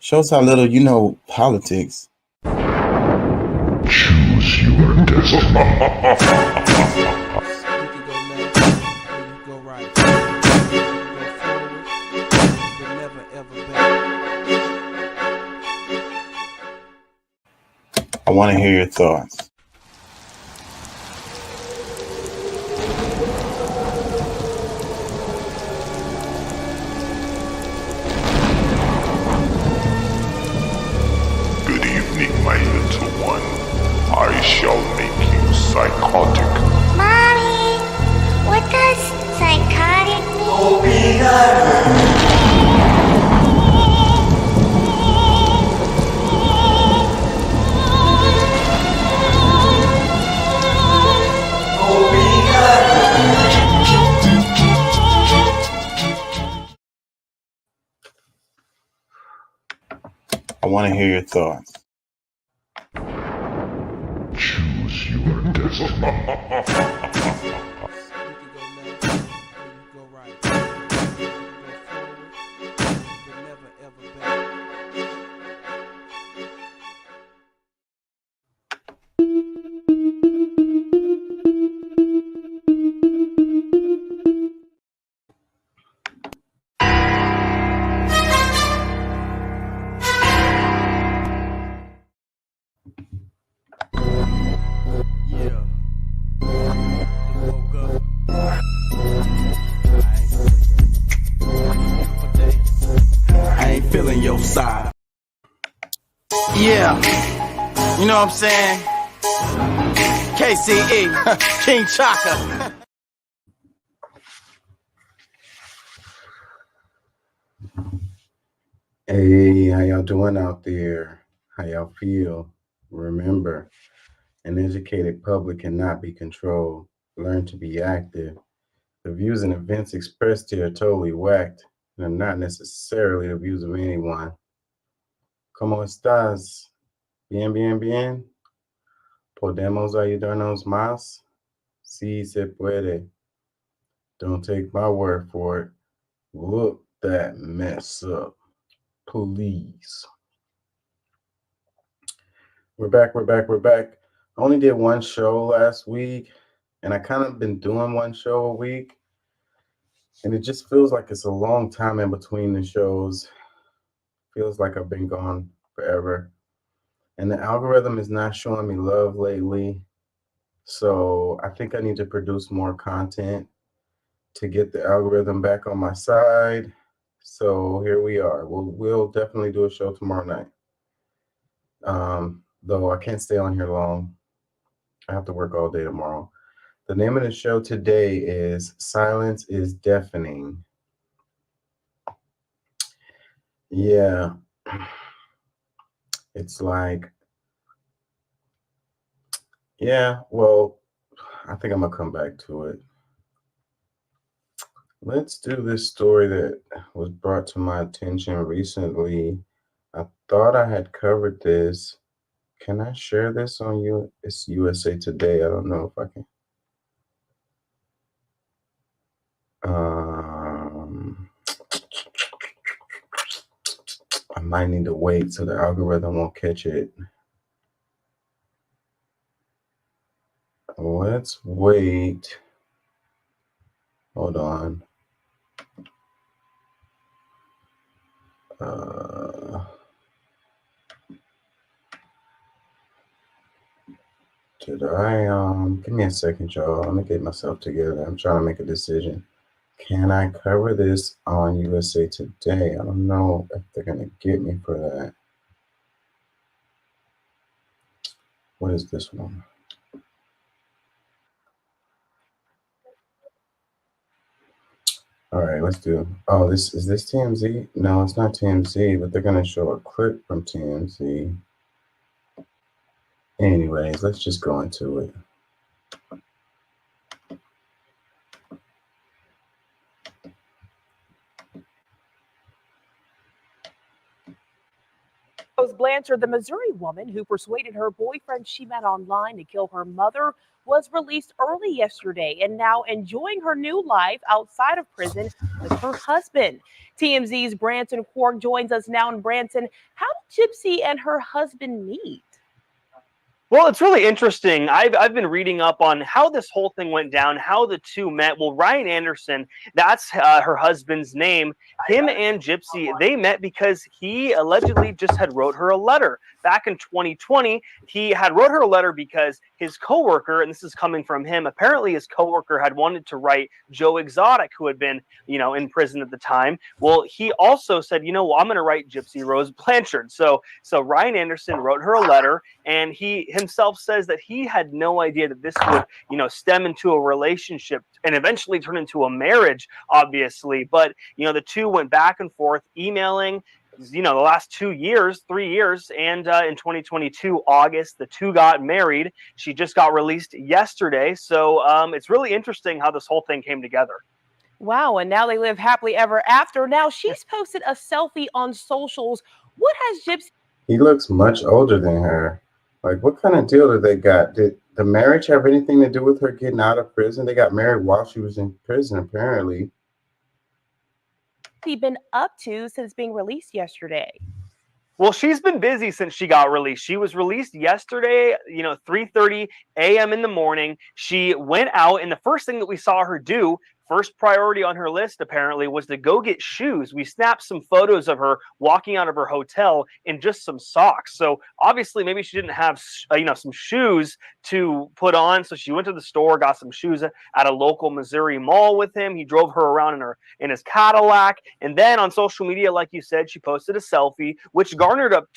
Shows how little you know politics. Choose your destiny. You can go left or you go right. You can go forward, but never ever back. I want to hear your thoughts. Good evening, my little one. I shall make you psychotic. Mommy, what does psychotic mean? I want to hear your thoughts. Choose your destiny. You can go left or you go right. You can go forward, but never ever back. Yeah. Woke up. I ain't feeling your side. Yeah. You know what I'm saying? KCE. King Chaka. Hey, how y'all doing out there? How y'all feel? Remember, an educated public cannot be controlled. Learn to be active. The views and events expressed here are totally whacked and are not necessarily the views of anyone. ¿Cómo estás? Bien, bien, bien. ¿Podemos ayudarnos más? Sí se puede. Don't take my word for it. Look that mess up, please. We're back. I only did one show last week, and I kind of been doing one show a week, and it just feels like it's a long time in between the shows. Feels like I've been gone forever. And the algorithm is not showing me love lately. So I think I need to produce more content to get the algorithm back on my side. So here we are. We'll definitely do a show tomorrow night. Though I can't stay on here long. I have to work all day tomorrow. The name of the show today is Silence is Deafening. Yeah. It's like, yeah, well, I think I'm going to come back to it. Let's do this story that was brought to my attention recently. I thought I had covered this. Can I share this on you? It's USA Today. I don't know if I can. I might need to wait so the algorithm won't catch it. Let's wait. Hold on. Did I give me a second, y'all. Let me get myself together. I'm trying to make a decision. Can I cover this on USA Today? I don't know if they're gonna get me for that. What is this one? All right, let's do. Oh, this is this TMZ? No, it's not TMZ, but they're gonna show a clip from TMZ. Anyways, let's just go into it. Rose Blanchard, the Missouri woman who persuaded her boyfriend she met online to kill her mother, was released early yesterday and now enjoying her new life outside of prison with her husband. TMZ's Branson Quark joins us now in Branson. How did Gypsy and her husband meet? Well, it's really interesting. I've been reading up on how this whole thing went down, how the two met. Well, Ryan Anderson, that's her husband's name. Him and Gypsy, they met because he allegedly just had wrote her a letter. Back in 2020, he had wrote her a letter because his coworker, and this is coming from him, apparently his coworker had wanted to write Joe Exotic, who had been, in prison at the time. Well, he also said, well, I'm going to write Gypsy Rose Blanchard. So Ryan Anderson wrote her a letter, and he himself says that he had no idea that this would, stem into a relationship and eventually turn into a marriage, obviously. But, the two went back and forth emailing, the last 3 years. And in 2022, August, the two got married. She just got released yesterday. So it's really interesting how this whole thing came together. Wow, and now they live happily ever after. Now she's posted a selfie on socials. What has Gypsy? He looks much older than her. Like, what kind of deal did they got? Did the marriage have anything to do with her getting out of prison? They got married while she was in prison, apparently. Been up to since being released yesterday? Well, she's been busy since she got released. She was released yesterday, 3:30 a.m. in the morning. She went out, and the first thing that we saw her do, first priority on her list apparently, was to go get shoes. We snapped some photos of her walking out of her hotel in just some socks. So obviously maybe she didn't have some shoes to put on, so she went to the store, got some shoes at a local Missouri mall with him. He drove her around in his Cadillac, and then on social media, like you said, she posted a selfie which garnered up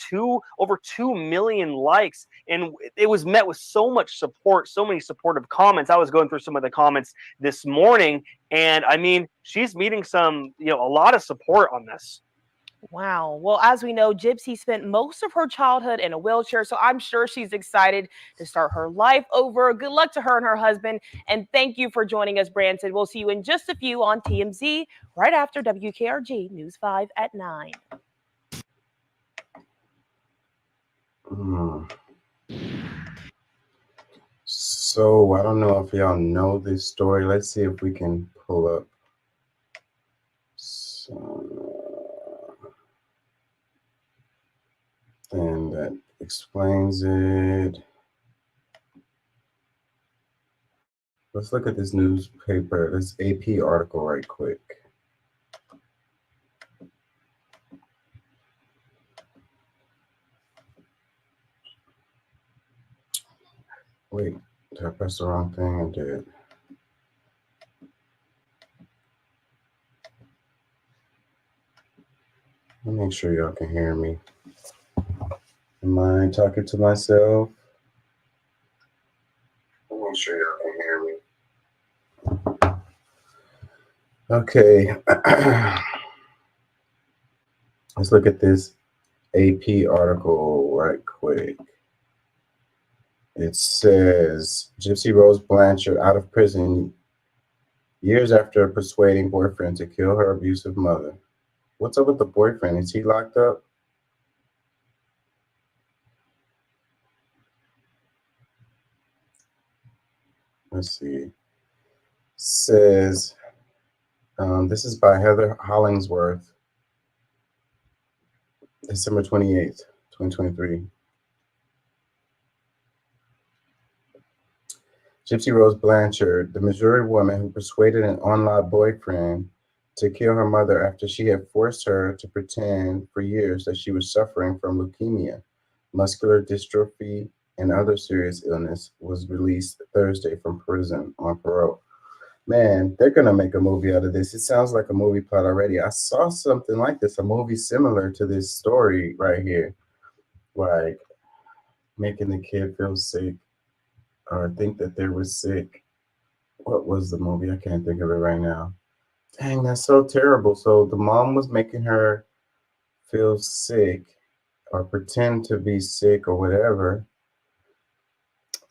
over 2 million likes, and it was met with so much support, so many supportive comments. I was going through some of the comments this morning, and I mean, she's meeting a lot of support on this. Wow. Well, as we know, Gypsy spent most of her childhood in a wheelchair, so I'm sure she's excited to start her life over. Good luck to her and her husband, and thank you for joining us, Branson. We'll see you in just a few on TMZ right after WKRG News 5 at 9. So I don't know if y'all know this story. Let's see if we can pull up something that explains it. Let's look at this newspaper, this AP article right quick. Wait, did I press the wrong thing? I did. Let me make sure y'all can hear me. Am I talking to myself? Let me make sure y'all can hear me. Okay. Let's look at this AP article right quick. It says Gypsy Rose Blanchard out of prison years after persuading boyfriend to kill her abusive mother. What's up with the boyfriend? Is he locked up? Let's see. Says this is by Heather Hollingsworth, December 28th, 2023. Gypsy Rose Blanchard, the Missouri woman who persuaded an online boyfriend to kill her mother after she had forced her to pretend for years that she was suffering from leukemia, muscular dystrophy, and other serious illness, was released Thursday from prison on parole. Man, they're going to make a movie out of this. It sounds like a movie plot already. I saw something like this, a movie similar to this story right here, like making the kid feel sick or think that they were sick. What was the movie? I can't think of it right now. Dang, that's so terrible. So the mom was making her feel sick or pretend to be sick or whatever.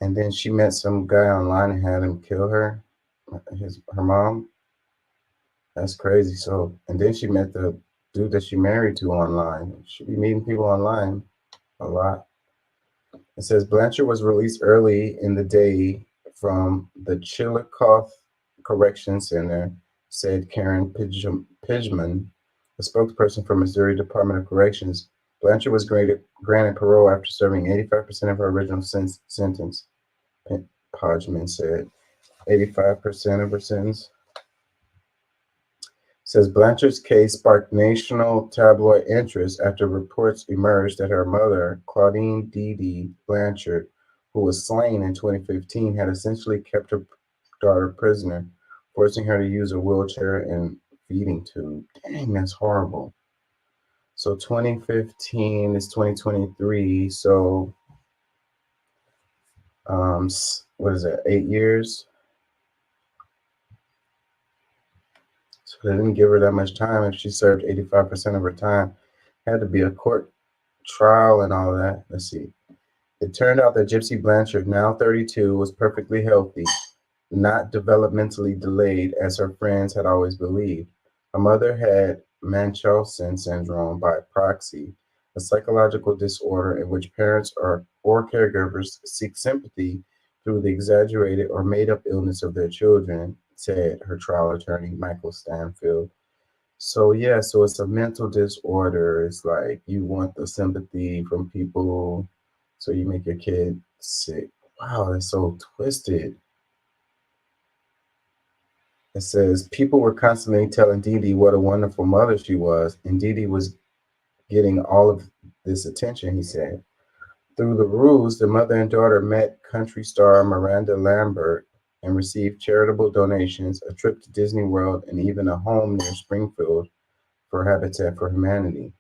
And then she met some guy online and had him kill her, her mom. That's crazy. So, and then she met the dude that she married to online. She be meeting people online. a lot. It says Blanchard was released early in the day from the Chillicothe Correction Center, said Karen Pidgeman, a spokesperson for Missouri Department of Corrections. Blanchard was granted parole after serving 85% of her original sentence, Podgman said. 85% of her sentence. Says Blanchard's case sparked national tabloid interest after reports emerged that her mother, Claudine Dee Blanchard, who was slain in 2015, had essentially kept her daughter prisoner, forcing her to use a wheelchair and feeding tube. Dang, that's horrible. So 2015 is 2023. So what is that? 8 years. So they didn't give her that much time. If she served 85% of her time, had to be a court trial and all that. Let's see. It turned out that Gypsy Blanchard, now 32, was perfectly healthy, not developmentally delayed as her friends had always believed. Her mother had Munchausen syndrome by proxy, a psychological disorder in which parents or caregivers seek sympathy through the exaggerated or made up illness of their children, said her trial attorney, Michael Stanfield. So yeah, so it's a mental disorder. It's like you want the sympathy from people, so you make your kid sick. Wow, that's so twisted. It says people were constantly telling Dee Dee what a wonderful mother she was, and Dee Dee was getting all of this attention, he said. Through the ruse, the mother and daughter met country star Miranda Lambert and received charitable donations, a trip to Disney World, and even a home near Springfield for Habitat for Humanity.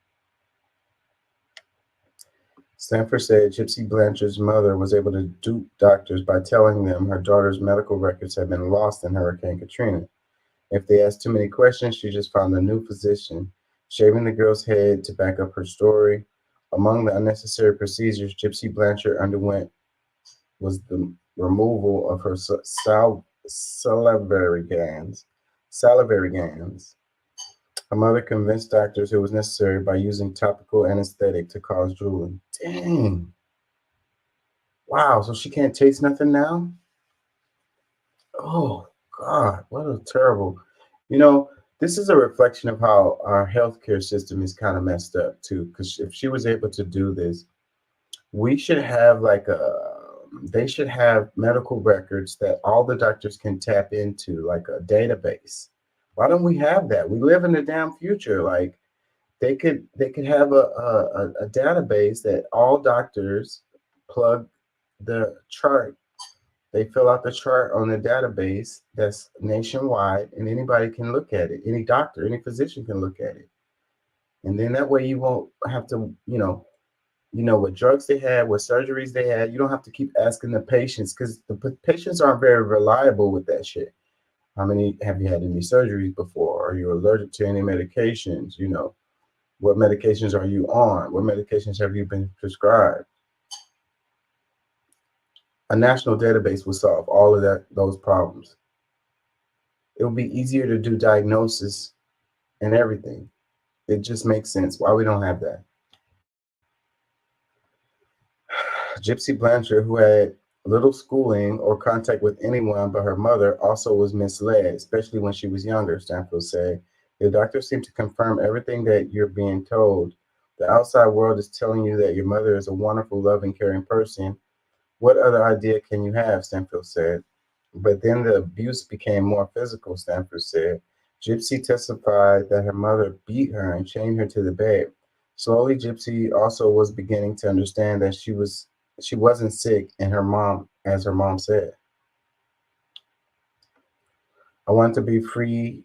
Stanford said Gypsy Blanchard's mother was able to dupe doctors by telling them her daughter's medical records had been lost in Hurricane Katrina. If they asked too many questions, she just found a new physician, shaving the girl's head to back up her story. Among the unnecessary procedures Gypsy Blanchard underwent was the removal of her salivary glands. Salivary glands. Her mother convinced doctors it was necessary by using topical anesthetic to cause drooling. Dang. Wow, so she can't taste nothing now? Oh, God, what a terrible. You know, this is a reflection of how our healthcare system is kind of messed up, too. Because if she was able to do this, we should have they should have medical records that all the doctors can tap into, like a database. Why don't we have that? We live in the damn future. Like, they could have a database that all doctors plug the chart. They fill out the chart on the database that's nationwide, and anybody can look at it. Any doctor, any physician can look at it, and then that way you won't have to, what drugs they had, what surgeries they had. You don't have to keep asking the patients because the patients aren't very reliable with that shit. How many have you had any surgeries before? Are you allergic to any medications? What medications are you on? What medications have you been prescribed? A national database will solve all of those problems. It will be easier to do diagnosis and everything. It just makes sense why we don't have that. Gypsy Blanchard, who had little schooling or contact with anyone but her mother, also was misled, especially when she was younger, Stanfield said. The doctors seem to confirm everything that you're being told. The outside world is telling you that your mother is a wonderful, loving, caring person. What other idea can you have? Stanfield said. But then the abuse became more physical, Stanford said. Gypsy testified that her mother beat her and chained her to the bed. Slowly, Gypsy also was beginning to understand that she wasn't sick, and as her mom said, I want to be free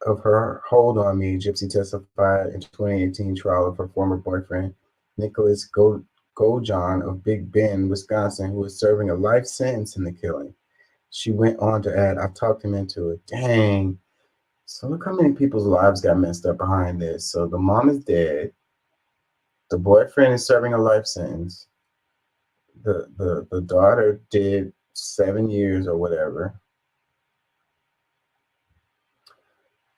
of her hold on me, Gypsy testified in 2018 trial of her former boyfriend, Nicholas Gojon of Big Bend, Wisconsin, who was serving a life sentence in the killing. She went on to add, I talked him into it. Dang. So look how many people's lives got messed up behind this. So the mom is dead. The boyfriend is serving a life sentence. The daughter did 7 years or whatever.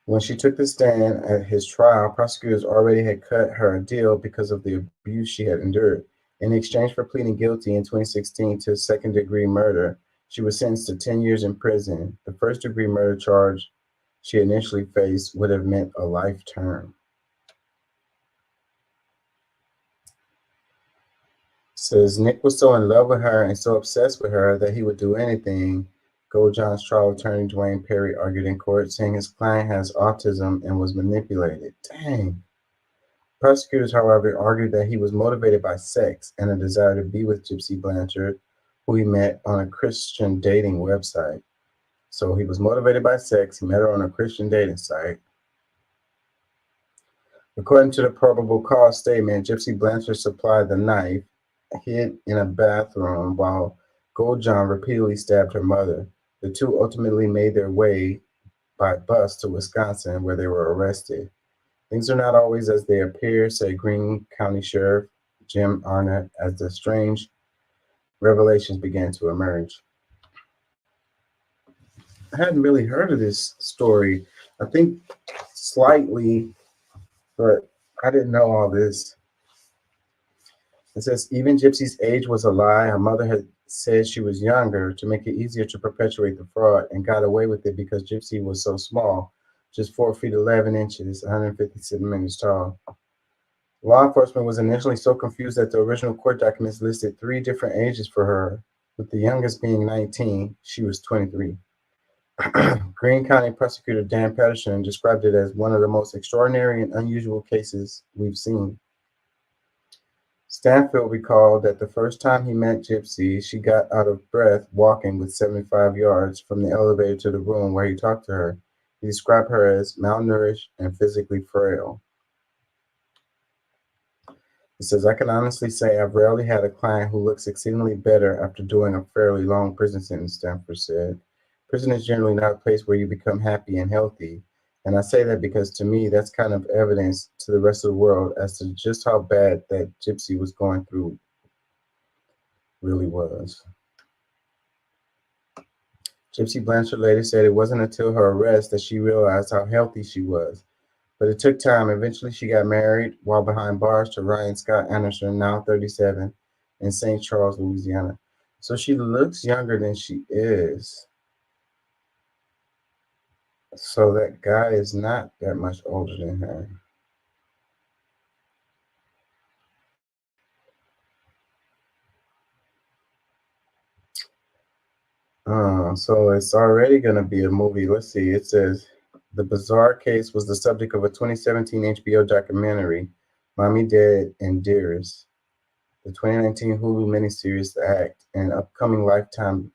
When she took the stand at his trial, prosecutors already had cut her a deal because of the abuse she had endured. In exchange for pleading guilty in 2016 to second-degree murder, she was sentenced to 10 years in prison. The first-degree murder charge she initially faced would have meant a life term. Says Nick was so in love with her and so obsessed with her that he would do anything. Goldjohn's trial attorney Dwayne Perry argued in court, saying his client has autism and was manipulated. Dang. Prosecutors, however, argued that he was motivated by sex and a desire to be with Gypsy Blanchard, who he met on a Christian dating website. So he was motivated by sex. He met her on a Christian dating site. According to the probable cause statement, Gypsy Blanchard supplied the knife, hid in a bathroom while Goldjohn repeatedly stabbed her mother. The two ultimately made their way by bus to Wisconsin, where they were arrested. Things are not always as they appear, said Greene County Sheriff Jim Arnott, as the strange revelations began to emerge. I hadn't really heard of this story. I think slightly, but I didn't know all this. It says even Gypsy's age was a lie. Her mother had said she was younger to make it easier to perpetuate the fraud and got away with it because Gypsy was so small, just 4 feet 11 inches, 150 centimeters tall. Law enforcement was initially so confused that the original court documents listed 3 different ages for her, with the youngest being 19. She was 23. Greene County Prosecutor Dan Patterson described it as one of the most extraordinary and unusual cases we've seen. Stanfield recalled that the first time he met Gypsy, she got out of breath walking with 75 yards from the elevator to the room where he talked to her. He described her as malnourished and physically frail. He says, I can honestly say I've rarely had a client who looks exceedingly better after doing a fairly long prison sentence, Stanford said. Prison is generally not a place where you become happy and healthy. And I say that because to me, that's kind of evidence to the rest of the world as to just how bad that Gypsy was going through really was. Gypsy Blanchard later said it wasn't until her arrest that she realized how healthy she was. But it took time. Eventually, she got married while behind bars to Ryan Scott Anderson, now 37, in St. Charles, Louisiana. So she looks younger than she is. So that guy is not that much older than her. So it's already going to be a movie. Let's see. It says, the bizarre case was the subject of a 2017 HBO documentary, Mommy, Dad, and Dearest. The 2019 Hulu miniseries, The Act, and upcoming Lifetime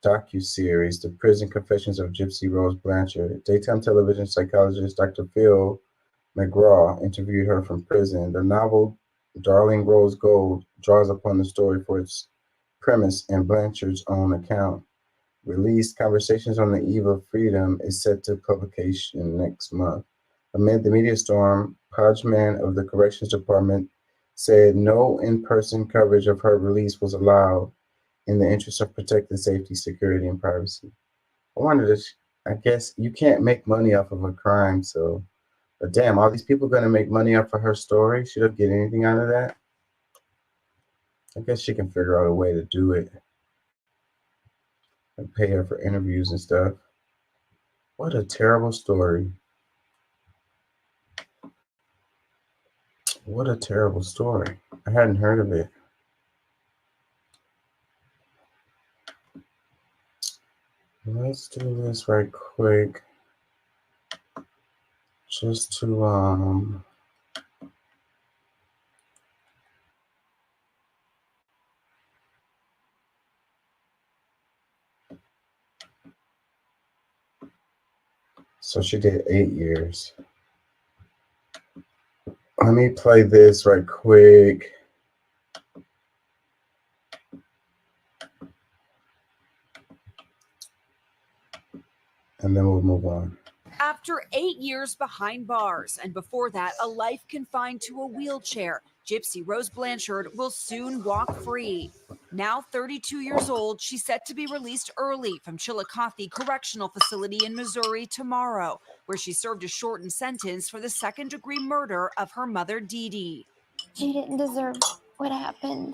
docuseries, The Prison Confessions of Gypsy Rose Blanchard. Daytime television psychologist Dr. Phil McGraw interviewed her from prison. The novel Darling Rose Gold draws upon the story for its premise and Blanchard's own account. Released Conversations on the Eve of Freedom is set to publication next month. Amid the media storm, Podgman of the Corrections Department said no in-person coverage of her release was allowed in the interest of protecting safety, security, and privacy. I guess you can't make money off of a crime, so, but damn, all these people going to make money off of her story? She don't get anything out of that? I guess she can figure out a way to do it and pay her for interviews and stuff. What a terrible story. What a terrible story. I hadn't heard of it. Let's do this right quick. Just to so she did 8 years. Let me play this right quick. And then we'll move on. After 8 years behind bars, and before that, a life confined to a wheelchair, Gypsy Rose Blanchard will soon walk free. Now 32 years old, she's set to be released early from Chillicothe Correctional Facility in Missouri tomorrow, where she served a shortened sentence for the second-degree murder of her mother, Dee Dee. She didn't deserve what happened.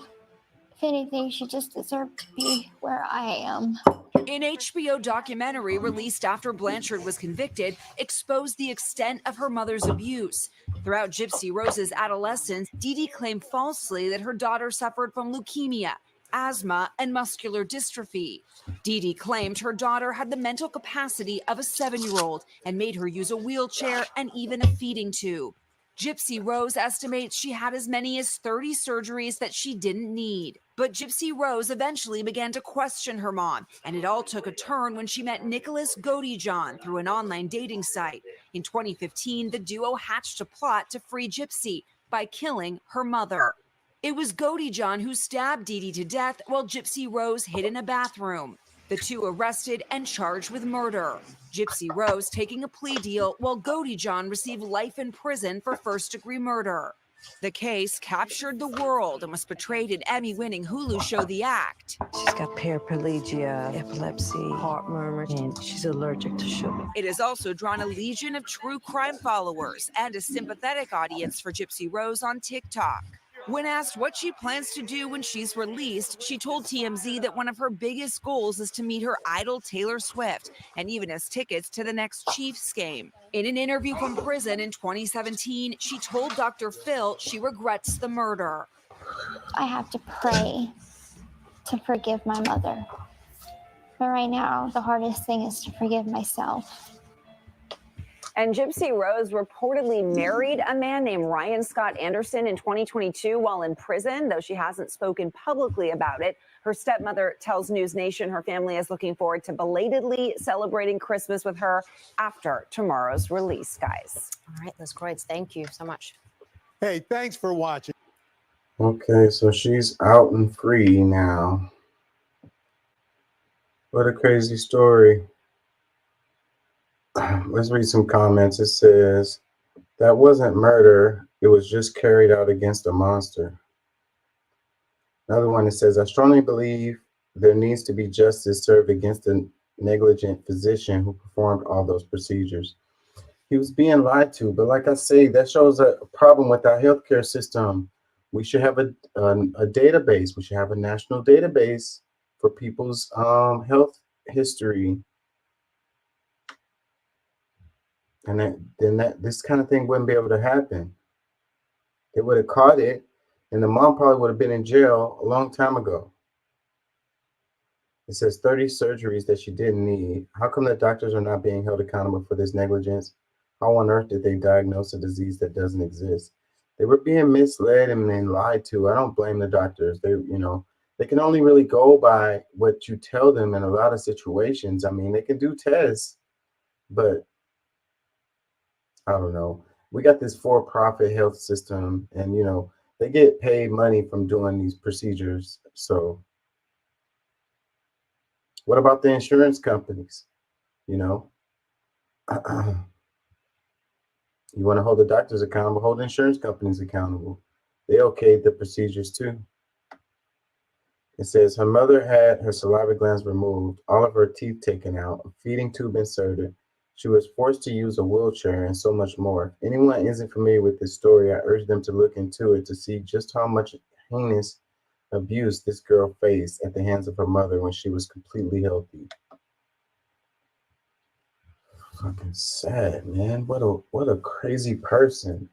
If anything, she just deserved to be where I am. An HBO documentary released after Blanchard was convicted exposed the extent of her mother's abuse. Throughout Gypsy Rose's adolescence, Dee Dee claimed falsely that her daughter suffered from leukemia, asthma, and muscular dystrophy. Dee Dee claimed her daughter had the mental capacity of a 7-year-old and made her use a wheelchair and even a feeding tube. Gypsy Rose estimates she had as many as 30 surgeries that she didn't need. But Gypsy Rose eventually began to question her mom, and it all took a turn when she met Nicholas Godijohn through an online dating site. In 2015, the duo hatched a plot to free Gypsy by killing her mother. It was Godijohn who stabbed Dee Dee to death while Gypsy Rose hid in a bathroom. The two arrested and charged with murder. Gypsy Rose taking a plea deal while Godijohn received life in prison for first-degree murder. The case captured the world and was portrayed in Emmy-winning Hulu show The Act. She's got paraplegia, epilepsy, heart murmurs, and she's allergic to sugar. It has also drawn a legion of true crime followers and a sympathetic audience for Gypsy Rose on TikTok. When asked what she plans to do when she's released, she told TMZ that one of her biggest goals is to meet her idol Taylor Swift and even has tickets to the next Chiefs game. In an interview from prison in 2017, she told Dr. Phil she regrets the murder. I have to pray to forgive my mother. But right now, the hardest thing is to forgive myself. And Gypsy Rose reportedly married a man named Ryan Scott Anderson in 2022 while in prison, though she hasn't spoken publicly about it. Her stepmother tells News Nation her family is looking forward to belatedly celebrating Christmas with her after tomorrow's release, guys. All right, Liz Kreutz, thank you so much. Hey, thanks for watching. Okay, so she's out and free now. What a crazy story. Let's read some comments. It says, that wasn't murder. It was just carried out against a monster. Another one that says, I strongly believe there needs to be justice served against a negligent physician who performed all those procedures. He was being lied to, but like I say, that shows a problem with our healthcare system. We should have a database. We should have a national database for people's health history. And then this kind of thing wouldn't be able to happen. They would have caught it, and the mom probably would have been in jail a long time ago. It says 30 surgeries that she didn't need. How come the doctors are not being held accountable for this negligence? How on earth did they diagnose a disease that doesn't exist? They were being misled and then lied to. I don't blame the doctors. They can only really go by what you tell them in a lot of situations. I mean, they can do tests, but I don't know. We got this for-profit health system, and they get paid money from doing these procedures. So what about the insurance companies? You want to hold the doctors accountable, hold insurance companies accountable. They okayed the procedures too. It says her mother had her saliva glands removed, all of her teeth taken out, a feeding tube inserted. She was forced to use a wheelchair and so much more. If anyone isn't familiar with this story, I urge them to look into it to see just how much heinous abuse this girl faced at the hands of her mother when she was completely healthy. Fucking sad, man. What a crazy person.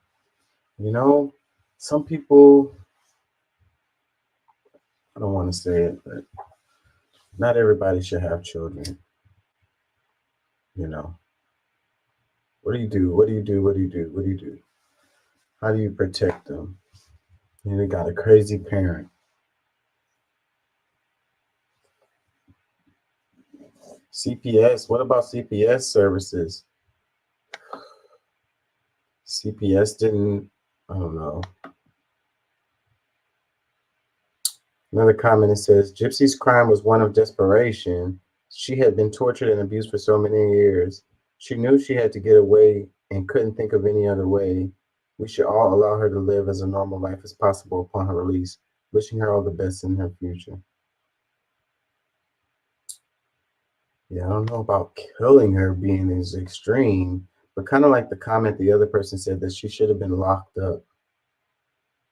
Some people, I don't want to say it, but not everybody should have children. What do you do? What do you do? What do you do? What do you do? How do you protect them? They got a crazy parent. CPS, what about CPS services? CPS didn't, I don't know. Another comment, it says, Gypsy's crime was one of desperation. She had been tortured and abused for so many years. She knew she had to get away and couldn't think of any other way. We should all allow her to live as a normal life as possible upon her release. Wishing her all the best in her future. Yeah, I don't know about killing her being as extreme, but kind of like the comment the other person said that she should have been locked up.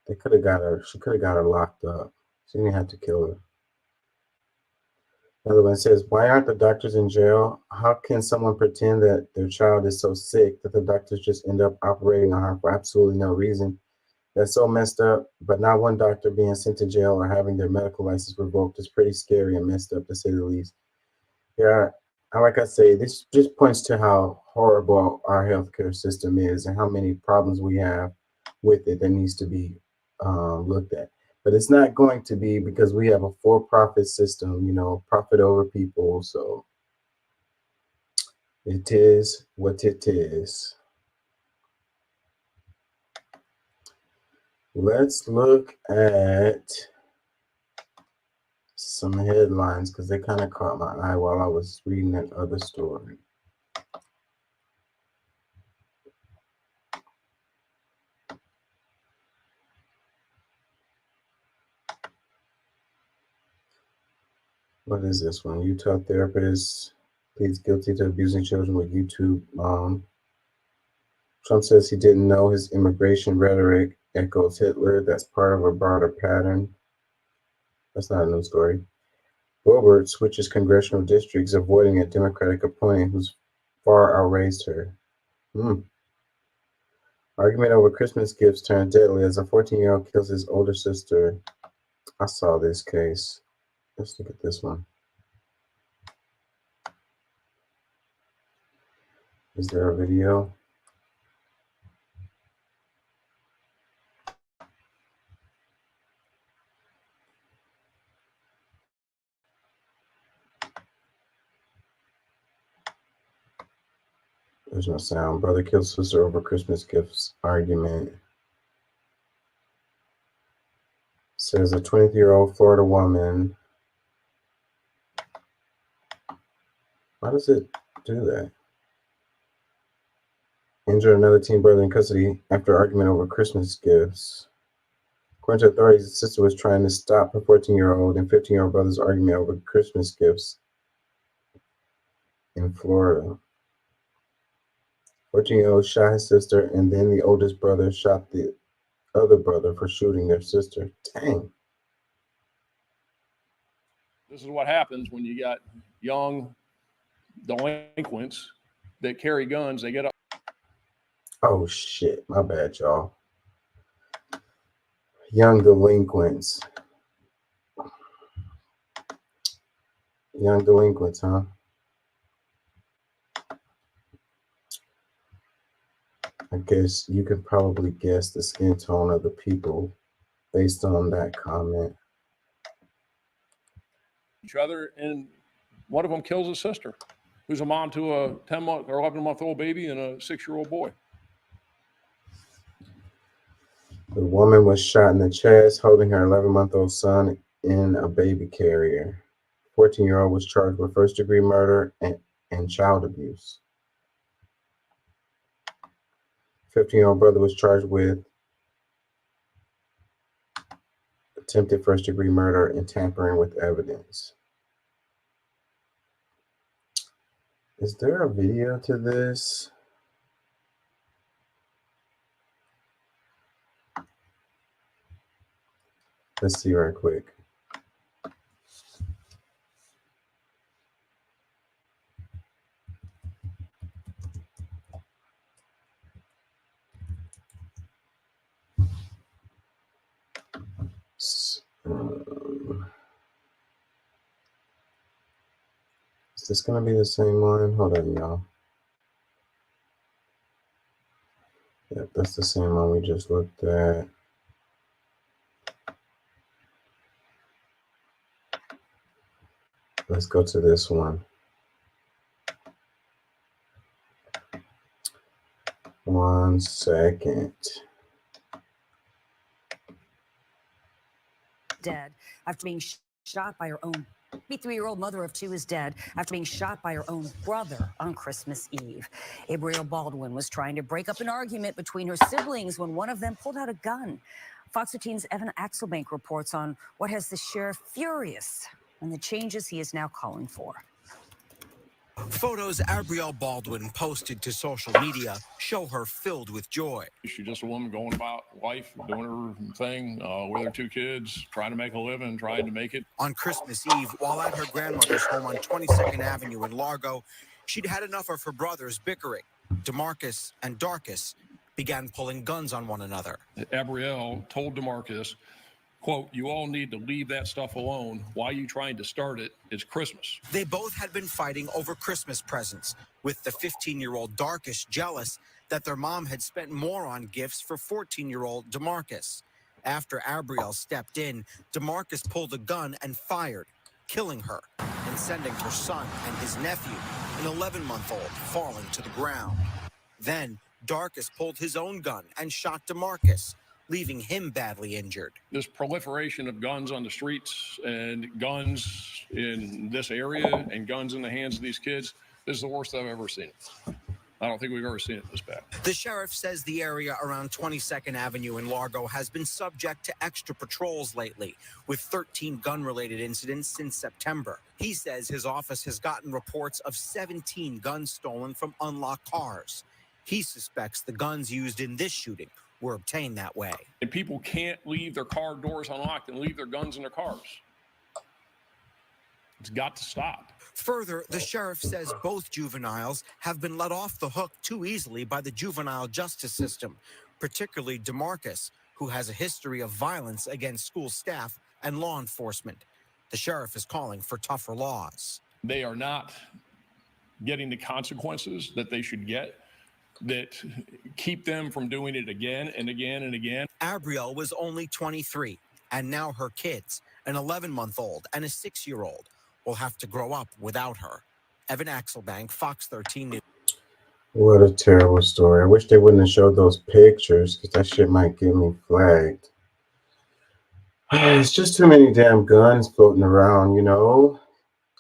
They could have got her. She could have got her locked up. She didn't have to kill her. Another one says, why aren't the doctors in jail? How can someone pretend that their child is so sick that the doctors just end up operating on her for absolutely no reason? That's so messed up. But not one doctor being sent to jail or having their medical license revoked is pretty scary and messed up, to say the least. Yeah, like I say, this just points to how horrible our healthcare system is and how many problems we have with it that needs to be looked at. But it's not going to be, because we have a for-profit system, you know, profit over people. So it is what it is. Let's look at some headlines because they kind of caught my eye while I was reading that other story. What is this one? Utah therapist pleads guilty to abusing children with YouTube mom. Trump says he didn't know his immigration rhetoric echoes Hitler. That's part of a broader pattern. That's not a new story. Wilbert switches congressional districts, avoiding a Democratic opponent who's far outraised her. Argument over Christmas gifts turned deadly as a 14-year-old kills his older sister. I saw this case. Let's look at this one. Is there a video? There's no sound. Brother kills sister over Christmas gifts argument. Says a 20-year-old Florida woman. Why does it do that? Injured another teen brother in custody after argument over Christmas gifts. According to authorities, his sister was trying to stop her 14-year-old and 15-year-old brother's argument over Christmas gifts in Florida. 14-year-old shot his sister, and then the oldest brother shot the other brother for shooting their sister. Dang. This is what happens when you got young delinquents that carry guns. They get up. Oh, shit. My bad, y'all. Young delinquents. Young delinquents, huh? I guess you could probably guess the skin tone of the people based on that comment. Each other, and one of them kills his sister, who's a mom to a 10-month or 11-month-old baby and a 6-year-old boy. The woman was shot in the chest, holding her 11-month-old son in a baby carrier. 14-year-old was charged with first-degree murder and child abuse. 15-year-old brother was charged with attempted first-degree murder and tampering with evidence. Is there a video to this? Let's see right quick. Is this going to be the same one? Hold on, y'all. Yep, that's the same one we just looked at. Let's go to this one. One second. Dead after being shot by her own 53-year-old mother of two is dead after being shot by her own brother on Christmas Eve. Abrielle Baldwin was trying to break up an argument between her siblings when one of them pulled out a gun. Fox 13's Evan Axelbank reports on what has the sheriff furious and the changes he is now calling for. Photos Abrielle Baldwin posted to social media show her filled with joy. She's just a woman going about life, doing her thing with her 2 kids, trying to make a living, trying to make it. On Christmas Eve, while at her grandmother's home on 22nd Avenue in Largo, she'd had enough of her brothers bickering. DeMarcus and Darcus began pulling guns on one another. Abrielle told DeMarcus, quote, "You all need to leave that stuff alone. Why are you trying to start it? It's Christmas." They both had been fighting over Christmas presents, with the 15-year-old Darcus jealous that their mom had spent more on gifts for 14-year-old DeMarcus. After Abrielle stepped in, DeMarcus pulled a gun and fired, killing her and sending her son and his nephew, an 11-month-old, falling to the ground. Then Darcus pulled his own gun and shot DeMarcus, leaving him badly injured. This proliferation of guns on the streets and guns in this area and guns in the hands of these kids, this is the worst I've ever seen it. I don't think we've ever seen it this bad. The sheriff says the area around 22nd Avenue in Largo has been subject to extra patrols lately, with 13 gun-related incidents since September. He says his office has gotten reports of 17 guns stolen from unlocked cars. He suspects the guns used in this shooting were obtained that way. And people can't leave their car doors unlocked and leave their guns in their cars. It's got to stop. Further, the sheriff says both juveniles have been let off the hook too easily by the juvenile justice system, particularly DeMarcus, who has a history of violence against school staff and law enforcement. The sheriff is calling for tougher laws. They are not getting the consequences that they should get that keep them from doing it again and again and again. Abrielle was only 23, and now her kids, an 11-month-old and a 6-year-old, will have to grow up without her. Evan Axelbank, Fox 13 News. What a terrible story. I wish they wouldn't have showed those pictures, because that shit might get me flagged. It's just too many damn guns floating around, you know?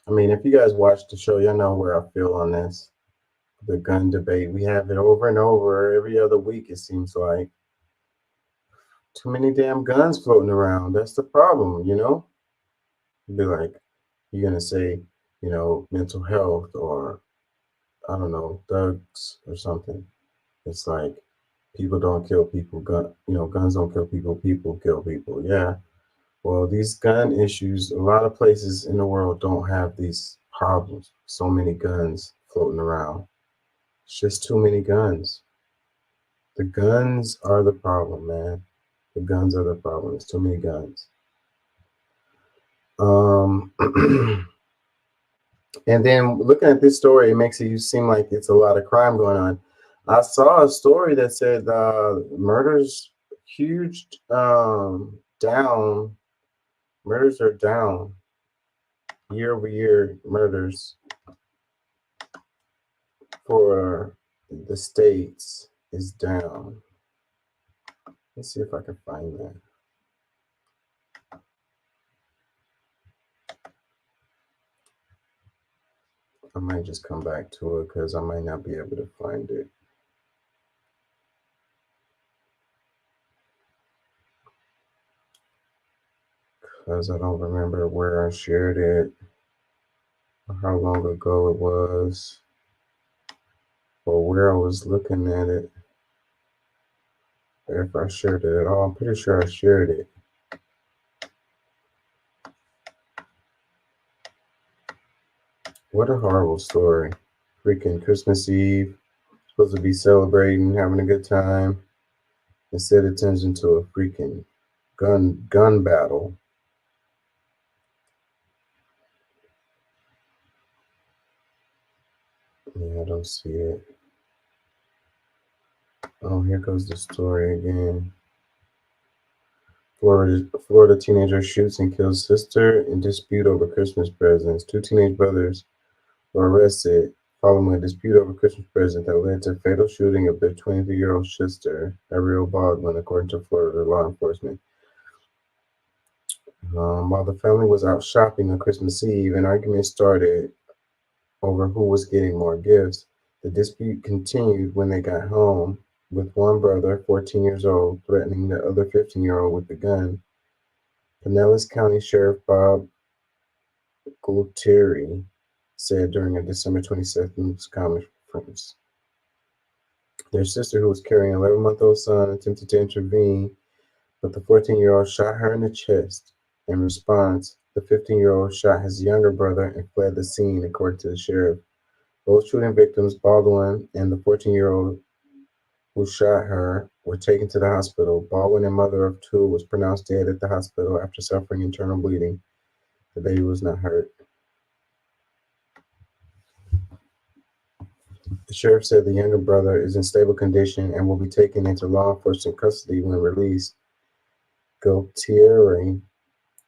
I mean, if you guys watch the show, y'all know where I feel on this. The gun debate. We have it over and over every other week, it seems like. Too many damn guns floating around. That's the problem, you know? Be like, you're going to say, you know, mental health or, I don't know, thugs or something. It's like, people don't kill people. Guns don't kill people. People kill people. Yeah. Well, these gun issues, a lot of places in the world don't have these problems. So many guns floating around. It's just too many guns. The guns are the problem, man. The guns are the problem. It's too many guns. And then looking at this story, it makes it seem like it's a lot of crime going on. I saw a story that said murders huge down. Murders are down year over year. Murders for the states is down. Let's see if I can find that. I might just come back to it because I might not be able to find it. Because I don't remember where I shared it, or how long ago it was, or where I was looking at it. Or if I shared it at all, I'm pretty sure I shared it. What a horrible story. Freaking Christmas Eve, supposed to be celebrating, having a good time. Instead it turns into a freaking gun battle. Yeah, I don't see it. Oh, here goes the story again. Florida teenager shoots and kills sister in dispute over Christmas presents. 2 teenage brothers were arrested following a dispute over Christmas present that led to fatal shooting of their 23-year-old sister, Abrielle Baldwin, according to Florida law enforcement. While the family was out shopping on Christmas Eve, an argument started over who was getting more gifts. The dispute continued when they got home, with one brother, 14 years old, threatening the other 15-year-old with a gun. Pinellas County Sheriff Bob Gualtieri said during a December 27th conference. Their sister, who was carrying an 11-month-old son, attempted to intervene, but the 14-year-old shot her in the chest. In response, the 15-year-old shot his younger brother and fled the scene, according to the sheriff. Both shooting victims, Baldwin and the 14-year-old who shot her, were taken to the hospital. Baldwin, a mother of two, was pronounced dead at the hospital after suffering internal bleeding. The baby was not hurt. The sheriff said the younger brother is in stable condition and will be taken into law enforcement custody when released. Gaultieri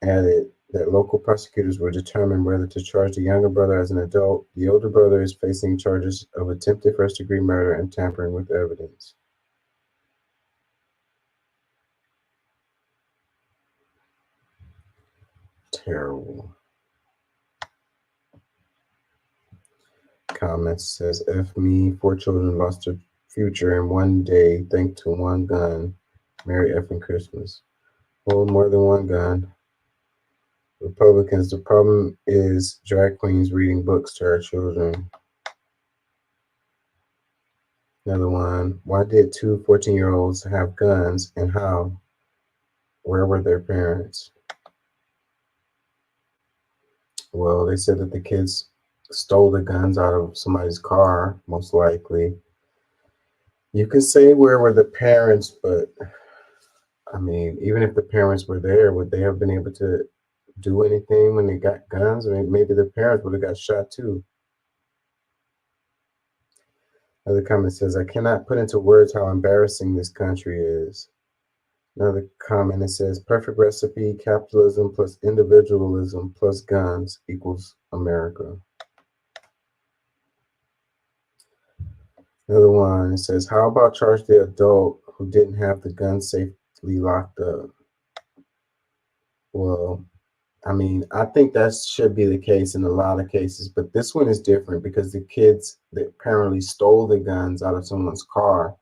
added that local prosecutors will determine whether to charge the younger brother as an adult. The older brother is facing charges of attempted first-degree murder and tampering with evidence. Terrible. Comments says, F me, 4 children lost their future in one day thanks to one gun. Merry effing Christmas. Hold more than one gun. Republicans, the problem is drag queens reading books to our children. Another one, why did 2 14-year-olds have guns and how? Where were their parents? Well, they said that the kids stole the guns out of somebody's car, most likely. You could say where were the parents, but I mean, even if the parents were there, would they have been able to do anything when they got guns? I mean, maybe the parents would have got shot too. Another comment says, I cannot put into words how embarrassing this country is. Another comment, it says, perfect recipe, capitalism plus individualism plus guns equals America. Another one, it says, how about charge the adult who didn't have the gun safely locked up? Well, I mean, I think that should be the case in a lot of cases, but this one is different because the kids that apparently stole the guns out of someone's car.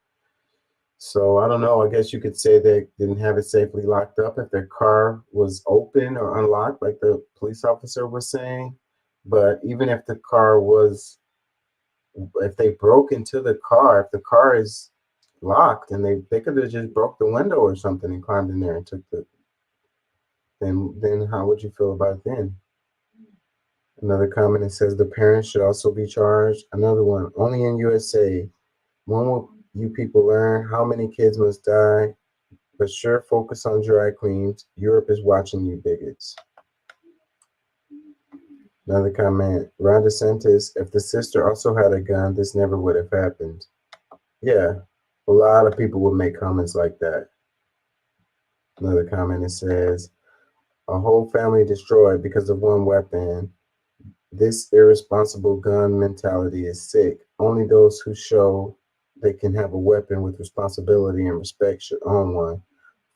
So I don't know. I guess you could say they didn't have it safely locked up if their car was open or unlocked, like the police officer was saying. But even if the car was, if they broke into the car, if the car is locked, and they could have just broke the window or something and climbed in there and took the, then how would you feel about it then? Another comment, it says the parents should also be charged. Another one, only in USA, when will you people learn how many kids must die? But sure, focus on drag queens. Europe is watching you bigots. Another comment, Ron DeSantis, if the sister also had a gun, this never would have happened. Yeah, a lot of people would make comments like that. Another comment, it says, a whole family destroyed because of one weapon. This irresponsible gun mentality is sick. Only those who show they can have a weapon with responsibility and respect should own one.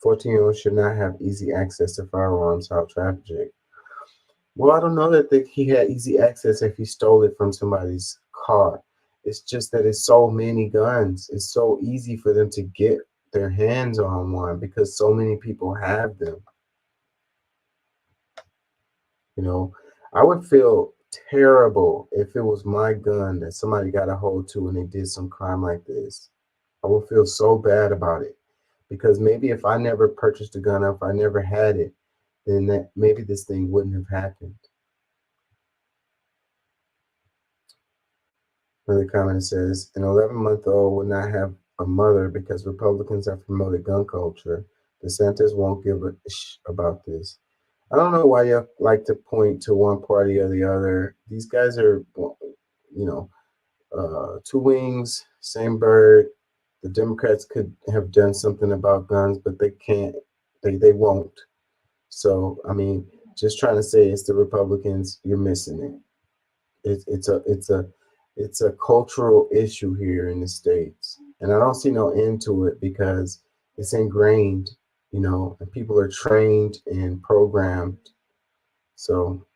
14-year-olds should not have easy access to firearms. How tragic. Well, I don't know that he had easy access if he stole it from somebody's car. It's just that it's so many guns. It's so easy for them to get their hands on one because so many people have them. You know, I would feel terrible if it was my gun that somebody got a hold to and they did some crime like this. I would feel so bad about it because maybe if I never purchased a gun, if I never had it, then that maybe this thing wouldn't have happened. Another comment says, an 11-month-old will not have a mother because Republicans have promoted gun culture. DeSantis won't give a sh about this. I don't know why you like to point to one party or the other. These guys are, two wings, same bird. The Democrats could have done something about guns, but they can't. They won't. So I mean, just trying to say it's the Republicans. You're missing it. It's a cultural issue here in the States, and I don't see no end to it because it's ingrained. And people are trained and programmed. So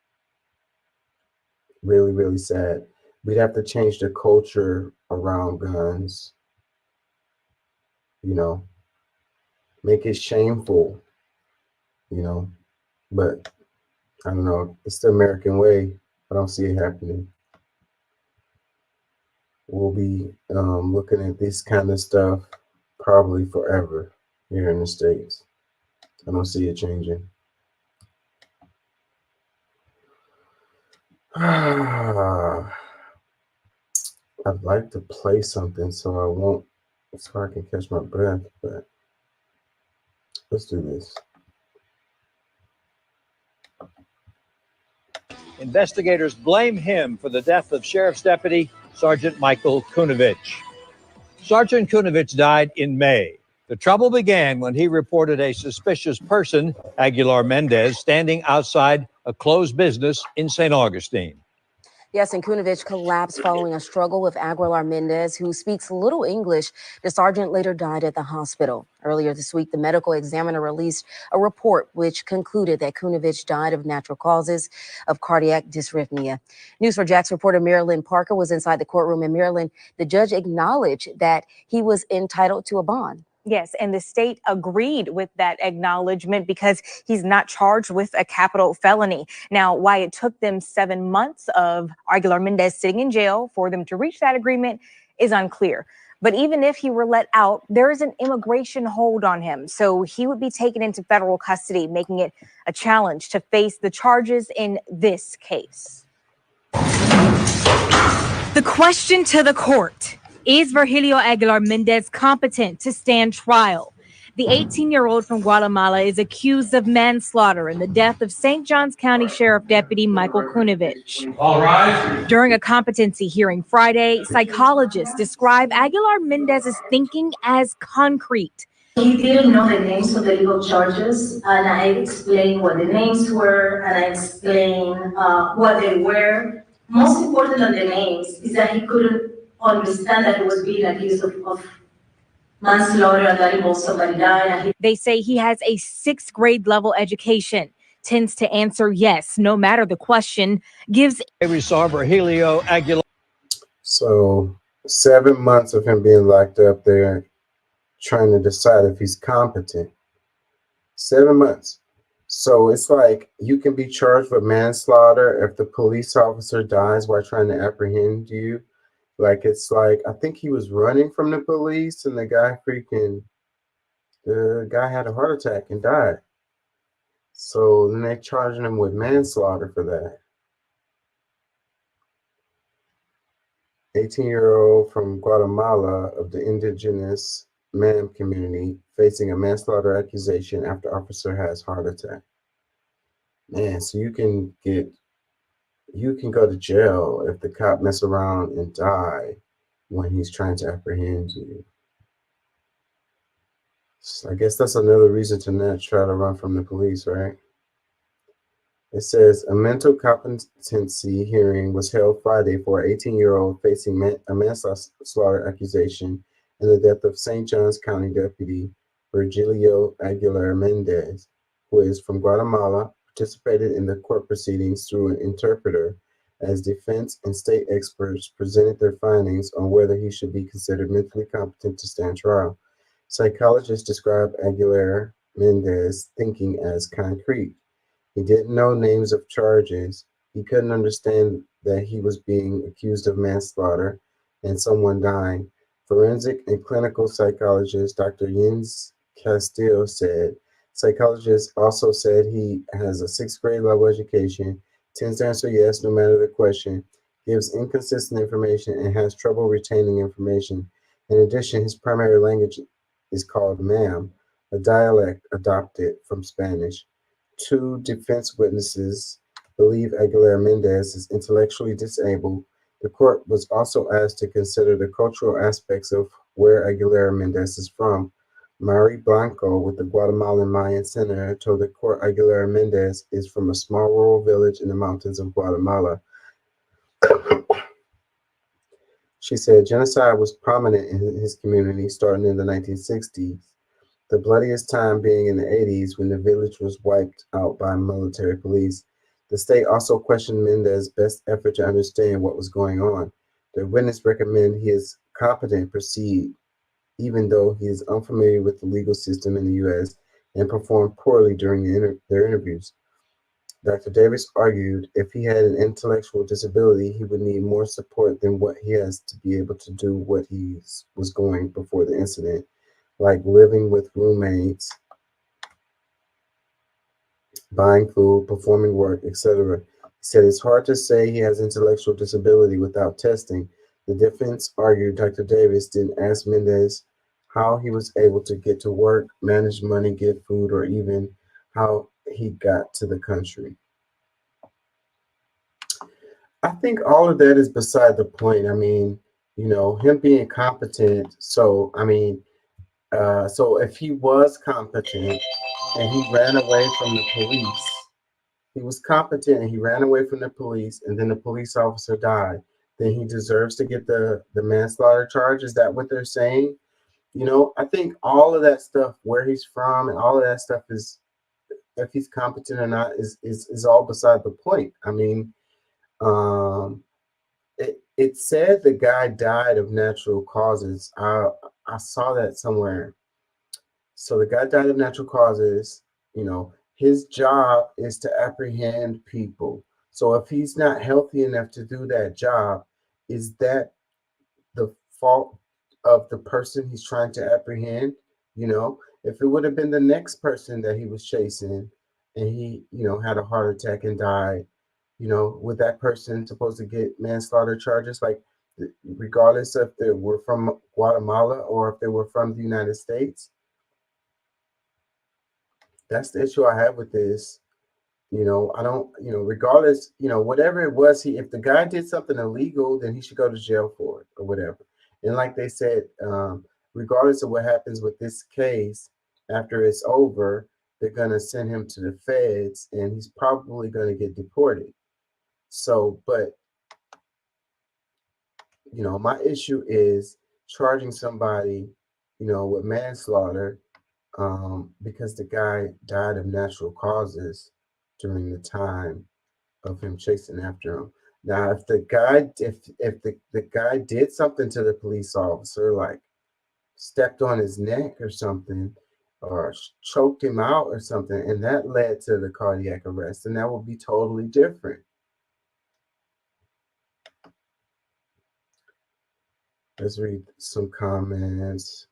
really, really sad. We'd have to change the culture around guns, make it shameful, but I don't know. It's the American way. I don't see it happening. we'll be looking at this kind of stuff probably forever here in the States. I don't see it changing. I'd like to play something so I can catch my breath, but let's do this. Investigators blame him for the death of Sheriff's Deputy Sergeant Michael Kunovich. Sergeant Kunovich died in May. The trouble began when he reported a suspicious person, Aguilar Mendez, standing outside a closed business in St. Augustine. Yes, and Kunovich collapsed following a struggle with Aguilar Mendez, who speaks little English. The sergeant later died at the hospital. Earlier this week, the medical examiner released a report which concluded that Kunovich died of natural causes of cardiac dysrhythmia. News4Jax reporter Marilyn Parker was inside the courtroom. In Maryland, the judge acknowledged that he was entitled to a bond. Yes, and the state agreed with that acknowledgement because he's not charged with a capital felony. Now, why it took them 7 months of Aguilar Mendez sitting in jail for them to reach that agreement is unclear. But even if he were let out, there is an immigration hold on him. So he would be taken into federal custody, making it a challenge to face the charges in this case. The question to the court: is Virgilio Aguilar Mendez competent to stand trial? The 18-year-old from Guatemala is accused of manslaughter in the death of St. Johns County Sheriff Deputy Michael Kunovich. All rise. During a competency hearing Friday, psychologists describe Aguilar Mendez's thinking as concrete. He didn't know the names of the legal charges, and I explained what the names were, and I explained what they were. Most important than the names is that he couldn't understand that he was being accused of manslaughter and that involved somebody dying. They say he has a 6th grade level education, tends to answer yes, no matter the question, gives. We saw Virgilio Aguilar. So 7 months of him being locked up there, trying to decide if he's competent. 7 months. So it's like you can be charged with manslaughter if the police officer dies while trying to apprehend you. Like, it's like, I think he was running from the police and the guy had a heart attack and died. So then they charging him with manslaughter for that. 18-year-old from Guatemala of the indigenous Mam community facing a manslaughter accusation after officer has heart attack. Man, so you can go to jail if the cop mess around and die when he's trying to apprehend you. So I guess that's another reason to not try to run from the police, right? It says a mental competency hearing was held Friday for an 18-year-old facing a manslaughter accusation in the death of St. Johns County Deputy Virgilio Aguilar Mendez, who is from Guatemala, participated in the court proceedings through an interpreter as defense and state experts presented their findings on whether he should be considered mentally competent to stand trial. Psychologists describe Aguilar Mendez thinking as concrete. He didn't know names of charges. He couldn't understand that he was being accused of manslaughter and someone dying. Forensic and clinical psychologist Dr. Jens Castillo said. Psychologists also said he has a 6th grade level education, tends to answer yes no matter the question, gives inconsistent information, and has trouble retaining information. In addition, his primary language is called Mam, a dialect adopted from Spanish. 2 defense witnesses believe Aguilar Mendez is intellectually disabled. The court was also asked to consider the cultural aspects of where Aguilar Mendez is from. Mari Blanco with the Guatemalan Mayan Center told the court Aguilar Mendez is from a small rural village in the mountains of Guatemala. She said genocide was prominent in his community starting in the 1960s, the bloodiest time being in the 80s when the village was wiped out by military police. The state also questioned Mendez's best effort to understand what was going on. The witness recommended he is competent to proceed, even though he is unfamiliar with the legal system in the U.S. and performed poorly during their interviews. Dr. Davis argued if he had an intellectual disability, he would need more support than what he has to be able to do what he was going before the incident, like living with roommates, buying food, performing work, etc. He said it's hard to say he has intellectual disability without testing. The defense argued Dr. Davis didn't ask Mendez how he was able to get to work, manage money, get food, or even how he got to the country. I think all of that is beside the point. I mean, him being competent. So, so if he was competent and he ran away from the police, he was competent and he ran away from the police, and then the police officer died, then he deserves to get the manslaughter charge. Is that what they're saying? I think all of that stuff, where he's from, and all of that stuff is, if he's competent or not, is all beside the point. I mean, it said the guy died of natural causes. I saw that somewhere. So the guy died of natural causes. His job is to apprehend people. So if he's not healthy enough to do that job, is that the fault of the person he's trying to apprehend? If it would have been the next person that he was chasing and he, had a heart attack and died, would that person supposed to get manslaughter charges? Like, regardless if they were from Guatemala or if they were from the United States? That's the issue I have with this. I don't, regardless, whatever it was, if the guy did something illegal, then he should go to jail for it or whatever. And like they said, regardless of what happens with this case, after it's over, they're going to send him to the feds and he's probably going to get deported. So, but, my issue is charging somebody, with manslaughter because the guy died of natural causes during the time of him chasing after him. Now, if the guy did something to the police officer, like stepped on his neck or something, or choked him out or something, and that led to the cardiac arrest, then that would be totally different. Let's read some comments.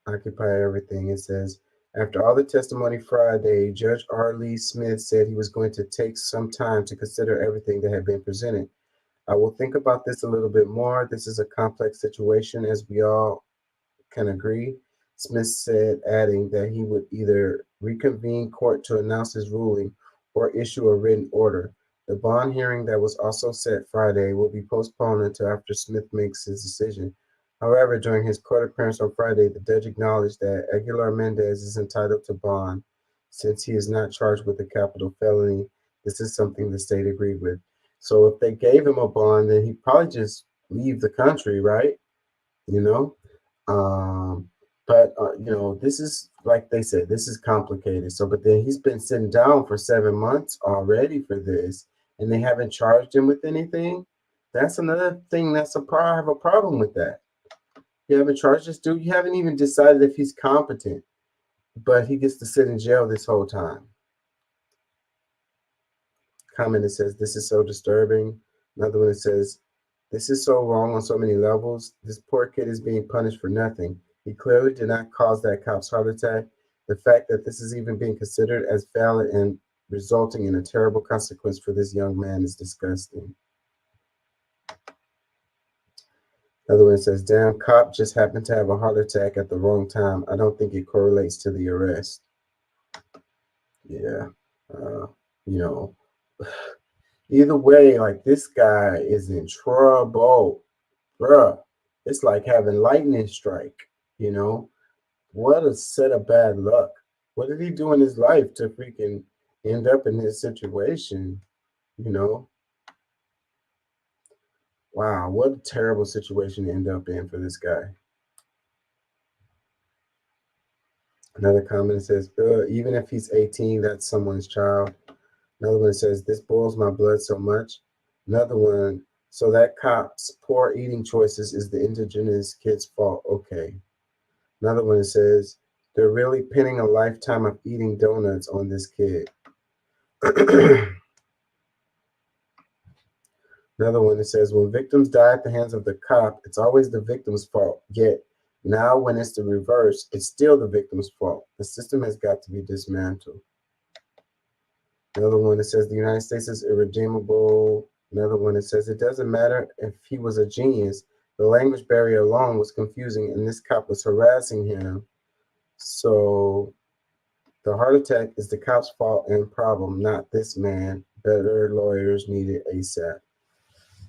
Occupy Everything. It says, after all the testimony Friday, Judge R. Lee Smith said he was going to take some time to consider everything that had been presented. I will think about this a little bit more. This is a complex situation, as we all can agree, Smith said, adding that he would either reconvene court to announce his ruling or issue a written order. The bond hearing that was also set Friday will be postponed until after Smith makes his decision. However, during his court appearance on Friday, the judge acknowledged that Aguilar Mendez is entitled to bond since he is not charged with a capital felony. This is something the state agreed with. So if they gave him a bond, then he'd probably just leave the country, right? But this is, like they said, this is complicated. So, but then he's been sitting down for 7 months already for this, and they haven't charged him with anything. That's another thing I have a problem with that. You haven't charged this dude. You haven't even decided if he's competent, but he gets to sit in jail this whole time. Comment that says, this is so disturbing. Another one that says, this is so wrong on so many levels. This poor kid is being punished for nothing. He clearly did not cause that cop's heart attack. The fact that this is even being considered as valid and resulting in a terrible consequence for this young man is disgusting. Another one says, damn, cop just happened to have a heart attack at the wrong time. I don't think it correlates to the arrest. Yeah. Either way, like, this guy is in trouble, bruh. It's like having lightning strike, What a set of bad luck. What did he do in his life to freaking end up in this situation, Wow, what a terrible situation to end up in for this guy. Another comment says, even if he's 18, that's someone's child. Another one says, this boils my blood so much. Another one, so that cop's poor eating choices is the indigenous kid's fault. Okay. Another one says, they're really pinning a lifetime of eating donuts on this kid. Another one that says, when victims die at the hands of the cop, it's always the victim's fault. Yet now when it's the reverse, it's still the victim's fault. The system has got to be dismantled. Another one that says the United States is irredeemable. Another one that says it doesn't matter if he was a genius. The language barrier alone was confusing and this cop was harassing him. So the heart attack is the cop's fault and problem, not this man. Better lawyers needed ASAP.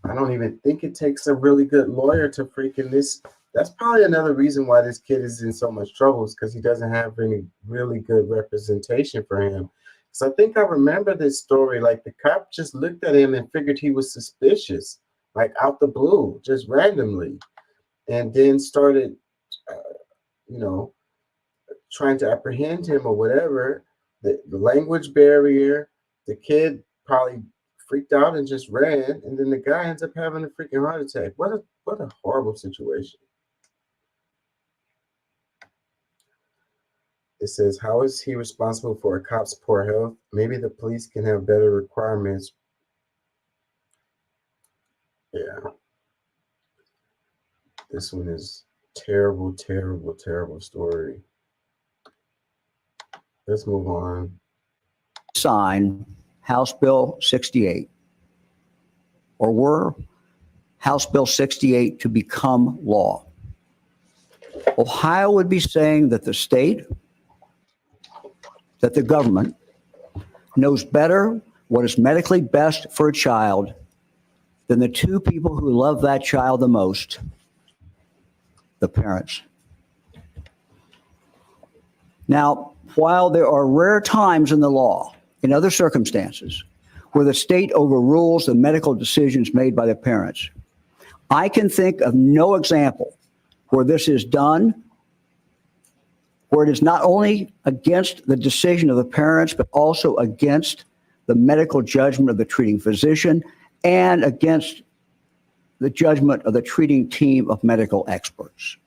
I don't even think it takes a really good lawyer to freaking this. That's probably another reason why this kid is in so much trouble, is because he doesn't have any really good representation for him. So I think I remember this story. Like the cop just looked at him and figured he was suspicious, like out the blue, just randomly, and then started, you know, trying to apprehend him or whatever. The language barrier, the kid probably freaked out and just ran, and then the guy ends up having a freaking heart attack. What a horrible situation. It says, how is he responsible for a cop's poor health? Maybe the police can have better requirements. Yeah. This one is terrible, terrible, terrible story. Let's move on. Sign House Bill 68, or were House Bill 68 to become law, Ohio would be saying that the state, that the government knows better what is medically best for a child than the two people who love that child the most, the parents. Now, while there are rare times in the law, in other circumstances, where the state overrules the medical decisions made by the parents, I can think of no example where this is done, where it is not only against the decision of the parents, but also against the medical judgment of the treating physician and against the judgment of the treating team of medical experts.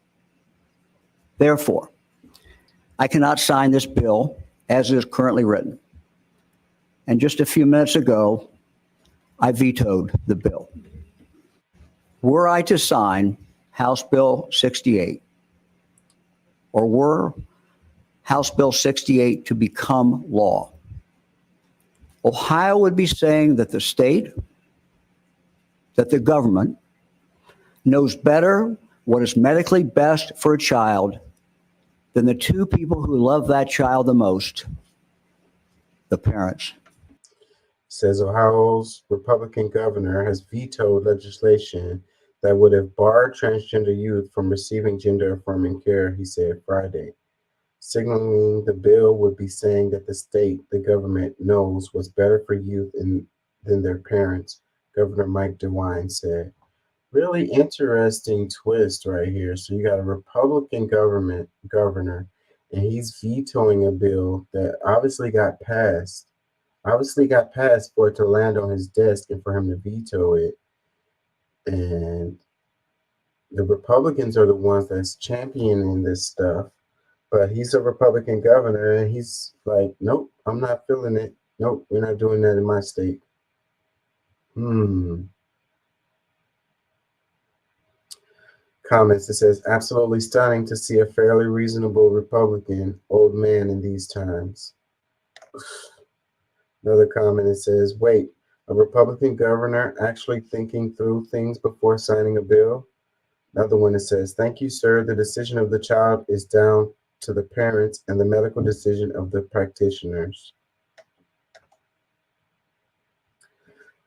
Therefore, I cannot sign this bill as it is currently written. And just a few minutes ago, I vetoed the bill. Were I to sign House Bill 68, or were House Bill 68 to become law, Ohio would be saying that the state, that the government knows better what is medically best for a child than the two people who love that child the most, the parents. Says Ohio's Republican governor has vetoed legislation that would have barred transgender youth from receiving gender-affirming care, he said Friday. Signaling the bill would be saying that the state, the government, knows what's better for youth than their parents, Governor Mike DeWine said. Really interesting twist right here. So you got a Republican governor, and he's vetoing a bill that obviously got passed for it to land on his desk and for him to veto it. And the Republicans are the ones that's championing this stuff. But he's a Republican governor, and he's like, nope, I'm not feeling it. Nope, we're not doing that in my state. Comments, it says, absolutely stunning to see a fairly reasonable Republican old man in these times. Another comment, it says, wait, a Republican governor actually thinking through things before signing a bill? Another one that says, thank you, sir. The decision of the child is down to the parents and the medical decision of the practitioners.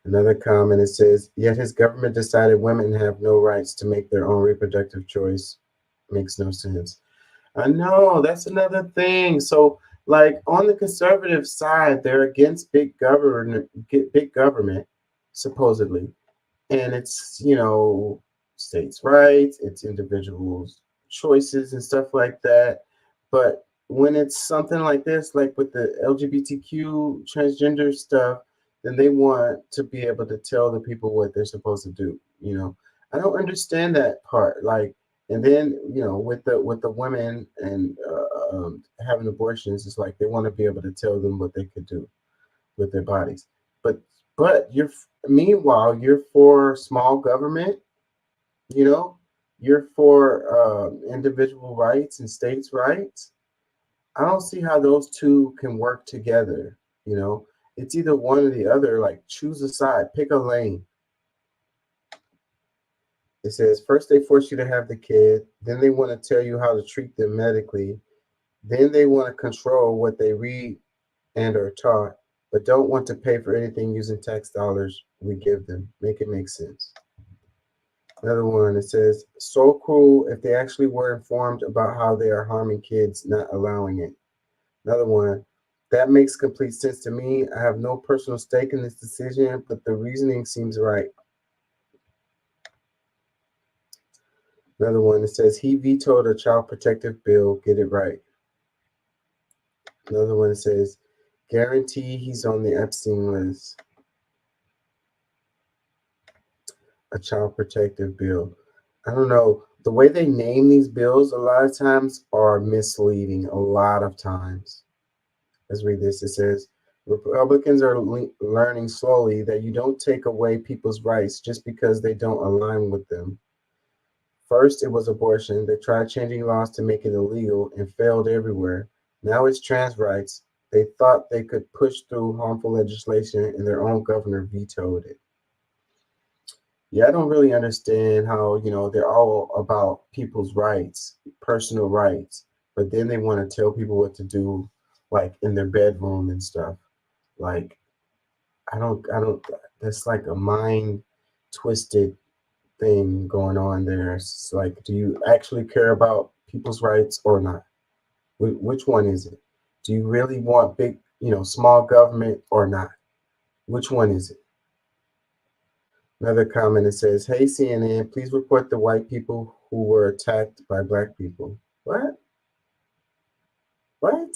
Another comment, it says, yet his government decided women have no rights to make their own reproductive choice. Makes no sense. I know, that's another thing. So, like, on the conservative side, they're against big government, supposedly. And it's, states' rights, it's individuals' choices and stuff like that. But when it's something like this, like with the LGBTQ transgender stuff, then they want to be able to tell the people what they're supposed to do. I don't understand that part. Like, and then with the women and having abortions, it's like they want to be able to tell them what they could do with their bodies. But But meanwhile, you're for small government, you know, you're for individual rights and states' rights. I don't see how those two can work together. You know, it's either one or the other. Like, choose a side, pick a lane. It says first they force you to have the kid, then they want to tell you how to treat them medically, then they want to control what they read and are taught, but don't want to pay for anything using tax dollars we give them. Make it make sense. Another one, it says, so cruel if they actually were informed about how they are harming kids, not allowing it. Another one, that makes complete sense to me. I have no personal stake in this decision, but the reasoning seems right. Another one, it says, he vetoed a child protective bill, get it right. Another one, it says, guarantee he's on the Epstein list. A child protective bill. I don't know. The way they name these bills a lot of times are misleading, a lot of times. Let's read this. It says, Republicans are learning slowly that you don't take away people's rights just because they don't align with them. First, it was abortion. They tried changing laws to make it illegal and failed everywhere. Now it's trans rights. They thought they could push through harmful legislation and their own governor vetoed it. Yeah, I don't really understand how, they're all about people's rights, personal rights, but then they want to tell people what to do, like in their bedroom and stuff. Like, that's like a mind twisted thing going on there. It's like, do you actually care about people's rights or not? Which one is it? Do you really want big, small government or not? Which one is it? Another comment that says, hey, CNN, please report the white people who were attacked by black people. What? What?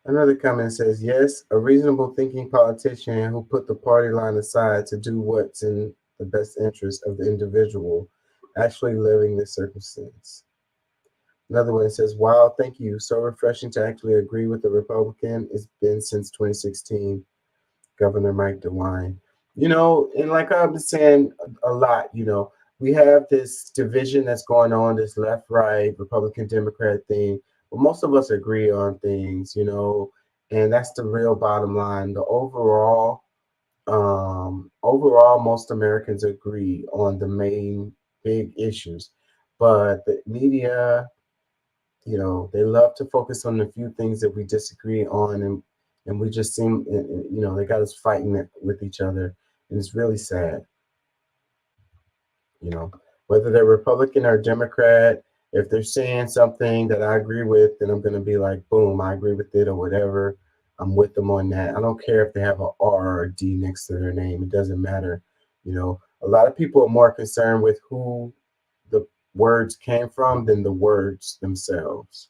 Another comment says, yes, a reasonable thinking politician who put the party line aside to do what's in the best interest of the individual actually living this circumstance. Another one says, wow, thank you. So refreshing to actually agree with the Republican. It's been since 2016. Governor Mike DeWine. And like I've been saying a lot, we have this division that's going on, this left, right, Republican, Democrat thing. But most of us agree on things, and that's the real bottom line. The overall, most Americans agree on the main big issues, but the media, they love to focus on the few things that we disagree on, and we just seem, they got us fighting with each other, and it's really sad. Whether they're Republican or Democrat, if they're saying something that I agree with, then I'm going to be like, boom, I agree with it or whatever. I'm with them on that. I don't care if they have an R or a D next to their name. It doesn't matter. A lot of people are more concerned with who the words came from than the words themselves.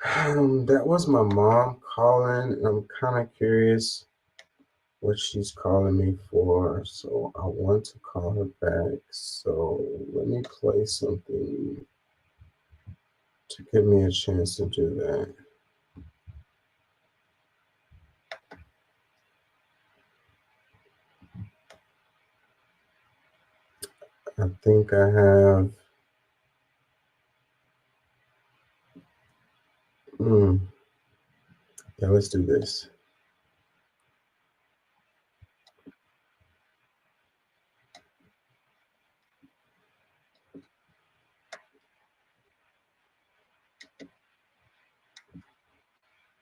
That was my mom calling, and I'm kind of curious what she's calling me for, so I want to call her back. So let me play something to give me a chance to do that. I think I have. Yeah, let's do this.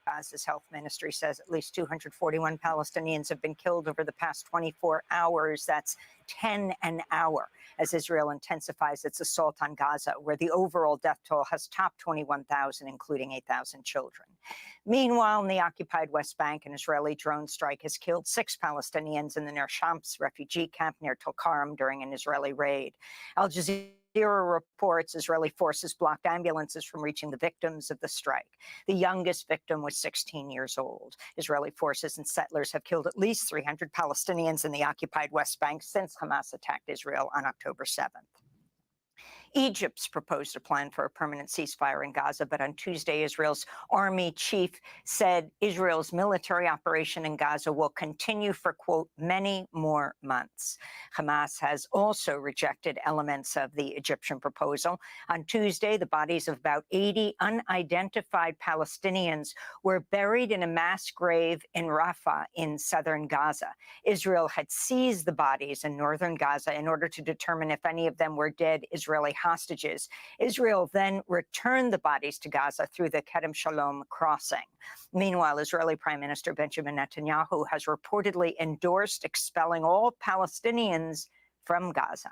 Gaza's health ministry says at least 241 Palestinians have been killed over the past 24 hours. That's 10 an hour as Israel intensifies its assault on Gaza, where the overall death toll has topped 21,000, including 8,000 children. Meanwhile, in the occupied West Bank, an Israeli drone strike has killed 6 Palestinians in the Ner Shams refugee camp near Tulkarm during an Israeli raid. Al Jazeera reports Israeli forces blocked ambulances from reaching the victims of the strike. The youngest victim was 16 years old. Israeli forces and settlers have killed at least 300 Palestinians in the occupied West Bank since Hamas attacked Israel on October 7th. Egypt's proposed a plan for a permanent ceasefire in Gaza, but on Tuesday, Israel's army chief said Israel's military operation in Gaza will continue for, quote, many more months. Hamas has also rejected elements of the Egyptian proposal. On Tuesday, the bodies of about 80 unidentified Palestinians were buried in a mass grave in Rafah in southern Gaza. Israel had seized the bodies in northern Gaza in order to determine if any of them were dead Israeli hostages. Israel then returned the bodies to Gaza through the Kerem Shalom crossing. Meanwhile, Israeli Prime Minister Benjamin Netanyahu has reportedly endorsed expelling all Palestinians from Gaza.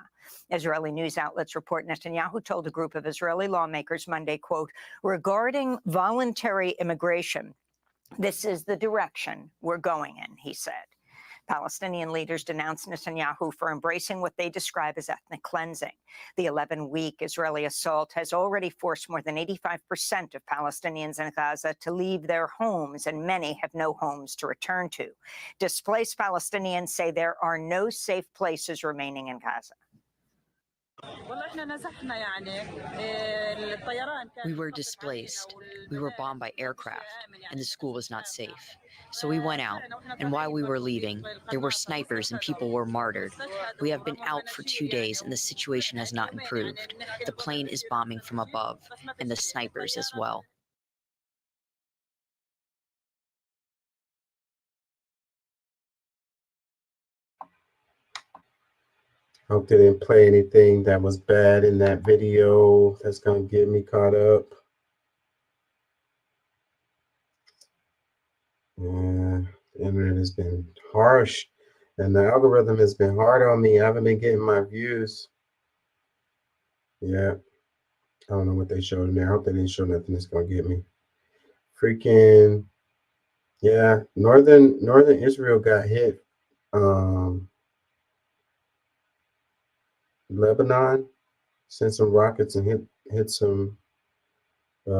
Israeli news outlets report Netanyahu told a group of Israeli lawmakers Monday, quote, regarding voluntary immigration, this is the direction we're going in, he said. Palestinian leaders denounced Netanyahu for embracing what they describe as ethnic cleansing. The 11-week Israeli assault has already forced more than 85% of Palestinians in Gaza to leave their homes, and many have no homes to return to. Displaced Palestinians say there are no safe places remaining in Gaza. We were displaced. We were bombed by aircraft, and the school was not safe. So we went out, and while we were leaving, there were snipers and people were martyred. We have been out for 2 days, and the situation has not improved. The plane is bombing from above, and the snipers as well. Hope they didn't play anything that was bad in that video that's going to get me caught up. Yeah, the internet has been harsh, and the algorithm has been hard on me. I haven't been getting my views. Yeah, I don't know what they showed in there. I hope they didn't show nothing that's going to get me. Freaking, yeah, northern Israel got hit. Lebanon sent some rockets and hit some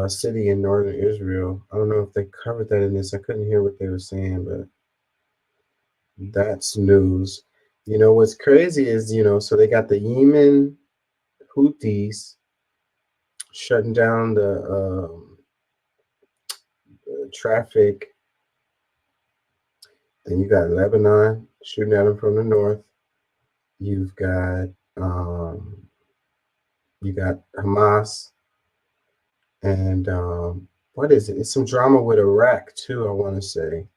city in northern Israel. I don't know if they covered that in this. I couldn't hear what they were saying, but that's news. You know, what's crazy is, so they got the Yemen Houthis shutting down the traffic. Then you got Lebanon shooting at them from the north. You've got Hamas, and what is it? It's some drama with Iraq too, I want to say.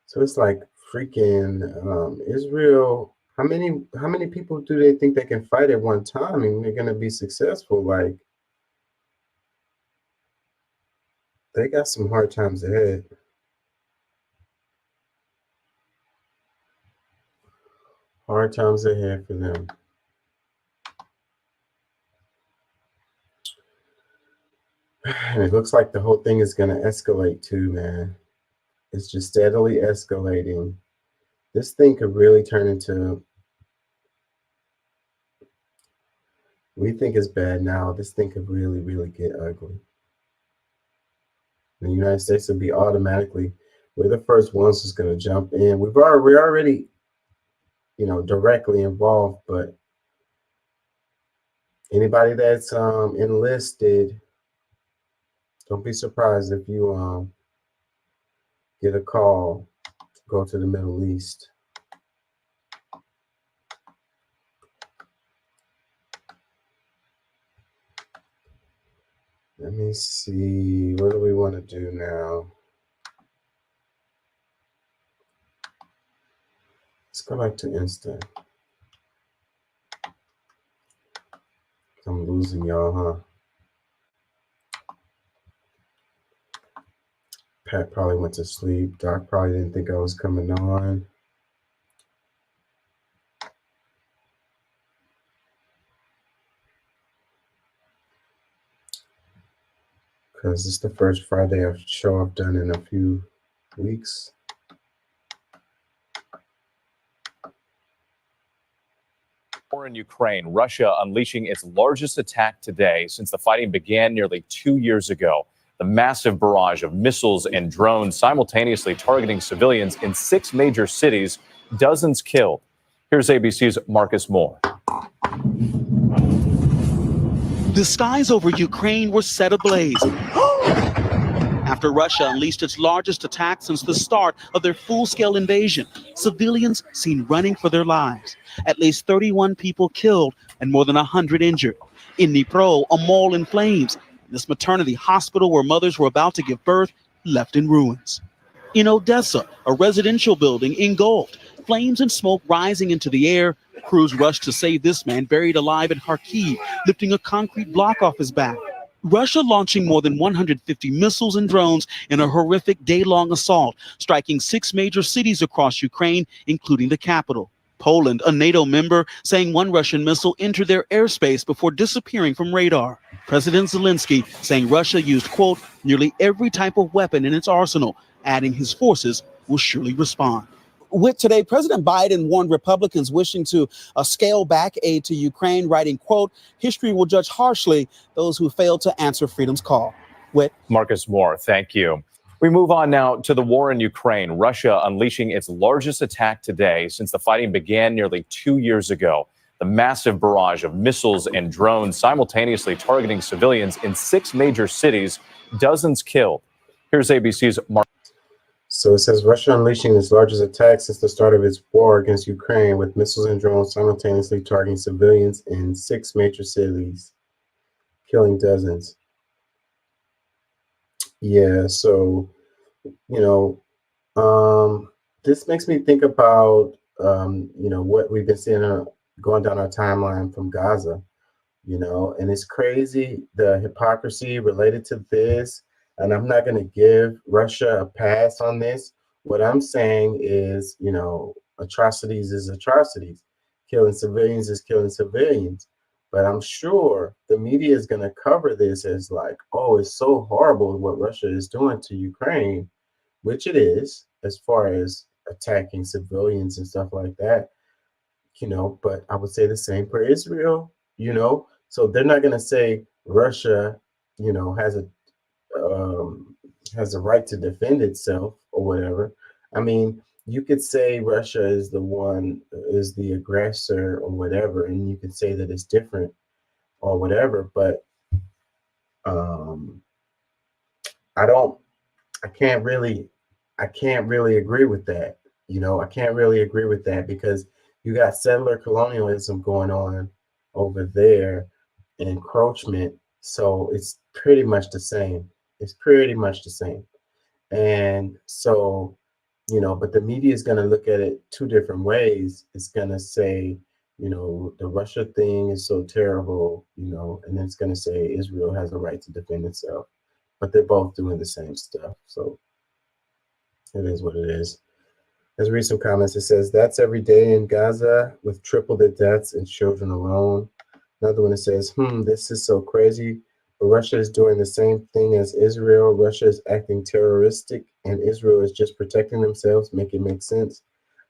So it's like freaking Israel. How many people do they think they can fight at one time and they're gonna be successful? Like, they got some hard times ahead. Hard times ahead for them. And it looks like the whole thing is gonna escalate too, man. It's just steadily escalating. This thing could really turn into, we think it's bad now. This thing could really, really get ugly. The United States would be automatically, we're the first ones who's going to jump in. We're already, directly involved, but anybody that's enlisted, don't be surprised if you get a call to go to the Middle East. Let me see, what do we want to do now? Let's go back to Insta. I'm losing y'all, huh? Pat probably went to sleep. Doc probably didn't think I was coming on. Because it's the first Friday show I've done in a few weeks. War in Ukraine, Russia unleashing its largest attack today since the fighting began nearly 2 years ago. The massive barrage of missiles and drones simultaneously targeting civilians in 6 major cities, dozens killed. Here's ABC's Marcus Moore. The skies over Ukraine were set ablaze after Russia unleashed its largest attack since the start of their full-scale invasion. Civilians seen running for their lives. At least 31 people killed and more than 100 injured. In Dnipro, a mall in flames. This maternity hospital where mothers were about to give birth left in ruins. In Odessa, a residential building engulfed. Flames and smoke rising into the air. Crews rushed to save this man buried alive in Kharkiv, lifting a concrete block off his back. Russia launching more than 150 missiles and drones in a horrific day-long assault, striking 6 major cities across Ukraine, including the capital. Poland, a NATO member, saying one Russian missile entered their airspace before disappearing from radar. President Zelensky saying Russia used, quote, nearly every type of weapon in its arsenal, adding his forces will surely respond. With today, President Biden warned Republicans wishing to scale back aid to Ukraine, writing, quote, history will judge harshly those who fail to answer freedom's call. With Marcus Moore, thank you. We move on now to the war in Ukraine. Russia unleashing its largest attack today since the fighting began nearly 2 years ago. The massive barrage of missiles and drones simultaneously targeting civilians in 6 major cities, dozens killed. Here's ABC's Mark. So it says Russia unleashing its largest attack since the start of its war against Ukraine with missiles and drones simultaneously targeting civilians in 6 major cities, killing dozens. Yeah, so, this makes me think about, what we've been seeing going down our timeline from Gaza, and it's crazy, the hypocrisy related to this. And I'm not going to give Russia a pass on this. What I'm saying is, atrocities is atrocities. Killing civilians is killing civilians. But I'm sure the media is going to cover this as like, oh, it's so horrible what Russia is doing to Ukraine, which it is, as far as attacking civilians and stuff like that, but I would say the same for Israel, so they're not going to say Russia, has a right to defend itself or whatever. I mean, you could say Russia is the aggressor or whatever, and you could say that it's different or whatever, but I can't really agree with that. I can't really agree with that because you got settler colonialism going on over there, and encroachment. So it's pretty much the same. It's pretty much the same. And so, but the media is going to look at it 2 different ways. It's going to say, the Russia thing is so terrible, and then it's going to say Israel has a right to defend itself. But they're both doing the same stuff. So it is what it is. Let's read some comments. It says, that's every day in Gaza with triple the deaths and children alone. Another one that says, this is so crazy. But Russia is doing the same thing as Israel. Russia is acting terroristic and Israel is just protecting themselves. Make it make sense.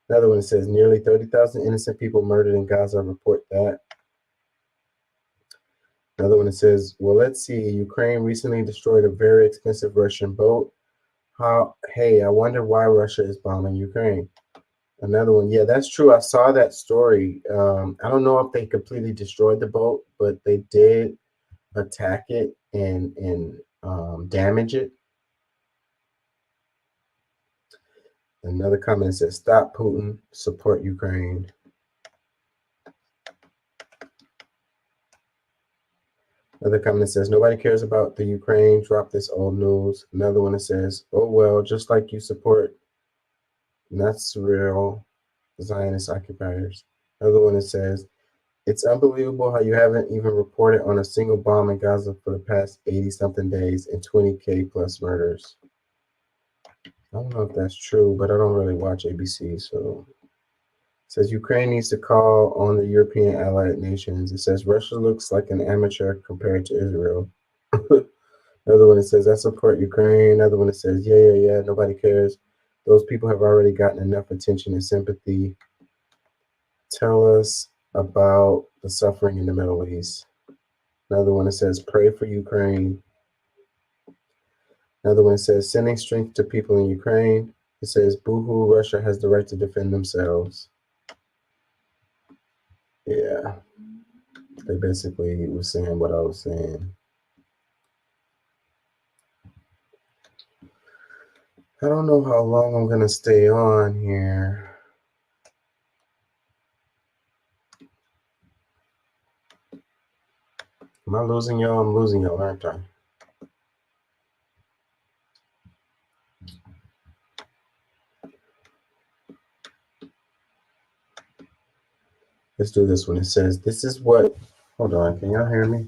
Another one that says, nearly 30,000 innocent people murdered in Gaza. Report that. Another one that says, well, let's see. Ukraine recently destroyed a very expensive Russian boat. Hey, I wonder why Russia is bombing Ukraine. Another one. Yeah, that's true. I saw that story. I don't know if they completely destroyed the boat, but they did attack it and damage it. Another comment says, stop Putin, support Ukraine. Another comment says, nobody cares about the Ukraine, drop this old news. Another one that says, oh, well, just like you support that's real Zionist occupiers. Another one that says, it's unbelievable how you haven't even reported on a single bomb in Gaza for the past 80-something days and 20K plus murders. I don't know if that's true, but I don't really watch ABC, so. It says Ukraine needs to call on the European allied nations. It says Russia looks like an amateur compared to Israel. Another one that says, I support Ukraine. Another one that says, yeah, nobody cares. Those people have already gotten enough attention and sympathy. Tell us about the suffering in the Middle East. Another one that says, pray for Ukraine. Another one that says, sending strength to people in Ukraine. It says, boohoo, Russia has the right to defend themselves. Yeah. They basically were saying what I was saying. I don't know how long I'm gonna stay on here. Am I losing y'all? I'm losing y'all, aren't I? Let's do this one. It says, this is what, hold on, can y'all hear me?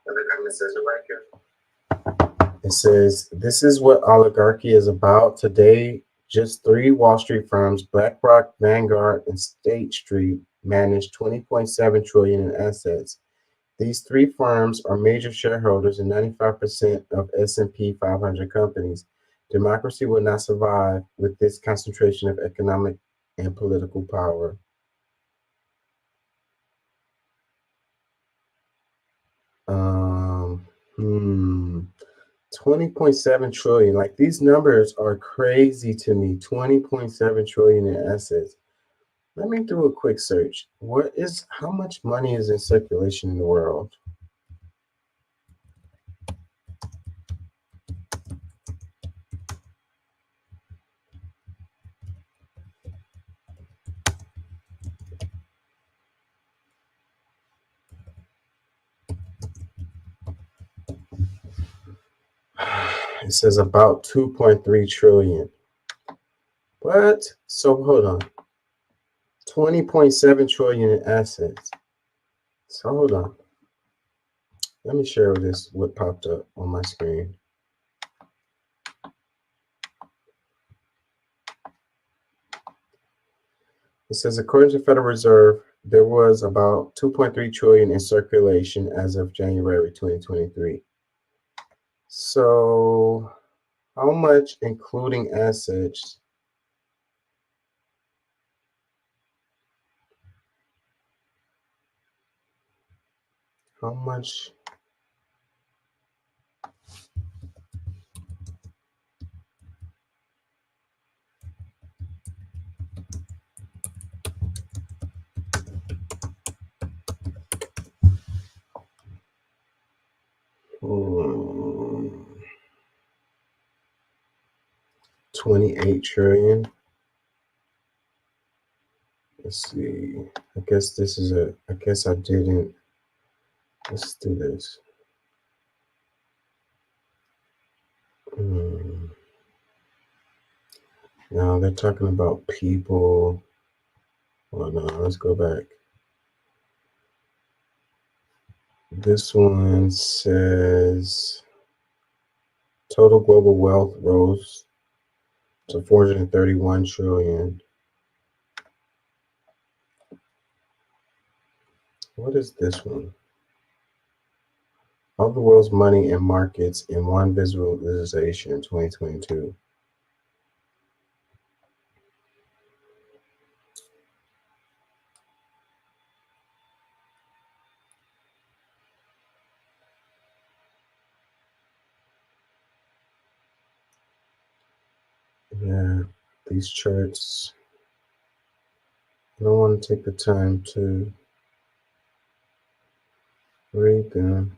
It says it right here. It says, this is what oligarchy is about. Today, just 3 Wall Street firms, BlackRock, Vanguard, and State Street, manage $20.7 trillion in assets. These 3 firms are major shareholders in 95% of S&P 500 companies. Democracy will not survive with this concentration of economic and political power. Um, 20.7 trillion. Like, these numbers are crazy to me. 20.7 trillion in assets. Let me do a quick search. How much money is in circulation in the world? It says about 2.3 trillion. What? So hold on. 20.7 trillion in assets. So hold on. Let me share this, what popped up on my screen. It says, according to the Federal Reserve, there was about 2.3 trillion in circulation as of January 2023. So how much, including assets, how much? Hmm, 28 trillion. Let's see. I guess this is I guess I didn't. Let's do this. Now they're talking about people. Hold on, let's go back. This one says total global wealth rose to 431 trillion. What is this one? All the world's money and markets in one visualization in 2022. Yeah, these charts, I don't want to take the time to read them.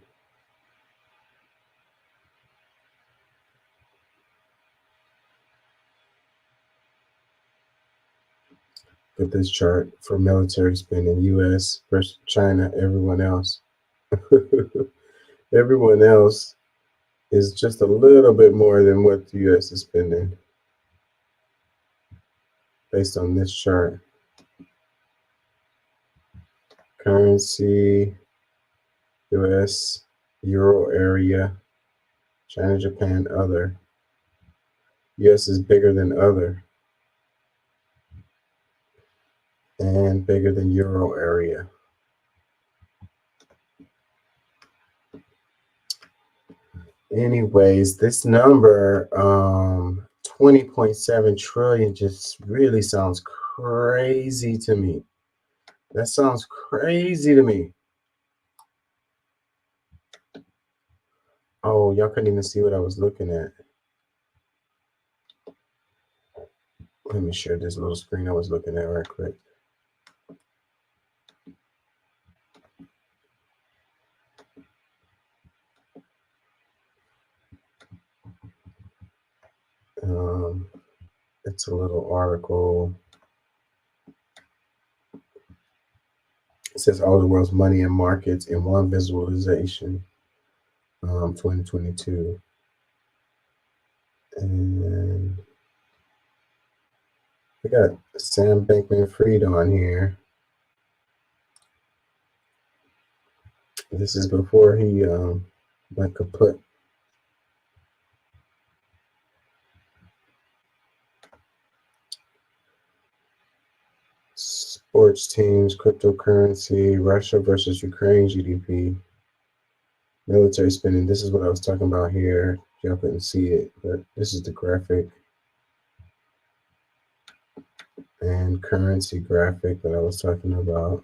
But this chart for military spending, US versus China, everyone else. Everyone else is just a little bit more than what the US is spending based on this chart. Currency, US, Euro area, China, Japan, other. US is bigger than other and bigger than Euro area. Anyways, this number, 20.7 trillion just really sounds crazy to me. That sounds crazy to me. Oh, y'all couldn't even see what I was looking at. Let me share this little screen I was looking at right quick. It's a little article. It says all the world's money and markets in one visualization, 2022. And we got Sam Bankman-Fried on here. This is before he went kaput. Sports teams, cryptocurrency, Russia versus Ukraine GDP, military spending. This is what I was talking about here. Y'all couldn't see it, but this is the graphic and currency graphic that I was talking about.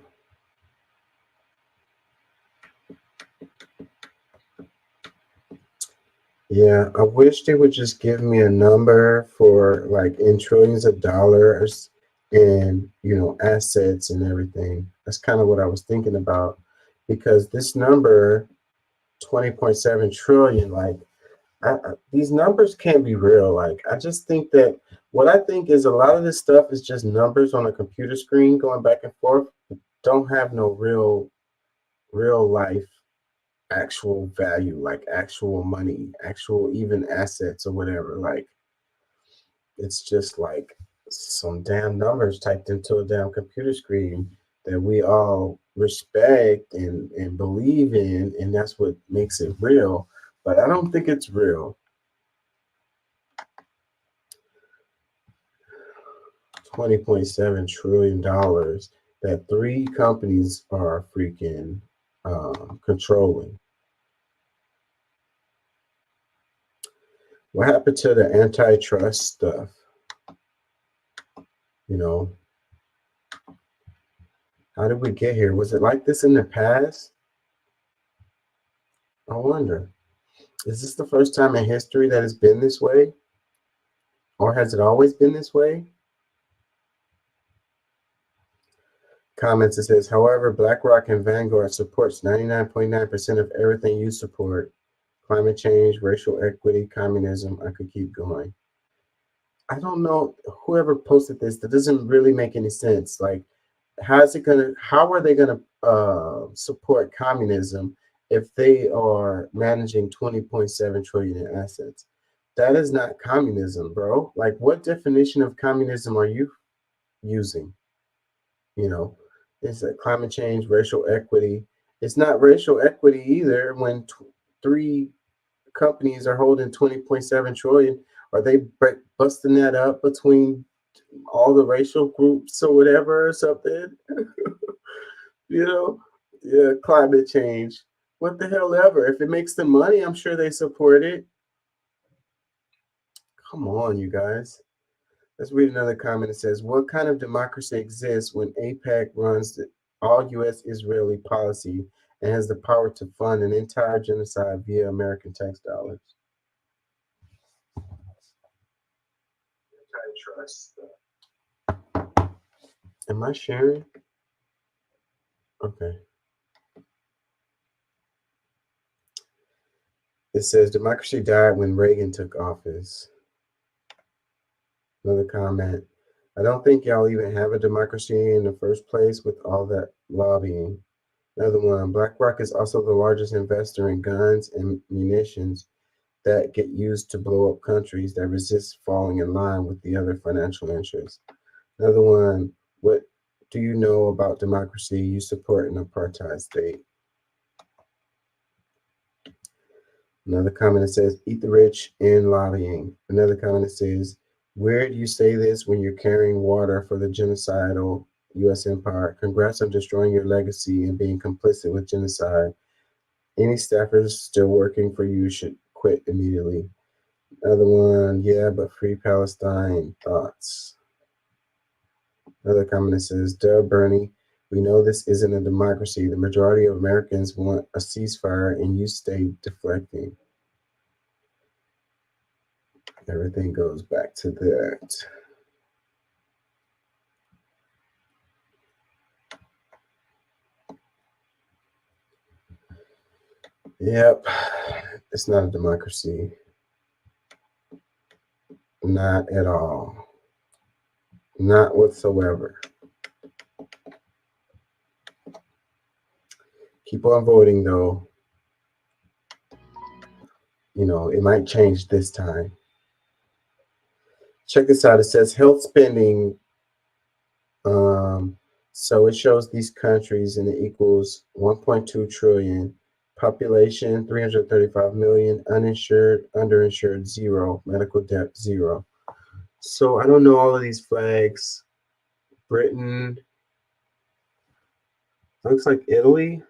Yeah, I wish they would just give me a number for like in trillions of dollars and, you know, assets and everything. That's kind of what I was thinking about, because this number, 20.7 trillion, like these numbers can't be real. Like, I just think that what I think is a lot of this stuff is just numbers on a computer screen going back and forth. Don't have no real life actual value, like actual money, actual even assets or whatever. Like, it's just like some damn numbers typed into a damn computer screen that we all respect and believe in, and that's what makes it real. But I don't think it's real. $20.7 trillion that 3 companies are freaking controlling. What happened to the antitrust stuff? You know, how did we get here? Was it like this in the past? I wonder. Is this the first time in history that it's been this way? Or has it always been this way? Comments, it says, however, BlackRock and Vanguard supports 99.9% of everything you support. Climate change, racial equity, communism. I could keep going. I don't know whoever posted this. That doesn't really make any sense. Like, how are they gonna support communism if they are managing 20.7 trillion in assets? That is not communism, bro. Like, what definition of communism are you using? You know, it's like climate change, racial equity. It's not racial equity either when 3 companies are holding 20.7 trillion. Are they busting that up between all the racial groups or whatever or something? You know, yeah, climate change. What the hell ever. If it makes them money, I'm sure they support it. Come on, you guys. Let's read another comment. It says, what kind of democracy exists when AIPAC runs the all U.S. Israeli policy and has the power to fund an entire genocide via American tax dollars? Antitrust. Am I sharing? Okay. It says democracy died when Reagan took office. Another comment. I don't think y'all even have a democracy in the first place with all that lobbying. Another one. BlackRock is also the largest investor in guns and munitions that get used to blow up countries that resist falling in line with the other financial interests. Another one. What do you know about democracy? You support an apartheid state. Another comment that says, eat the rich in lobbying. Another comment that says, where do you say this when you're carrying water for the genocidal U.S. empire? Congrats on destroying your legacy and being complicit with genocide. Any staffers still working for you should quit immediately. Another one, yeah, but free Palestine. Thoughts? Another comment that says, duh, Bernie, we know this isn't a democracy. The majority of Americans want a ceasefire and you stay deflecting. Everything goes back to that. Yep, it's not a democracy. Not at all. Not whatsoever. Keep on voting, though. You know, it might change this time. Check this out. It says health spending. So it shows these countries and it equals 1.2 trillion. Population 335 million. Uninsured, underinsured, 0. Medical debt, 0. So I don't know all of these flags. Britain. Looks like Italy.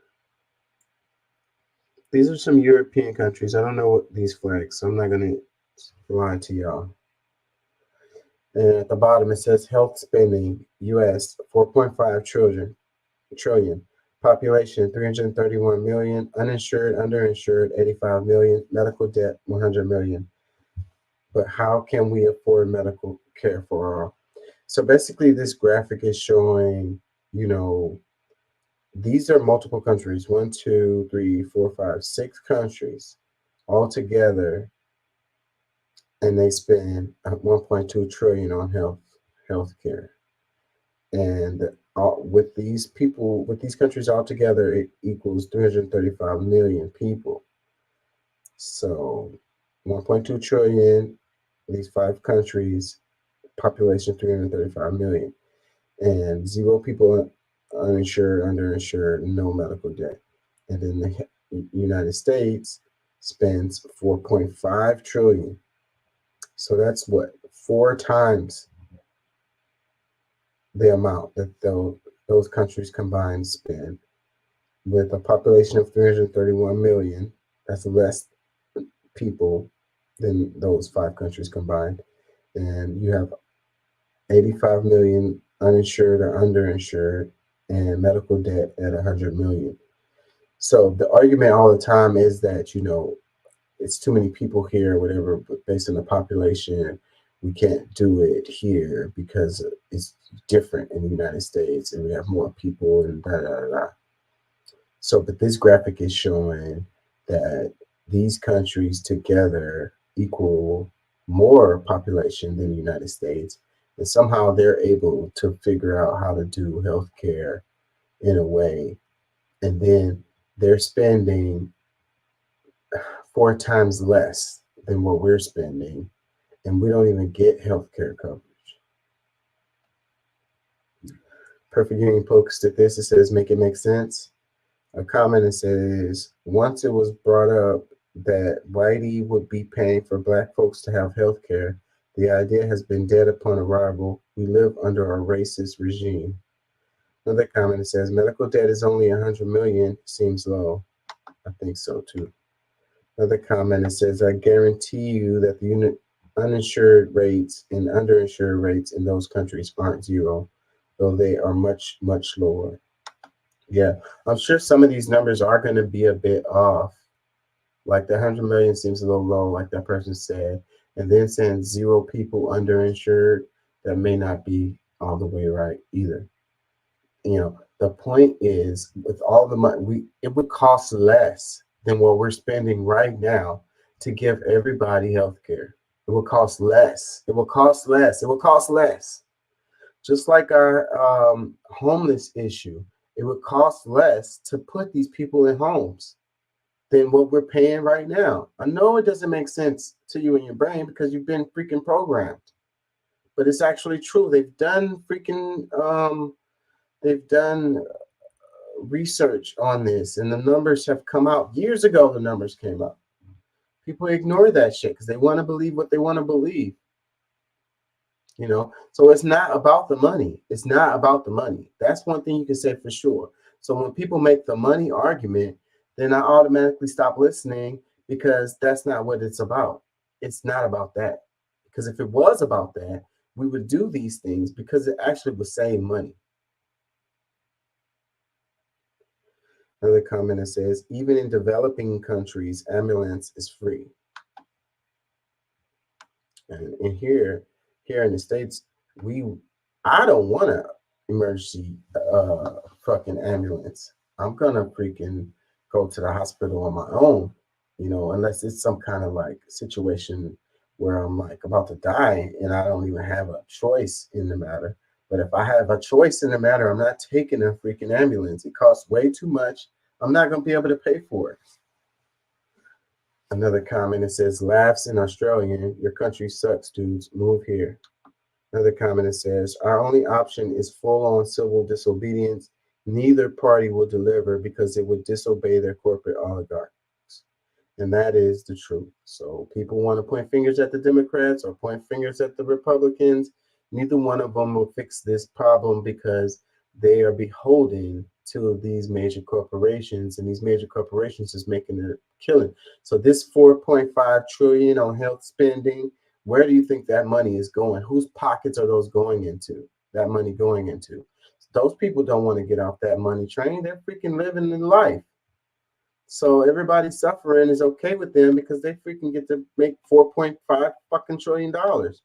These are some European countries. I don't know what these flags, so I'm not going to lie to y'all. And at the bottom, it says health spending, U.S., 4.5 trillion. Population, 331 million. Uninsured, underinsured, 85 million. Medical debt, 100 million. But how can we afford medical care for all? So basically, this graphic is showing, you know, these are multiple countries. 1, 2, 3, 4, 5, 6 countries all together, and they spend 1.2 trillion on healthcare. And with these people, with these countries all together, it equals 335 million people. So 1.2 trillion, these 5 countries, population 335 million, and 0 people uninsured, underinsured, no medical debt. And then the United States spends 4.5 trillion. So that's what, 4 times the amount that those countries combined spend. With a population of 331 million, that's less people than those 5 countries combined. And you have 85 million uninsured or underinsured, and medical debt at 100 million. So the argument all the time is that, you know, it's too many people here, or whatever, but based on the population, we can't do it here because it's different in the United States and we have more people and da da da. So, but this graphic is showing that these countries together equal more population than the United States, and somehow they're able to figure out how to do healthcare in a way, and then they're spending 4 times less than what we're spending, and we don't even get healthcare coverage. Perfect Union posted at this. It says, make it make sense. A comment that says, once it was brought up that Whitey would be paying for Black folks to have health care, the idea has been dead upon arrival. We live under a racist regime. Another comment that says, medical debt is only 100 million. Seems low. I think so too. Another comment that says, I guarantee you that the uninsured rates and underinsured rates in those countries aren't 0, though they are much, much lower. Yeah, I'm sure some of these numbers are going to be a bit off. Like the 100 million seems a little low, like that person said. And then saying 0 people underinsured, that may not be all the way right either. You know, the point is, with all the money, it would cost less than what we're spending right now to give everybody health care. It will cost less. It will cost less. It will cost less. Just like our homeless issue, it would cost less to put these people in homes than what we're paying right now. I know it doesn't make sense to you in your brain because you've been freaking programmed, but it's actually true. They've done research on this, and the numbers have come out. Years ago, the numbers came up. People ignore that shit because they want to believe what they want to believe. You know, so it's not about the money. It's not about the money. That's one thing you can say for sure. So when people make the money argument, then I automatically stop listening because that's not what it's about. It's not about that. Because if it was about that, we would do these things because it actually would save money. Another comment that says, even in developing countries, ambulance is free. And here in the States, I don't want an emergency fucking ambulance. I'm gonna freaking go to the hospital on my own, you know, unless it's some kind of like situation where I'm like about to die and I don't even have a choice in the matter. But if I have a choice in the matter, I'm not taking a freaking ambulance. It costs way too much. I'm not going to be able to pay for it. Another comment, it says, laughs in Australian. Your country sucks, dudes. Move here. Another comment, it says, our only option is full-on civil disobedience. Neither party will deliver because it would disobey their corporate oligarchs. And that is the truth. So people want to point fingers at the Democrats or point fingers at the Republicans. Neither one of them will fix this problem because they are beholden to these major corporations, and these major corporations is making a killing. So this 4.5 trillion on health spending, where do you think that money is going? Whose pockets are those going into? That money going into? Those people don't want to get off that money train. They're freaking living in life. So everybody suffering is okay with them because they freaking get to make 4.5 fucking trillion dollars.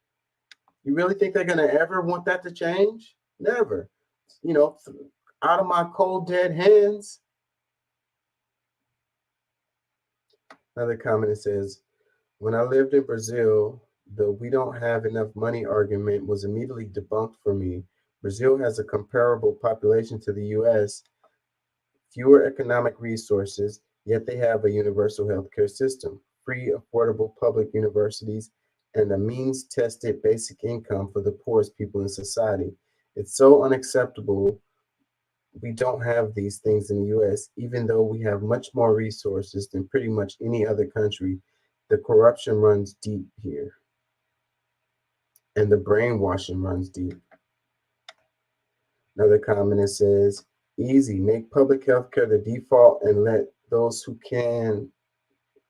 You really think they're gonna ever want that to change? Never. You know, out of my cold dead hands. Another comment that says, when I lived in Brazil, the we don't have enough money argument was immediately debunked for me. Brazil has a comparable population to the US, fewer economic resources, yet they have a universal healthcare system, free, affordable public universities, and a means-tested basic income for the poorest people in society. It's so unacceptable we don't have these things in the US, even though we have much more resources than pretty much any other country. The corruption runs deep here, and the brainwashing runs deep. Another comment says, easy, make public health care the default and let those who can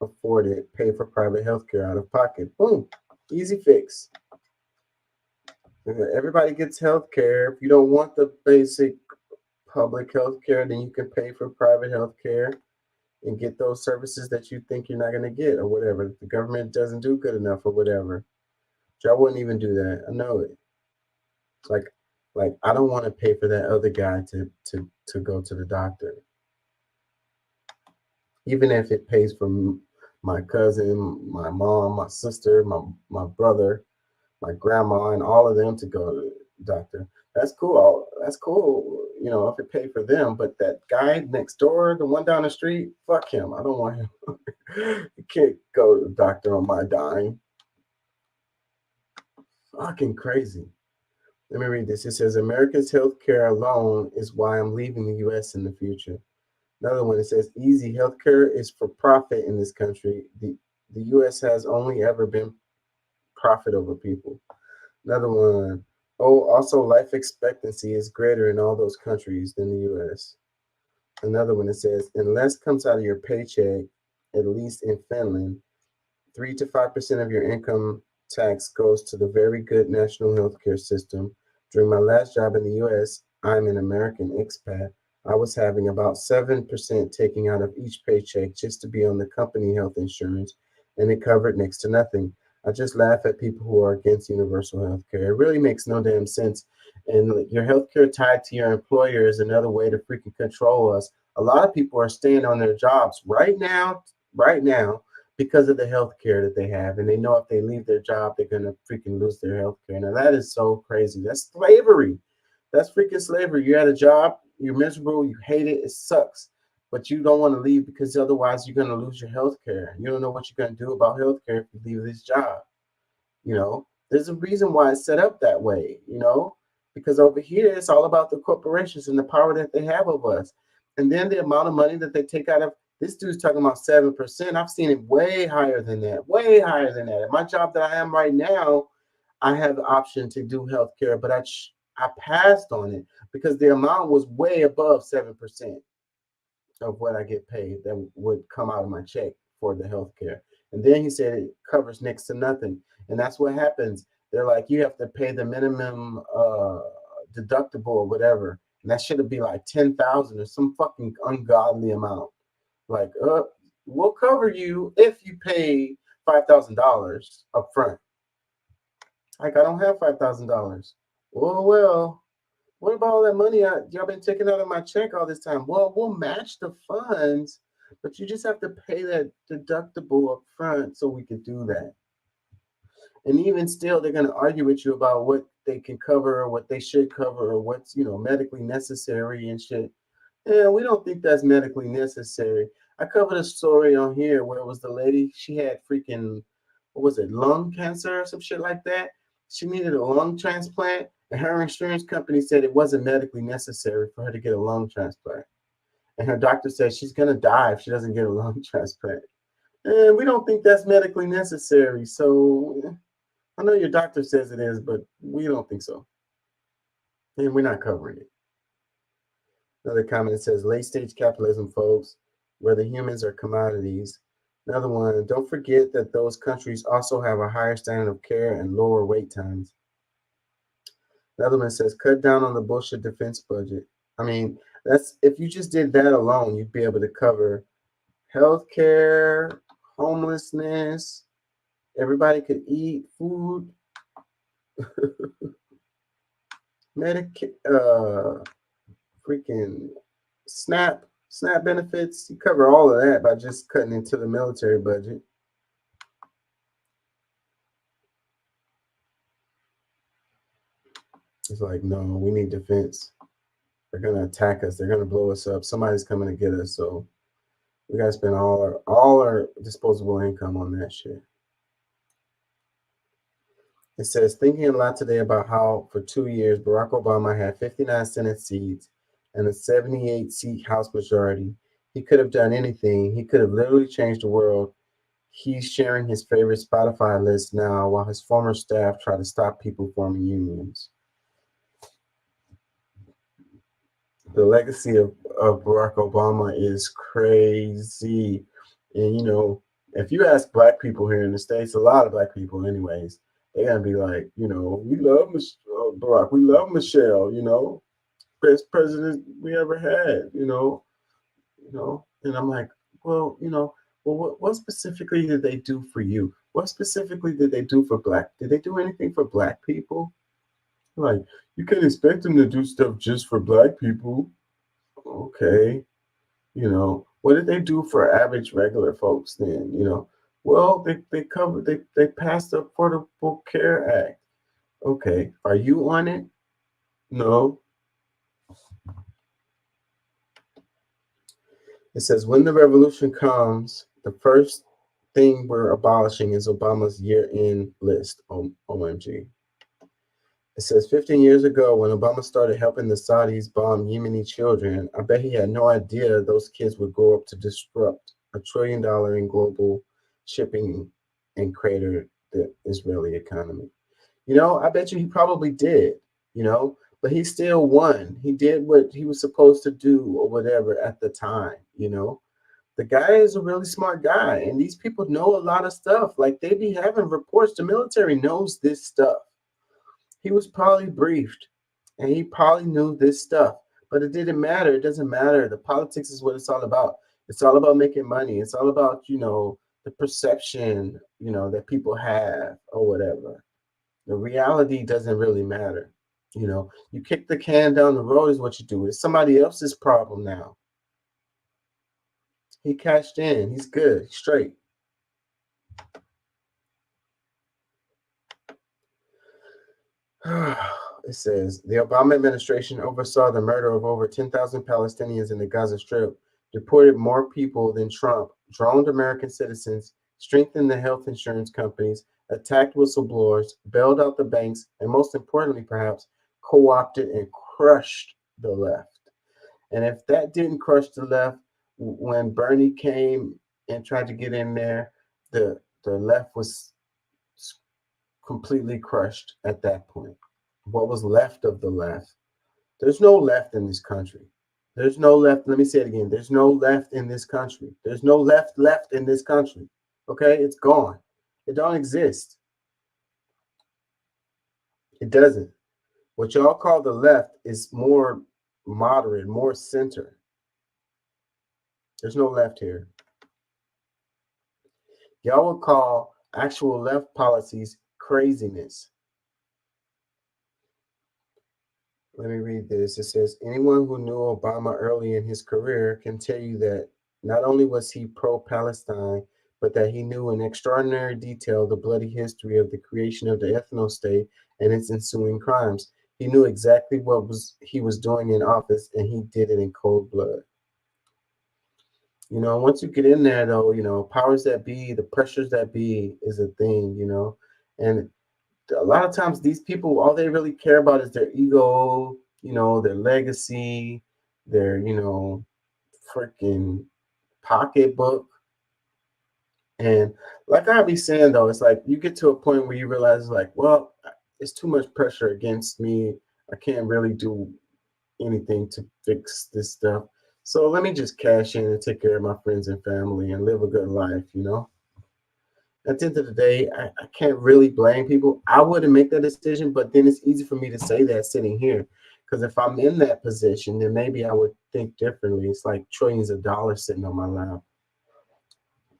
afford it pay for private health care out of pocket. Boom, easy fix. Everybody gets health care. If you don't want the basic public health care, then you can pay for private health care and get those services that you think you're not going to get or whatever. If the government doesn't do good enough or whatever. So I wouldn't even do that. I know it. It's like I don't want to pay for that other guy to go to the doctor. Even if it pays for my cousin, my mom, my sister, my brother, my grandma, and all of them to go to the doctor. That's cool. That's cool, you know, if it paid for them. But that guy next door, the one down the street, fuck him. I don't want him. You can't go to the doctor on my dime. Fucking crazy. Let me read this. It says, America's healthcare alone is why I'm leaving the U.S. in the future. Another one, it says, easy, healthcare is for profit in this country. The U.S. has only ever been profit over people. Another one, oh, also life expectancy is greater in all those countries than the U.S. Another one, it says, unless comes out of your paycheck, at least in Finland, 3 to 5% of your income tax goes to the very good national healthcare system. During my last job in the U.S., I'm an American expat. I was having about 7% taking out of each paycheck just to be on the company health insurance, and it covered next to nothing. I just laugh at people who are against universal health care. It really makes no damn sense. And your health care tied to your employer is another way to freaking control us. A lot of people are staying on their jobs right now, because of the health care that they have. And they know if they leave their job, they're going to freaking lose their health care. Now, that is so crazy. That's slavery. That's freaking slavery. You had a job, you're miserable, you hate it, it sucks. But you don't want to leave because otherwise you're going to lose your health care. You don't know what you're going to do about health care if you leave this job. You know, there's a reason why it's set up that way, you know, because over here it's all about the corporations and the power that they have over us. And then the amount of money that they take out of this dude's talking about 7%. I've seen it way higher than that, way higher than that. At my job that I am right now, I have the option to do healthcare, but I passed on it because the amount was way above 7% of what I get paid that would come out of my check for the healthcare. And then he said it covers next to nothing. And that's what happens. They're like, you have to pay the minimum deductible or whatever. And that should be like 10,000 or some fucking ungodly amount. Like, we'll cover you if you pay $5,000 up front. Like, I don't have $5,000. Well, what about all that money y'all been taking out of my check all this time? Well, we'll match the funds, but you just have to pay that deductible up front so we could do that. And even still, they're going to argue with you about what they can cover or what they should cover or what's, medically necessary and shit. Yeah, we don't think that's medically necessary. I covered a story on here where it was the lady, she had freaking, what was it, lung cancer or some shit like that. She needed a lung transplant, and her insurance company said it wasn't medically necessary for her to get a lung transplant. And her doctor said she's going to die if she doesn't get a lung transplant. And we don't think that's medically necessary. So I know your doctor says it is, but we don't think so. And we're not covering it. Another comment says late stage capitalism, folks, where the humans are commodities. Another one, don't forget that those countries also have a higher standard of care and lower wait times. Another one says cut down on the bullshit defense budget. I mean, that's if you just did that alone, you'd be able to cover healthcare, homelessness, everybody could eat food, freaking SNAP benefits. You cover all of that by just cutting into the military budget. It's like, no, we need defense. They're gonna attack us. They're gonna blow us up. Somebody's coming to get us. So we gotta spend all our disposable income on that shit. It says, thinking a lot today about how for 2 years Barack Obama had 59 Senate seats and a 78-seat House majority. He could have done anything. He could have literally changed the world. He's sharing his favorite Spotify list now while his former staff try to stop people forming unions. The legacy of Barack Obama is crazy. And, if you ask black people here in the States, a lot of black people anyways, they're going to be like, we love Barack. We love Michelle, best president we ever had, And I'm like, well, what specifically did they do for you? What specifically did they do for black? Did they do anything for black people? Like, you can't expect them to do stuff just for black people. Okay. What did they do for average regular folks then? Well, they passed the Affordable Care Act. Okay. Are you on it? No. It says, when the revolution comes, the first thing we're abolishing is Obama's year-end list. OMG. It says 15 years ago, when Obama started helping the Saudis bomb Yemeni children, I bet he had no idea those kids would grow up to disrupt $1 trillion in global shipping and crater the Israeli economy. I bet you he probably did, but he still won. He did what he was supposed to do or whatever at the time, The guy is a really smart guy, and these people know a lot of stuff. Like, they be having reports. The military knows this stuff. He was probably briefed, and he probably knew this stuff, but it didn't matter. It doesn't matter. The politics is what it's all about. It's all about making money. It's all about, the perception, that people have or whatever. The reality doesn't really matter. You kick the can down the road is what you do. It's somebody else's problem now. He cashed in. He's good. He's straight. It says the Obama administration oversaw the murder of over 10,000 Palestinians in the Gaza Strip, deported more people than Trump, droned American citizens, strengthened the health insurance companies, attacked whistleblowers, bailed out the banks, and most importantly, perhaps, co-opted and crushed the left. And if that didn't crush the left, when Bernie came and tried to get in there, the left was completely crushed at that point. What was left of the left? There's no left in this country. There's no left. Let me say it again. There's no left in this country. There's no left in this country. Okay? It's gone. It don't exist. It doesn't. What y'all call the left is more moderate, more center. There's no left here. Y'all would call actual left policies craziness. Let me read this. It says, anyone who knew Obama early in his career can tell you that not only was he pro-Palestine, but that he knew in extraordinary detail the bloody history of the creation of the ethno-state and its ensuing crimes. He knew exactly what he was doing in office, and he did it in cold blood. Once you get in there, though, powers that be, the pressures that be is a thing, and a lot of times these people, all they really care about is their ego, their legacy, their, freaking pocketbook. And like I be saying, though, it's like you get to a point where you realize, like, well, it's too much pressure against me. I can't really do anything to fix this stuff. So let me just cash in and take care of my friends and family and live a good life, At the end of the day, I can't really blame people. I wouldn't make that decision, but then it's easy for me to say that sitting here. Because if I'm in that position, then maybe I would think differently. It's like trillions of dollars sitting on my lap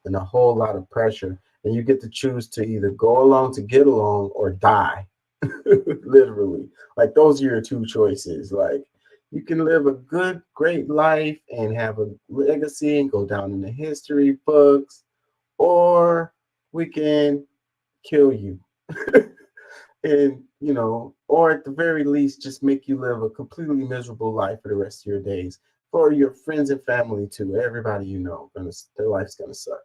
and a whole lot of pressure. And you get to choose to either go along to get along or die. Literally. Like those are your two choices. Like you can live a good, great life and have a legacy and go down in the history books, or we can kill you. And, or at the very least, just make you live a completely miserable life for the rest of your days. For your friends and family too. Everybody their life's gonna suck.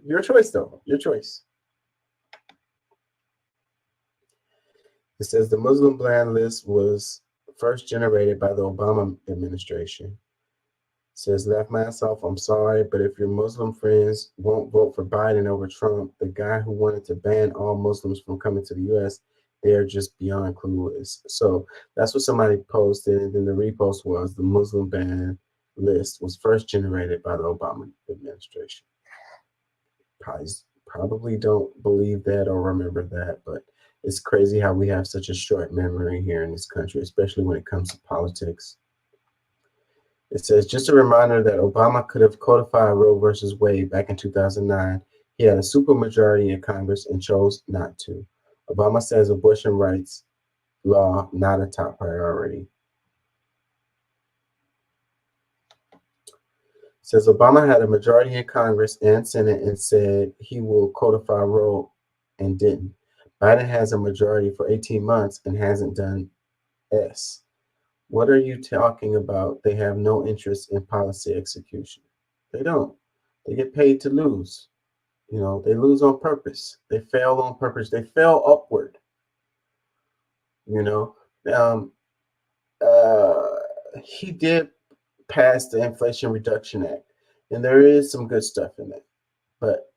Your choice, though. Your choice. It says the Muslim ban list was first generated by the Obama administration. It says, left myself, I'm sorry, but if your Muslim friends won't vote for Biden over Trump, the guy who wanted to ban all Muslims from coming to the U.S., they're just beyond clueless. So that's what somebody posted, and then the repost was the Muslim ban list was first generated by the Obama administration. Probably don't believe that or remember that, but it's crazy how we have such a short memory here in this country, especially when it comes to politics. It says, just a reminder that Obama could have codified Roe versus Wade back in 2009. He had a supermajority in Congress and chose not to. Obama says abortion rights law not a top priority. It says Obama had a majority in Congress and Senate and said he will codify Roe and didn't. Biden has a majority for 18 months and hasn't done S. What are you talking about? They have no interest in policy execution. They don't. They get paid to lose. They lose on purpose. They fail on purpose. They fail upward. He did pass the Inflation Reduction Act, and there is some good stuff in it. But,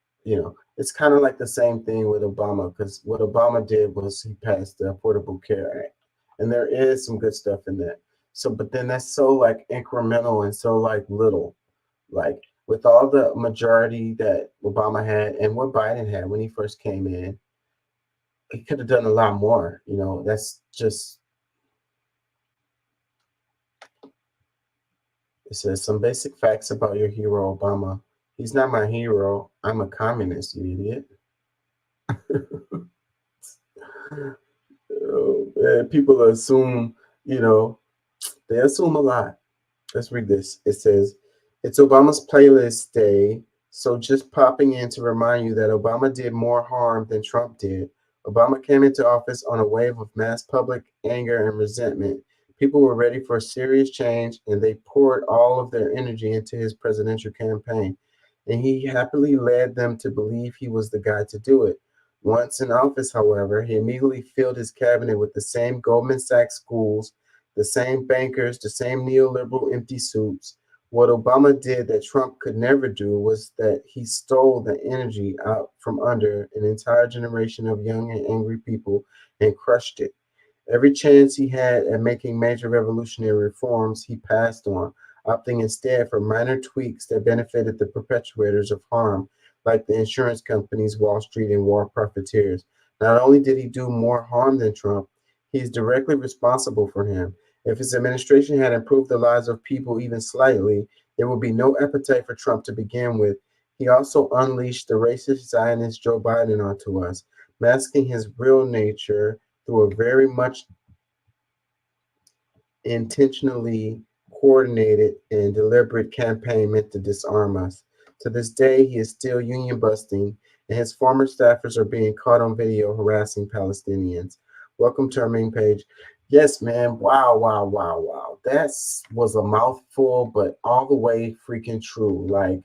it's kind of like the same thing with Obama, because what Obama did was he passed the Affordable Care Act, and there is some good stuff in that. So, but then that's so like incremental and so like little, like with all the majority that Obama had and what Biden had when he first came in, he could have done a lot more. That's just, it says some basic facts about your hero, Obama. He's not my hero. I'm a communist, you idiot. People assume, they assume a lot. Let's read this. It says, it's Obama's playlist day, so just popping in to remind you that Obama did more harm than Trump did. Obama came into office on a wave of mass public anger and resentment. People were ready for serious change, and they poured all of their energy into his presidential campaign. And he happily led them to believe he was the guy to do it. Once in office, however, he immediately filled his cabinet with the same Goldman Sachs schools, the same bankers, the same neoliberal empty suits. What Obama did that Trump could never do was that he stole the energy out from under an entire generation of young and angry people and crushed it. Every chance he had at making major revolutionary reforms, he passed on, opting instead for minor tweaks that benefited the perpetrators of harm, like the insurance companies, Wall Street, and war profiteers. Not only did he do more harm than Trump, he is directly responsible for him. If his administration had improved the lives of people even slightly, there would be no appetite for Trump to begin with. He also unleashed the racist Zionist Joe Biden onto us, masking his real nature through a very much intentionally coordinated and deliberate campaign meant to disarm us. To this day, he is still union busting, and his former staffers are being caught on video harassing Palestinians. Welcome to our main page. Yes, man. Wow, wow, wow, wow. That was a mouthful, but all the way freaking true. Like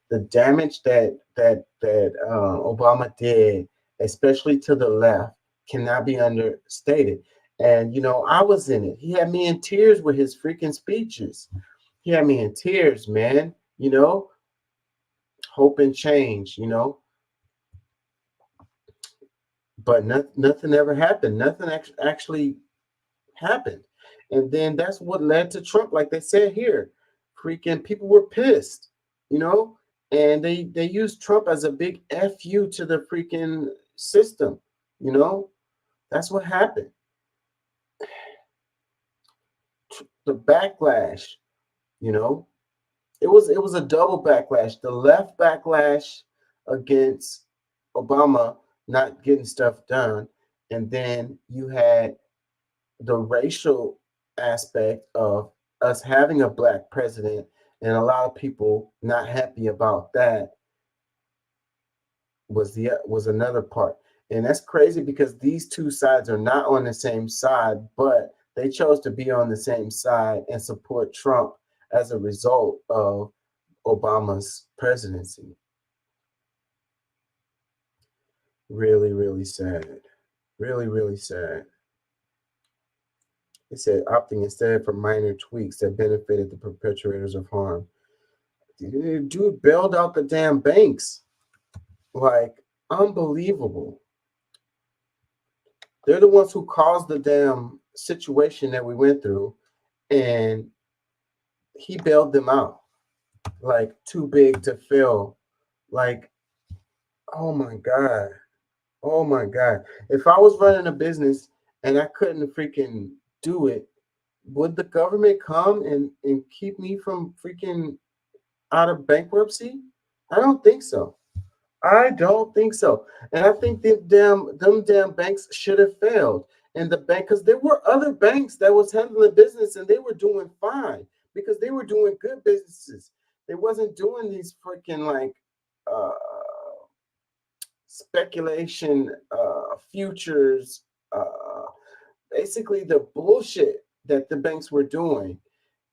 the damage that Obama did, especially to the left, cannot be understated. And I was in it. He had me in tears with his freaking speeches. He had me in tears, man. Hope and change. But nothing ever happened. Nothing actually happened. And then that's what led to Trump, like they said here. Freaking people were pissed, and they used Trump as a big FU to the freaking system, That's what happened. The backlash, it was a double backlash. The left backlash against Obama not getting stuff done, and then you had the racial aspect of us having a black president, and a lot of people not happy about that was another part. And that's crazy because these two sides are not on the same side, but they chose to be on the same side and support Trump as a result of Obama's presidency. Really, really sad. Really, really sad. It said opting instead for minor tweaks that benefited the perpetrators of harm. Dude bailed out the damn banks. Like, unbelievable. They're the ones who caused the damn situation that we went through, and he bailed them out. Like, too big to fail. Like, oh my God. Oh my God. If I was running a business and I couldn't freaking do it, would the government come and keep me from freaking out of bankruptcy? I don't think so. I don't think so. And I think them damn banks should have failed. And the bank, because there were other banks that was handling business and they were doing fine because they were doing good businesses. They wasn't doing these freaking like speculation futures, basically the bullshit that the banks were doing.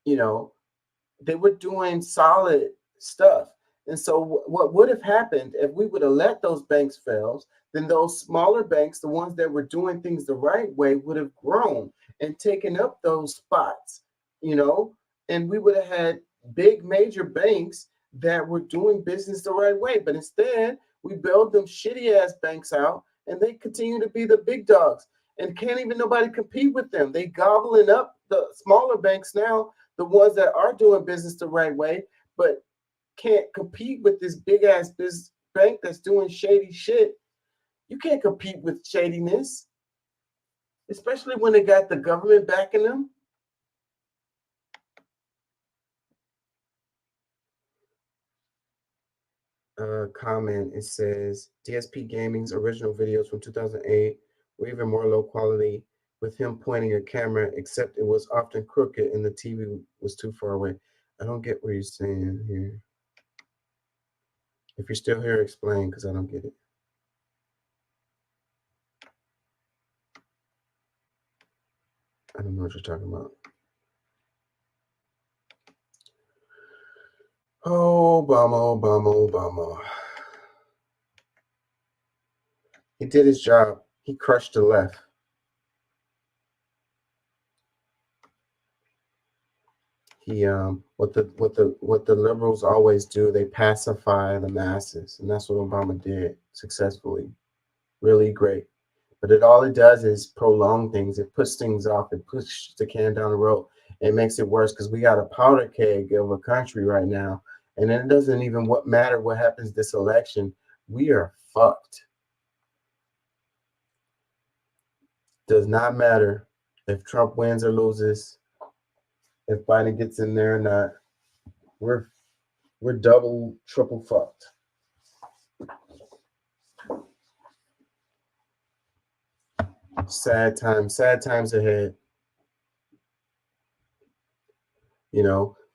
They were doing solid stuff. And so what would have happened if we would have let those banks fail, then those smaller banks, the ones that were doing things the right way, would have grown and taken up those spots, and we would have had big major banks that were doing business the right way. But instead, we bailed them shitty ass banks out and they continue to be the big dogs and can't even nobody compete with them. They gobbling up the smaller banks now, the ones that are doing business the right way, but can't compete with this big ass business bank that's doing shady shit. You can't compete with shadiness, especially when they got the government backing them. Comment, it says DSP Gaming's original videos from 2008 were even more low quality with him pointing a camera, except it was often crooked and the TV was too far away. I don't get what you're saying here. If you're still here, explain, because I don't get it. I don't know what you're talking about. Oh, Obama. He did his job. He crushed the left. He what the liberals always do, they pacify the masses, and that's what Obama did successfully. Really great. But all it does is prolong things. It puts things off. It pushes the can down the road. It makes it worse because we got a powder keg of a country right now, and it doesn't even matter what happens this election. We are fucked. Does not matter if Trump wins or loses, if Biden gets in there or not. We're double, triple fucked. Sad times ahead.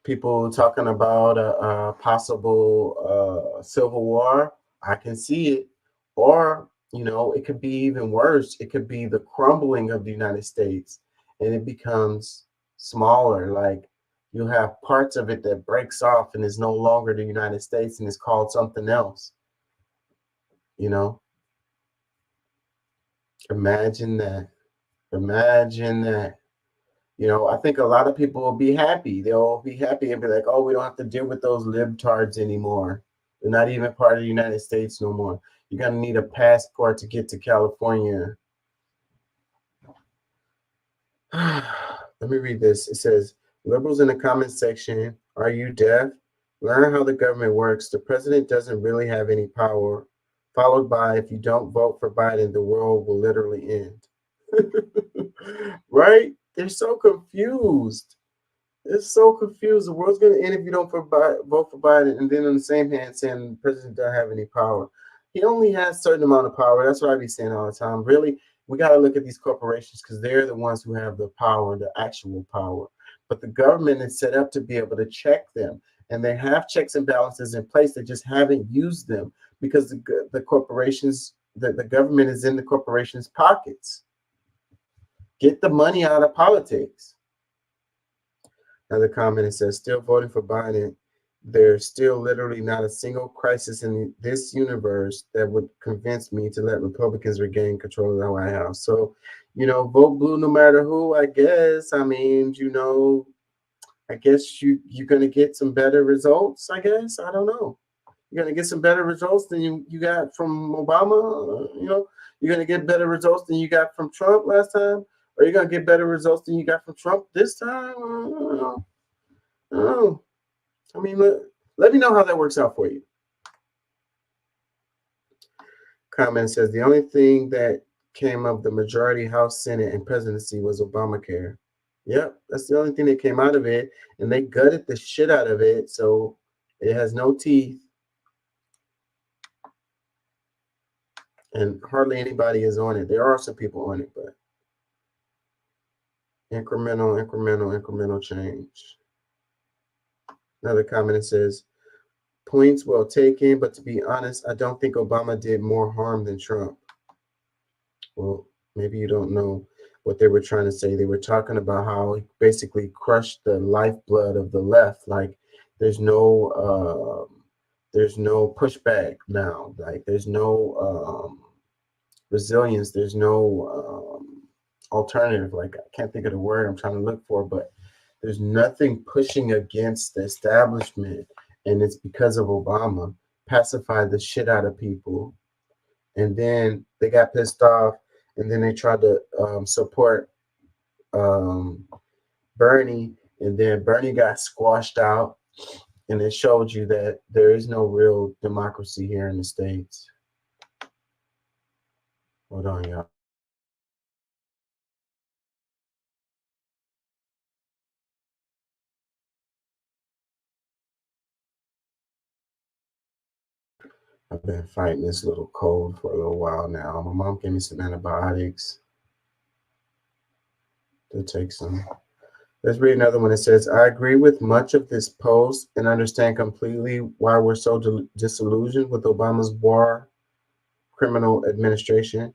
people talking about a possible civil war. I can see it. Or, it could be even worse. It could be the crumbling of the United States and it becomes smaller. Like you have parts of it that breaks off and is no longer the United States and is called something else. Imagine that. Imagine that. I think a lot of people will be happy. They'll be happy and be like, oh, we don't have to deal with those libtards anymore. They're not even part of the United States no more. You're going to need a passport to get to California. Let me read this. It says, liberals in the comment section, are you deaf? Learn how the government works. The president doesn't really have any power. Followed by, if you don't vote for Biden, the world will literally end. Right? They're so confused. It's so confused. The world's going to end if you don't vote for Biden. And then on the same hand, saying the president doesn't have any power. He only has a certain amount of power. That's what I be saying all the time. Really, we got to look at these corporations because they're the ones who have the power, the actual power. But the government is set up to be able to check them. And they have checks and balances in place. They just haven't used them because the corporations, the government is in the corporations' pockets. Get the money out of politics. Another comment, it says, still voting for Biden. There's still literally not a single crisis in this universe that would convince me to let Republicans regain control of the White House. So, vote blue no matter who, I guess. I mean, I guess you're going to get some better results, I guess. I don't know. You're going to get some better results than you got from Obama. You're going to get better results than you got from Trump last time. Or you're going to get better results than you got from Trump this time? I don't know. I mean, let me know how that works out for you. Comment says, the only thing that came of the majority House, Senate, and presidency was Obamacare. Yep, that's the only thing that came out of it. And they gutted the shit out of it, so it has no teeth. And hardly anybody is on it. There are some people on it, but incremental change. Another comment that says, points well taken, but to be honest, I don't think Obama did more harm than Trump. Well, maybe you don't know what they were trying to say. They were talking about how he basically crushed the lifeblood of the left. Like there's no pushback now. Like there's no resilience. There's no alternative. Like I can't think of the word I'm trying to look for, but there's nothing pushing against the establishment. And it's because of Obama pacified the shit out of people. And then they got pissed off, and then they tried to support Bernie, and then Bernie got squashed out, and it showed you that there is no real democracy here in the States. Hold on, y'all. I've been fighting this little cold for a little while now. My mom gave me some antibiotics to take some. Let's read another one. It says, I agree with much of this post and understand completely why we're so disillusioned with Obama's war criminal administration,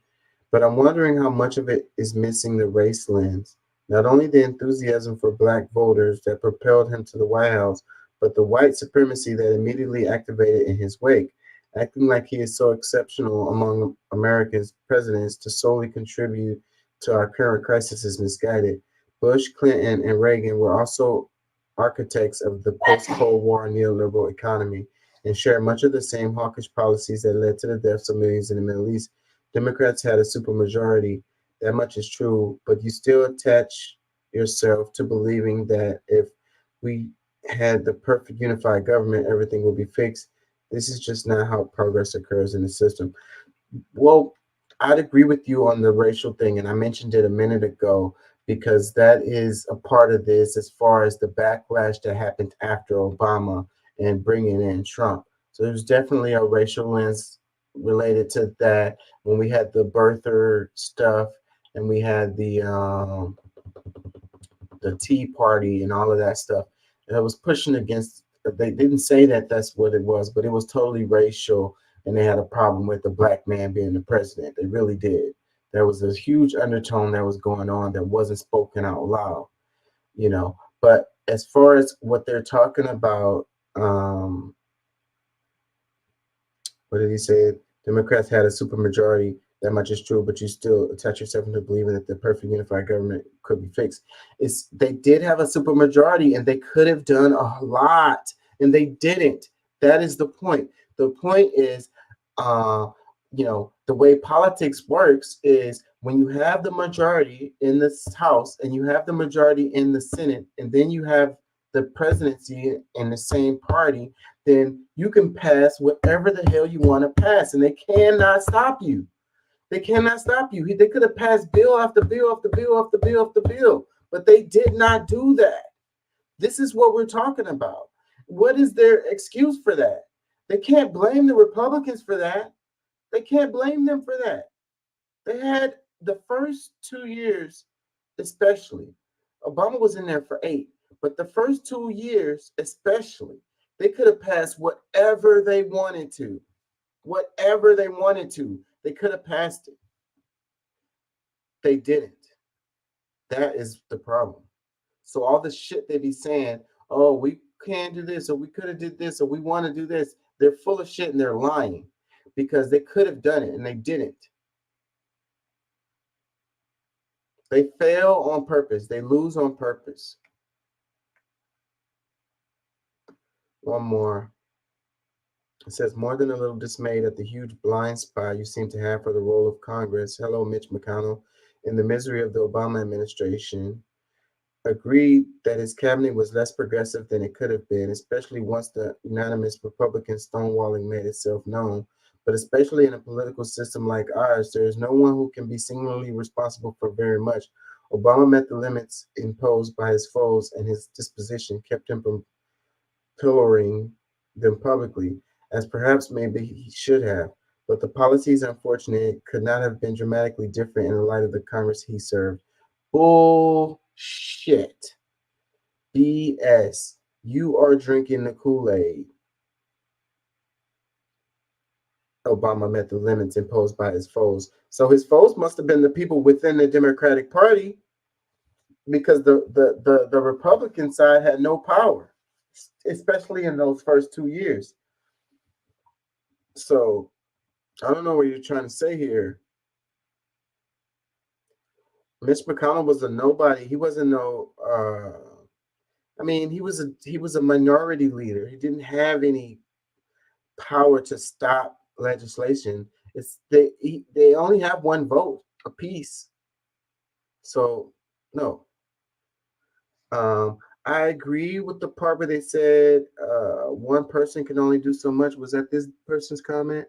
but I'm wondering how much of it is missing the race lens. Not only the enthusiasm for Black voters that propelled him to the White House, but the white supremacy that immediately activated in his wake. Acting like he is so exceptional among America's presidents to solely contribute to our current crisis is misguided. Bush, Clinton, and Reagan were also architects of the post-Cold War neoliberal economy and share much of the same hawkish policies that led to the deaths of millions in the Middle East. Democrats had a supermajority. That much is true, but you still attach yourself to believing that if we had the perfect unified government, everything would be fixed. This is just not how progress occurs in the system. Well, I'd agree with you on the racial thing, and I mentioned it a minute ago because that is a part of this as far as the backlash that happened after Obama and bringing in Trump. So there's definitely a racial lens related to that when we had the birther stuff and we had the Tea Party and all of that stuff. that was pushing against. They didn't say that that's what it was, but it was totally racial, and they had a problem with the black man being the president. They really did. There was a huge undertone that was going on that wasn't spoken out loud, you know. But as far as what they're talking about, what did he say? Democrats had a supermajority. That much is true, but you still attach yourself into believing that the perfect unified government could be fixed. They did have a supermajority, and they could have done a lot, and they didn't. That is the point. The point is, the way politics works is when you have the majority in this House and you have the majority in the Senate, and then you have the presidency in the same party, then you can pass whatever the hell you want to pass, and they cannot stop you. They cannot stop you. They could have passed bill after bill after bill after bill after bill, but they did not do that. This is what we're talking about. What is their excuse for that? They can't blame the Republicans for that. They can't blame them for that. They had the first 2 years, especially. Obama was in there for 8, but the first 2 years, especially, they could have passed whatever they wanted to. Whatever they wanted to, they could have passed it. They didn't. That is the problem. So all the shit they be saying, oh, we can't do this, or we could have did this, or we want to do this, they're full of shit and they're lying because they could have done it and they didn't. They fail on purpose. They lose on purpose. One more. It says, more than a little dismayed at the huge blind spot you seem to have for the role of Congress. Hello, Mitch McConnell. In the misery of the Obama administration, agreed that his cabinet was less progressive than it could have been, especially once the unanimous Republican stonewalling made itself known. But especially in a political system like ours, there is no one who can be singularly responsible for very much. Obama met the limits imposed by his foes, and his disposition kept him from pillaring them publicly, as perhaps maybe he should have. But the policies, unfortunately, could not have been dramatically different in the light of the Congress he served. Bullshit. BS. You are drinking the Kool-Aid. Obama met the limits imposed by his foes. So his foes must have been the people within the Democratic Party, because the Republican side had no power, especially in those first 2 years. So I don't know what you're trying to say here. Mitch McConnell was a nobody. He wasn't no. He was a minority leader. He didn't have any power to stop legislation. They only have one vote apiece. So no. I agree with the part where they said one person can only do so much. Was that this person's comment?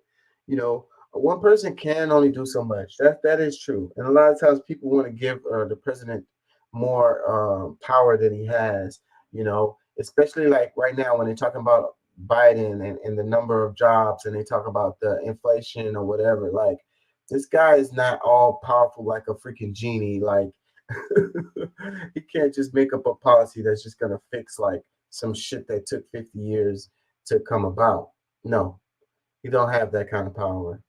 One person can only do so much. That is true. And a lot of times people want to give the president more power than he has, especially like right now when they're talking about Biden and the number of jobs, and they talk about the inflation or whatever. Like, this guy is not all powerful like a freaking genie. Like, he can't just make up a policy that's just going to fix like some shit that took 50 years to come about. No, you don't have that kind of power.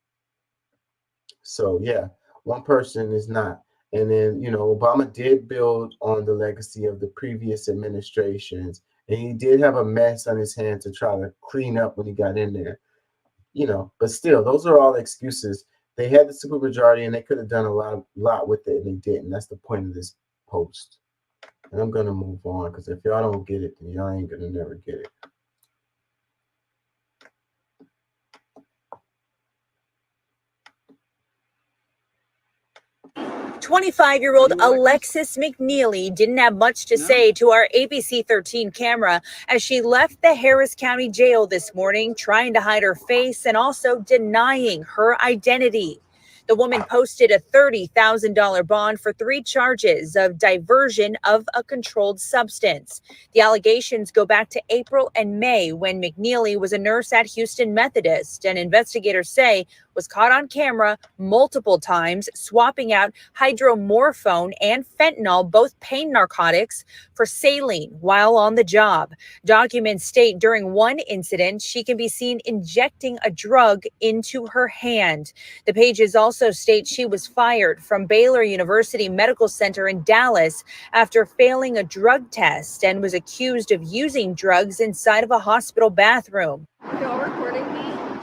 So yeah, one person is not. And then, Obama did build on the legacy of the previous administrations, and he did have a mess on his hands to try to clean up when he got in there, but still, those are all excuses. They had the supermajority and they could have done a lot with it, and they didn't. That's the point of this post. And I'm gonna move on, because if y'all don't get it, then y'all ain't gonna never get it. 25-year-old Alexis McNeely didn't have much to say to our ABC 13 camera as she left the Harris County Jail this morning, trying to hide her face and also denying her identity. The woman posted a $30,000 bond for 3 charges of diversion of a controlled substance. The allegations go back to April and May when McNeely was a nurse at Houston Methodist, and investigators say was caught on camera multiple times swapping out hydromorphone and fentanyl, both pain narcotics, for saline while on the job. Documents state during one incident, she can be seen injecting a drug into her hand. The pages also state she was fired from Baylor University Medical Center in Dallas after failing a drug test and was accused of using drugs inside of a hospital bathroom.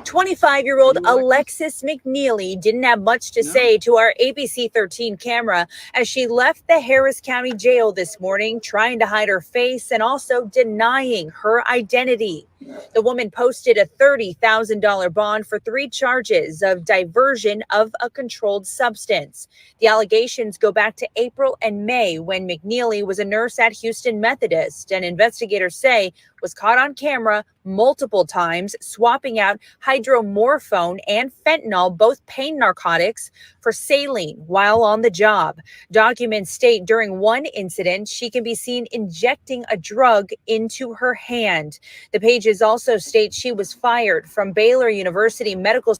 25-year-old Alexis McNeely didn't have much to say to our ABC 13 camera as she left the Harris County Jail this morning, trying to hide her face and also denying her identity. The woman posted a $30,000 bond for 3 charges of diversion of a controlled substance. The allegations go back to April and May when McNeely was a nurse at Houston Methodist, and investigators say was caught on camera multiple times swapping out hydromorphone and fentanyl, both pain narcotics, for saline while on the job. Documents state during one incident, she can be seen injecting a drug into her hand. The pages also state she was fired from Baylor University Medical.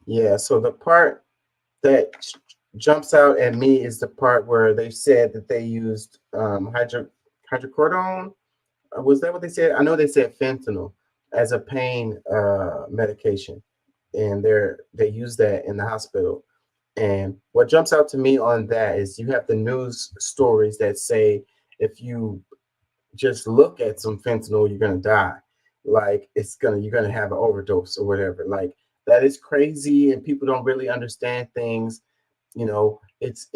Yeah, so the part that jumps out at me is the part where they said that they used hydrocodone. Was that what they said? I know they said fentanyl as a pain medication, and they use that in the hospital. And what jumps out to me on that is you have the news stories that say if you just look at some fentanyl, you're gonna die. Like you're gonna have an overdose or whatever. Like that is crazy, and people don't really understand things. You know, it's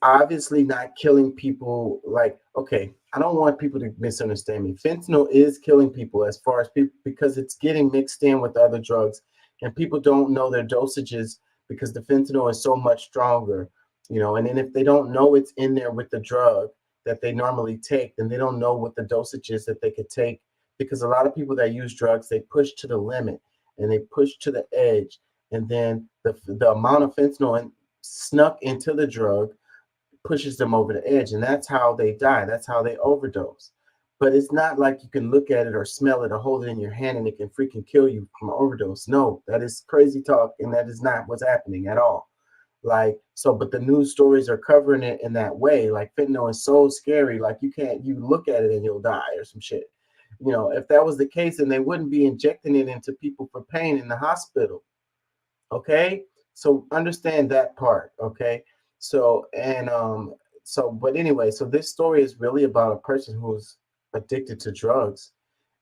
obviously not killing people. Like, okay, I don't want people to misunderstand me. Fentanyl is killing people as far as people because it's getting mixed in with other drugs, and people don't know their dosages because the fentanyl is so much stronger. And then if they don't know it's in there with the drug that they normally take, then they don't know what the dosage is that they could take, because a lot of people that use drugs, they push to the limit and they push to the edge, and then the amount of fentanyl snuck into the drug pushes them over the edge, and that's how they die. That's how they overdose. But it's not like you can look at it or smell it or hold it in your hand and it can freaking kill you from an overdose. No, that is crazy talk, and that is not what's happening at all. But the news stories are covering it in that way. Like fentanyl is so scary. Like you look at it and you'll die or some shit. If that was the case, then they wouldn't be injecting it into people for pain in the hospital. Okay, so understand that part. Okay, but anyway, so this story is really about a person who's addicted to drugs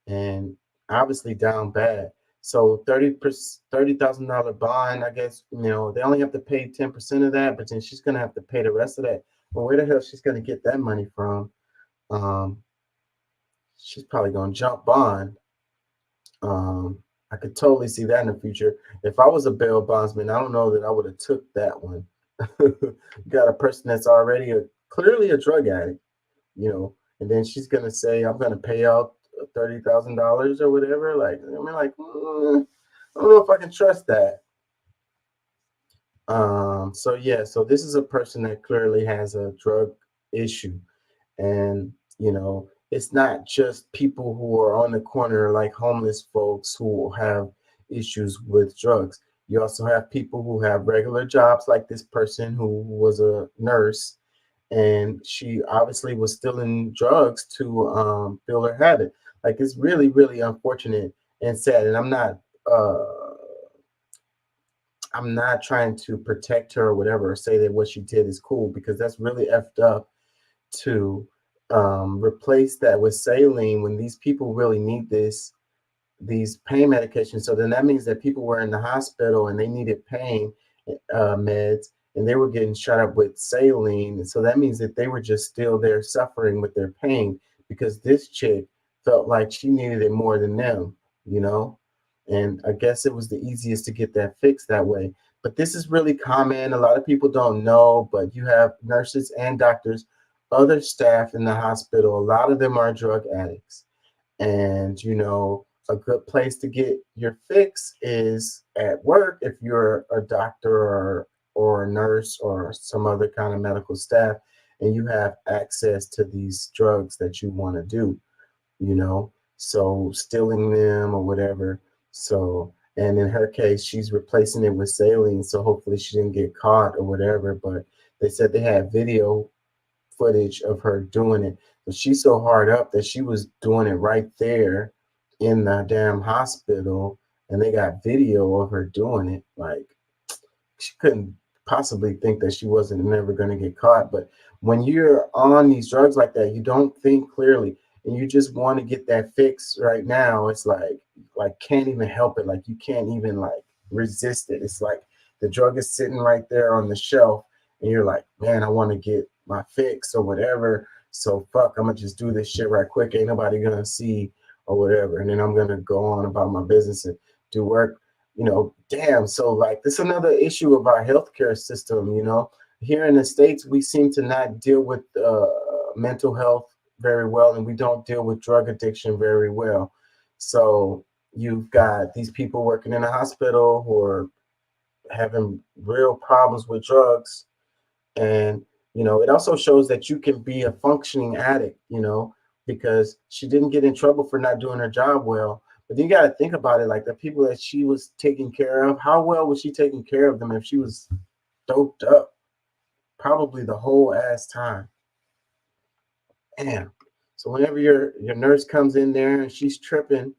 and obviously down bad. So $30,000 bond, I guess, they only have to pay 10% of that, but then she's gonna have to pay the rest of that. Well, where the hell she's gonna get that money from? She's probably gonna jump bond. I could totally see that in the future. If I was a bail bondsman, I don't know that I would have took that one. You got a person that's already clearly a drug addict, and then she's gonna say, "I'm gonna pay out $30,000 or whatever." Like, I don't know if I can trust that. So this is a person that clearly has a drug issue, and it's not just people who are on the corner like homeless folks who have issues with drugs. You also have people who have regular jobs, like this person who was a nurse, and she obviously was stealing drugs to fill her habit. Like, it's really, really unfortunate and sad. And I'm not trying to protect her or whatever, or say that what she did is cool, because that's really effed up to replace that with saline when these people really need these pain medications. So then that means that people were in the hospital and they needed pain meds, and they were getting shot up with saline. And so that means that they were just still there suffering with their pain because this chick felt like she needed it more than them, and I guess it was the easiest to get that fixed that way. But this is really common. A lot of people don't know, but you have nurses and doctors, other staff in the hospital. A lot of them are drug addicts. And, a good place to get your fix is at work if you're a doctor or a nurse or some other kind of medical staff and you have access to these drugs that you want to do, you know, so stealing them or whatever. So, and in her case, she's replacing it with saline, so hopefully she didn't get caught or whatever. But they said they had video footage of her doing it. But she's so hard up that she was doing it right there in the damn hospital, and they got video of her doing it. Like, she couldn't possibly think that she wasn't never going to get caught. But when you're on these drugs like that, you don't think clearly, and you just want to get that fix right now. It's like can't even help it. Like you can't even like resist it. It's like the drug is sitting right there on the shelf, and you're like, man, I want to get my fix or whatever. So fuck, I'm gonna just do this shit right quick. Ain't nobody gonna see or whatever, and then I'm gonna go on about my business and do work. You know, damn. So like, this is another issue of our healthcare system. You know, here in the States, we seem to not deal with mental health very well, and we don't deal with drug addiction very well. So you've got these people working in a hospital who are having real problems with drugs, and you know, it also shows that you can be a functioning addict. You know, because she didn't get in trouble for not doing her job well. But you got to think about it, like the people that she was taking care of, how well was she taking care of them if she was doped up? Probably the whole ass time. Damn. So whenever your nurse comes in there and she's tripping,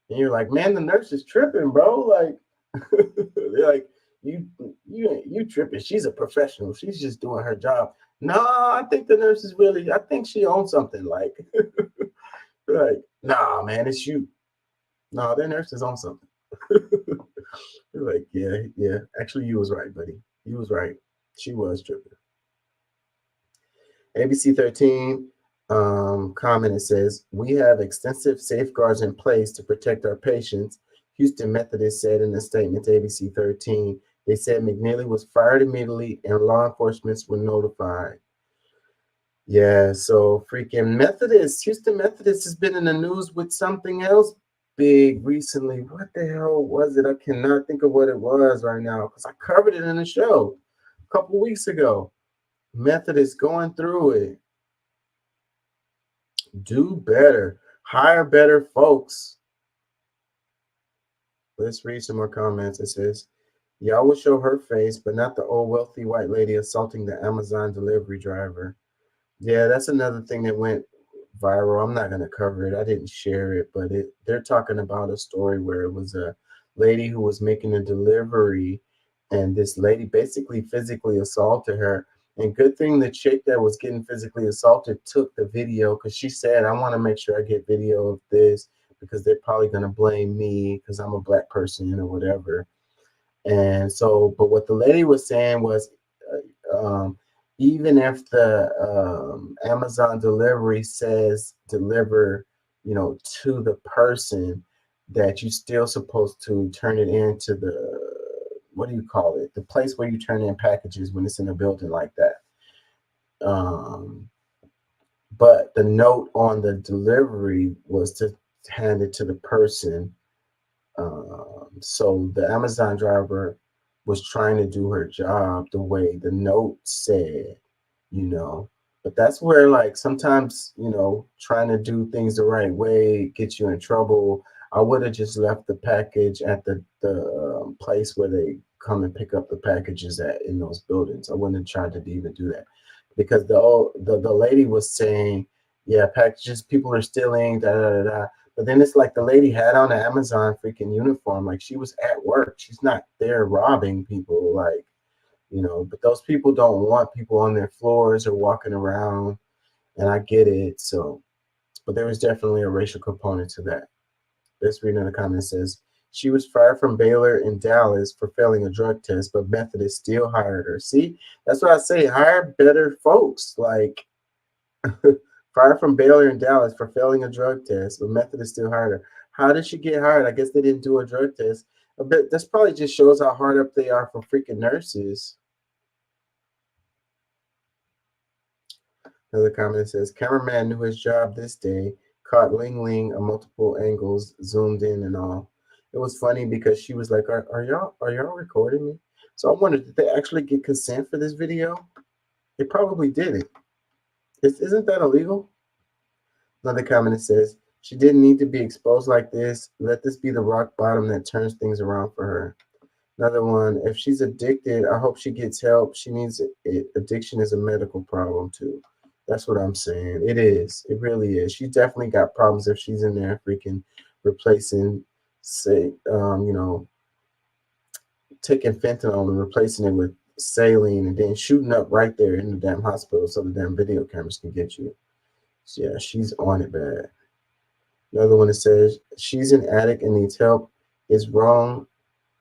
and you're like, man, the nurse is tripping, bro. Like, they're like, you tripping. She's a professional. She's just doing her job. No, I think the nurse is really, I think she owns something. Like, nah, man, it's you. No, that nurse is on something. You're like, yeah. Actually, you was right, buddy. You was right. She was tripping. ABC 13 comment, it says, we have extensive safeguards in place to protect our patients, Houston Methodist said in a statement to ABC 13. They said McNeely was fired immediately and law enforcement were notified. Yeah, so freaking Methodist, Houston Methodist has been in the news with something else big recently. What the hell was it? I cannot think of what it was right now because I covered it in the show a couple weeks ago. Methodist going through it. Do better. Hire better folks. Let's read some more comments. It says, y'all will show her face, but not the old wealthy white lady assaulting the Amazon delivery driver. Yeah, that's another thing that went viral. I'm not going to cover it. I didn't share it, but they're talking about a story where it was a lady who was making a delivery, and this lady basically physically assaulted her. And good thing the chick that was getting physically assaulted took the video, because she said, I want to make sure I get video of this because they're probably going to blame me because I'm a black person or whatever. And so, but what the lady was saying was, even if the Amazon delivery says deliver, you know, to the person, that you still supposed to turn it into the, what do you call it? The place where you turn in packages when it's in a building like that. But the note on the delivery was to hand it to the person. So the Amazon driver was trying to do her job the way the note said, you know. But that's where, like, sometimes, you know, trying to do things the right way gets you in trouble. I would have just left the package at the place where they come and pick up the packages at in those buildings. I wouldn't have tried to even do that, because the lady was saying, yeah, packages, people are stealing, da da da da. But then it's like the lady had on an Amazon freaking uniform, like she was at work. She's not there robbing people, like, you know. But those people don't want people on their floors or walking around, and I get it. So, but there was definitely a racial component to that. Let's read in the comments. Says she was fired from Baylor in Dallas for failing a drug test, but Methodist still hired her. See, that's what I say. Hire better folks. Like, fired from Baylor in Dallas for failing a drug test, but Methodist still hired her. How did she get hired? I guess they didn't do a drug test. But that's probably just shows how hard up they are for freaking nurses. Another comment says, cameraman knew his job this day, caught Ling Ling on multiple angles, zoomed in and all. It was funny because she was like, are y'all recording me? So I wondered, did they actually get consent for this video? They probably did it. Isn't that illegal? Another comment says, she didn't need to be exposed like this. Let this be the rock bottom that turns things around for her. Another one, if she's addicted, I hope she gets help. She needs it. Addiction is a medical problem too. That's what I'm saying. It is. It really is. She definitely got problems if she's in there freaking replacing, say, taking fentanyl and replacing it with saline and then shooting up right there in the damn hospital so the damn video cameras can get you. So yeah, she's on it bad. Another one that says she's an addict and needs help is wrong.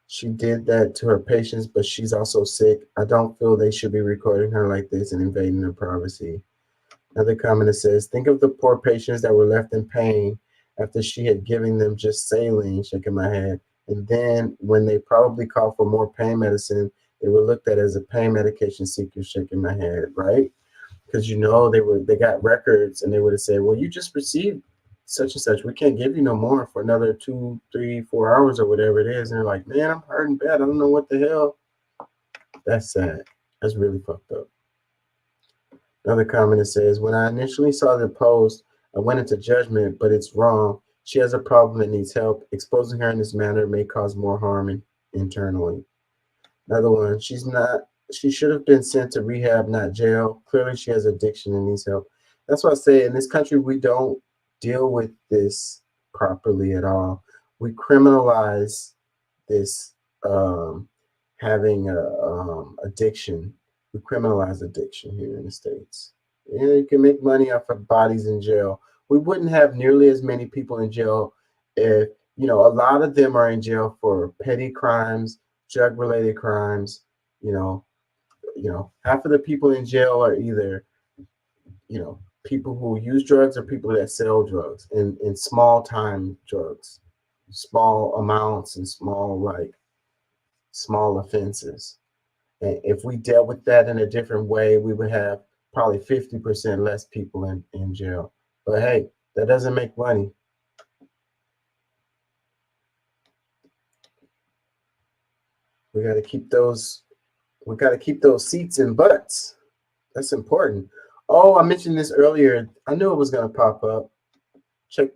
She did that to her patients, but she's also sick. I don't feel they should be recording her like this and invading her privacy. Another comment that says, think of the poor patients that were left in pain after she had given them just saline, shaking my head. And then when they probably called for more pain medicine, they were looked at as a pain medication seeker, shaking my head, right? Because they got records and they would have said, well, you just received such and such. We can't give you no more for another 2, 3, 4 hours or whatever it is. And they're like, man, I'm hurting bad. I don't know what the hell. That's sad. That's really fucked up. Another comment that says, when I initially saw the post, I went into judgment, but it's wrong. She has a problem and needs help. Exposing her in this manner may cause more harm internally. Another one, she should have been sent to rehab, not jail. Clearly she has addiction and needs help. That's why I say in this country, we don't deal with this properly at all. We criminalize this having addiction. We criminalize addiction here in the States. Yeah, you can make money off of bodies in jail. We wouldn't have nearly as many people in jail if, a lot of them are in jail for petty crimes, drug-related crimes. Half of the people in jail are either, people who use drugs or people that sell drugs in small time drugs, small amounts and small offenses. And if we dealt with that in a different way, we would have probably 50% less people in jail. But hey, that doesn't make money. We got to keep those seats and butts. That's important. Oh, I mentioned this earlier. I knew it was going to pop up. Check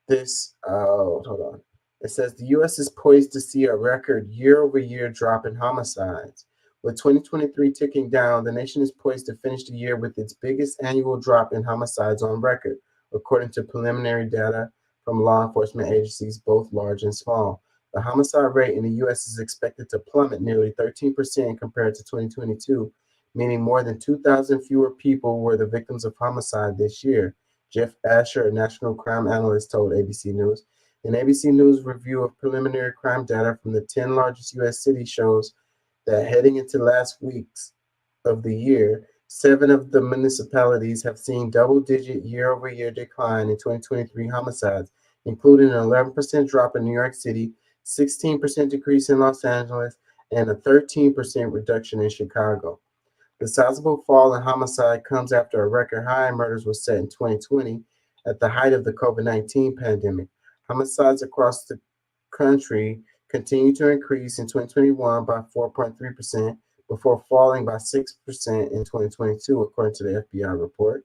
this out. Hold on. It says the U.S. is poised to see a record year-over-year drop in homicides. With 2023 ticking down, the nation is poised to finish the year with its biggest annual drop in homicides on record, according to preliminary data from law enforcement agencies, both large and small. The homicide rate in the U.S. is expected to plummet nearly 13% compared to 2022, meaning more than 2,000 fewer people were the victims of homicide this year. Jeff Asher, a national crime analyst, told ABC News. An ABC News review of preliminary crime data from the 10 largest U.S. cities shows that heading into last weeks of the year, 7 of the municipalities have seen double-digit year-over-year decline in 2023 homicides, including an 11% drop in New York City, 16% decrease in Los Angeles, and a 13% reduction in Chicago. The sizable fall in homicide comes after a record high in murders was set in 2020 at the height of the COVID-19 pandemic. Homicides across the country continued to increase in 2021 by 4.3% before falling by 6% in 2022, according to the FBI report.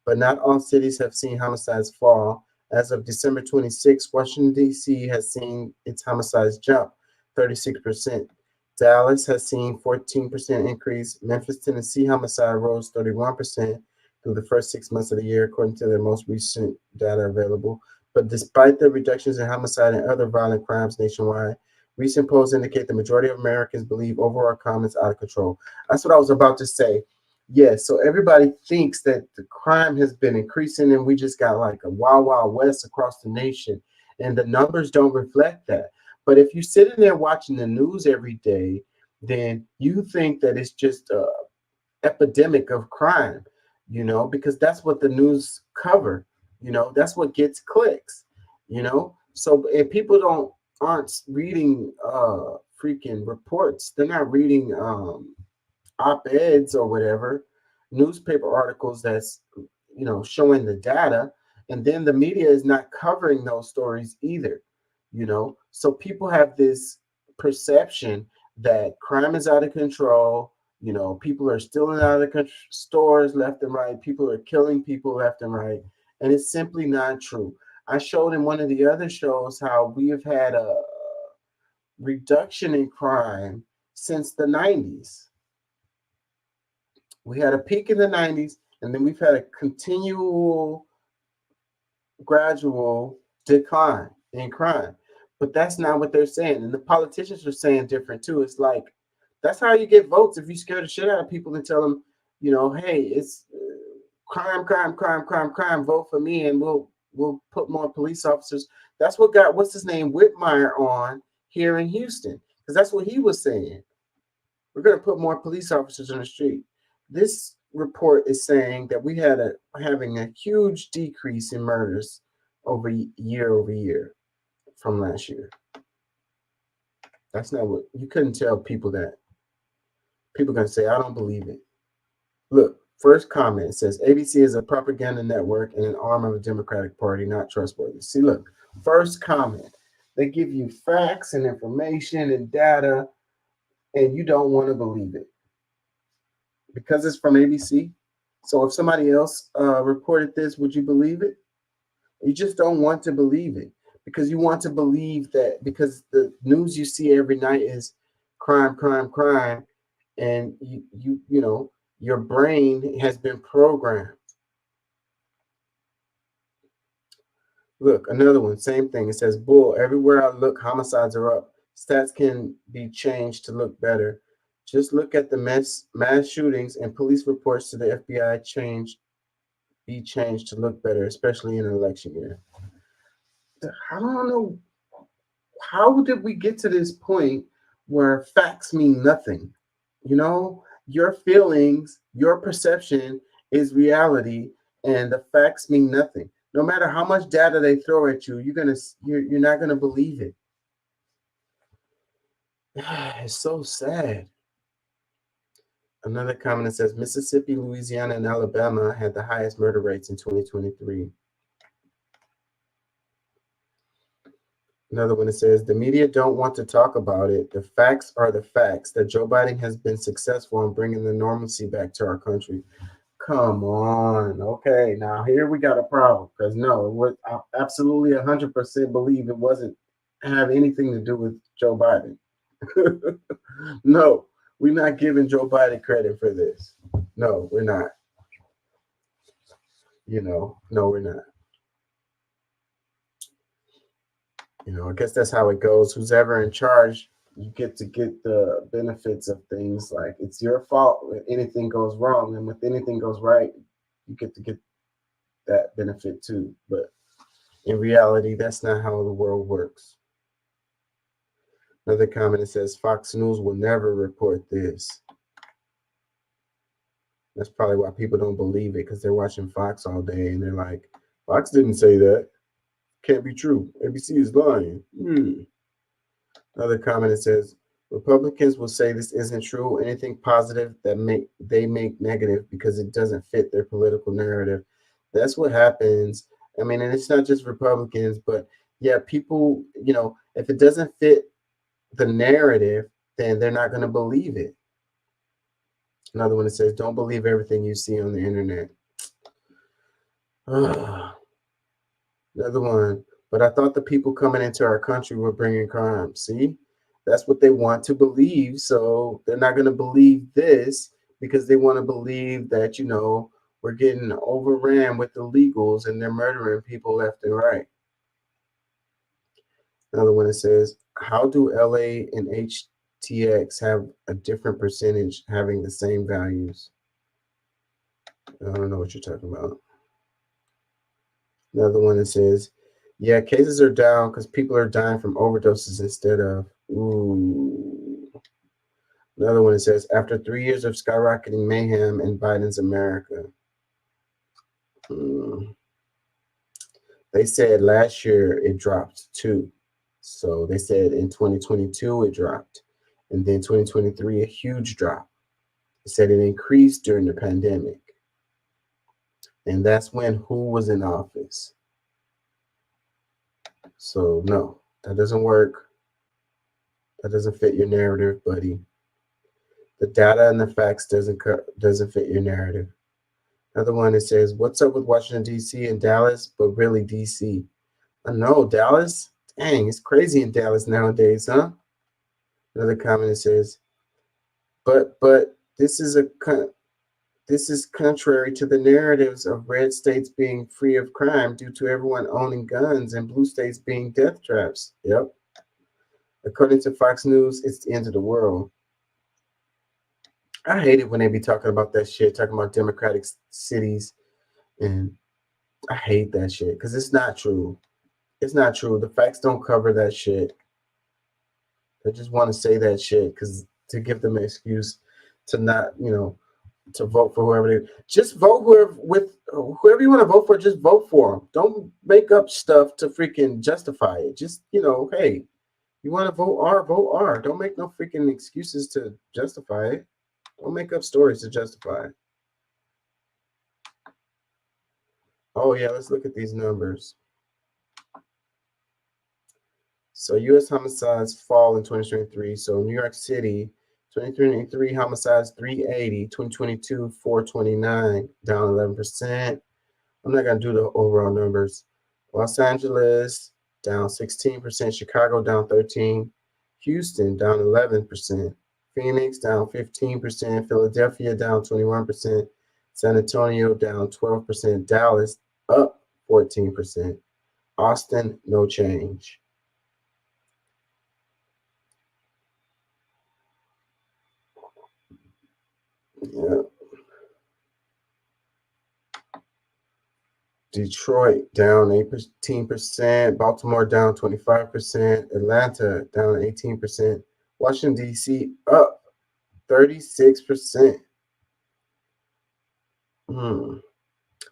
But not all cities have seen homicides fall. As of December 26, Washington, D.C. has seen its homicides jump 36%. Dallas has seen 14% increase. Memphis, Tennessee homicide rose 31% through the first 6 months of the year, according to the most recent data available. But despite the reductions in homicide and other violent crimes nationwide, recent polls indicate the majority of Americans believe overall crime is out of control. That's what I was about to say. Yes, so everybody thinks that the crime has been increasing and we just got like a wild, wild west across the nation. And the numbers don't reflect that. But if you're sitting there watching the news every day, then you think that it's just an epidemic of crime, because that's what the news cover. That's what gets clicks, So if people aren't reading freaking reports, they're not reading op-eds or whatever, newspaper articles that's showing the data. And then the media is not covering those stories either, you know? So people have this perception that crime is out of control. You know, people are stealing out of the stores left and right. People are killing people left and right. And it's simply not true. I showed in one of the other shows how we have had a reduction in crime since the 90s. We had a peak in the 90s, and then we've had a continual, gradual decline in crime. But that's not what they're saying. And the politicians are saying different too. It's like, that's how you get votes. If you scare the shit out of people and tell them, you know, hey, it's crime, crime, crime, crime, crime, vote for me and we'll put more police officers. That's what got, what's his name, Whitmire on here in Houston. Because that's what he was saying. We're going to put more police officers on the street. This report is saying that we had having a huge decrease in murders over year from last year. That's not what you couldn't tell people that. People are going to say, I don't believe it. Look, first comment says ABC is a propaganda network and an arm of the Democratic Party, not trustworthy. See, look, first comment. They give you facts and information and data, and you don't want to believe it because it's from ABC. So if somebody else reported this, would you believe it? You just don't want to believe it because you want to believe that because the news you see every night is crime, crime, crime, and you know your brain has been programmed. Look, another one, same thing. It says, bull, everywhere I look, homicides are up. Stats can be changed to look better. Just look at the mass shootings and police reports to the FBI be changed to look better, especially in an election year. I don't know. How did we get to this point where facts mean nothing? You know, your feelings, your perception is reality, and the facts mean nothing. No matter how much data they throw at you, you're not gonna believe it. It's so sad. Another comment that says Mississippi, Louisiana, and Alabama had the highest murder rates in 2023. Another one that says the media don't want to talk about it. The facts are the facts that Joe Biden has been successful in bringing the normalcy back to our country. Come on. Okay, now here we got a problem because no, I absolutely 100% believe it wasn't have anything to do with Joe Biden. No, we're not giving Joe Biden credit for this. No, we're not. You know, no, we're not. You know, I guess that's how it goes. Who's ever in charge, you get to get the benefits of things. Like it's your fault when anything goes wrong, and when anything goes right, you get to get that benefit too. But in reality, that's not how the world works. Another comment that says Fox News will never report this. That's probably why people don't believe it because they're watching Fox all day and they're like, Fox didn't say that. Can't be true. ABC is lying. Another comment that says Republicans will say this isn't true. Anything positive that they make negative because it doesn't fit their political narrative. That's what happens. I mean, and it's not just Republicans, but yeah, people, you know, if it doesn't fit the narrative, then they're not going to believe it. Another one that says, don't believe everything you see on the internet. Another one, but I thought the people coming into our country were bringing crime. See, that's what they want to believe. So they're not going to believe this because they want to believe that, you know, we're getting overran with illegals and they're murdering people left and right. Another one that says, how do LA and HTX have a different percentage having the same values? I don't know what you're talking about. Another one that says, yeah, cases are down because people are dying from overdoses instead of, ooh. Another one that says, after 3 years of skyrocketing mayhem in Biden's America. They said last year it dropped too. So they said in 2022 it dropped. And then 2023, a huge drop. They said it increased during the pandemic. And that's when who was in office. So no, that doesn't work. That doesn't fit your narrative, buddy. The data and the facts doesn't fit your narrative. Another one that says, "What's up with Washington D.C. and Dallas, but really D.C.?" I know Dallas. Dang, it's crazy in Dallas nowadays, huh? Another comment that says, "But this is contrary to the narratives of red states being free of crime due to everyone owning guns and blue states being death traps." Yep. According to Fox News, it's the end of the world. I hate it when they be talking about that shit, talking about democratic cities, and I hate that shit because it's not true. It's not true. The facts don't cover that shit. They just want to say that shit because to give them an excuse to not, to vote for whoever they just vote whoever you want to vote for. Just vote for them. Don't make up stuff to freaking justify it. Just hey, you want to vote R, vote R. Don't make no freaking excuses to justify it. Don't make up stories to justify it. Oh yeah, let's look at these numbers. So U.S. homicides fall in 2023. So New York City, 2023 homicides 380, 2022 429, down 11%. I'm not gonna do the overall numbers. Los Angeles down 16%, Chicago down 13%, Houston down 11%, Phoenix down 15%, Philadelphia down 21%, San Antonio down 12%, Dallas up 14%, Austin no change. Yeah. Detroit down 18%, Baltimore down 25%, Atlanta down 18%, Washington, D.C. up 36%.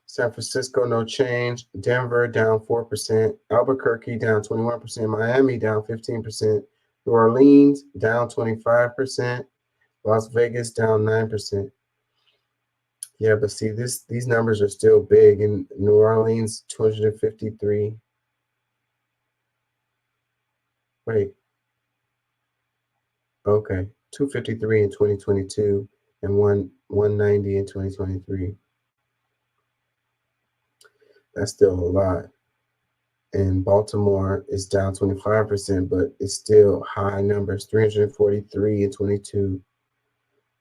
San Francisco, no change. Denver down 4%, Albuquerque down 21%, Miami down 15%, New Orleans down 25%, Las Vegas down 9%. Yeah, but see, these numbers are still big. In New Orleans, 253. Wait. Okay, 253 in 2022 and 190 in 2023. That's still a lot. And Baltimore is down 25%, but it's still high numbers, 343 in 22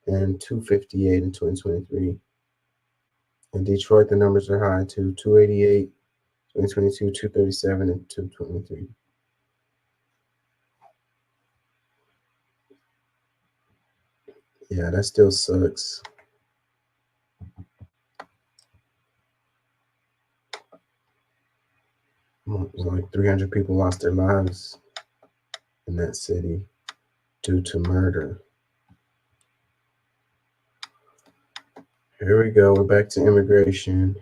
and 258 in 2023. In Detroit, the numbers are high too, 288, 2022, 237, and 223. Yeah, that still sucks. Like 300 people lost their lives in that city due to murder. Here we go. We're back to immigration.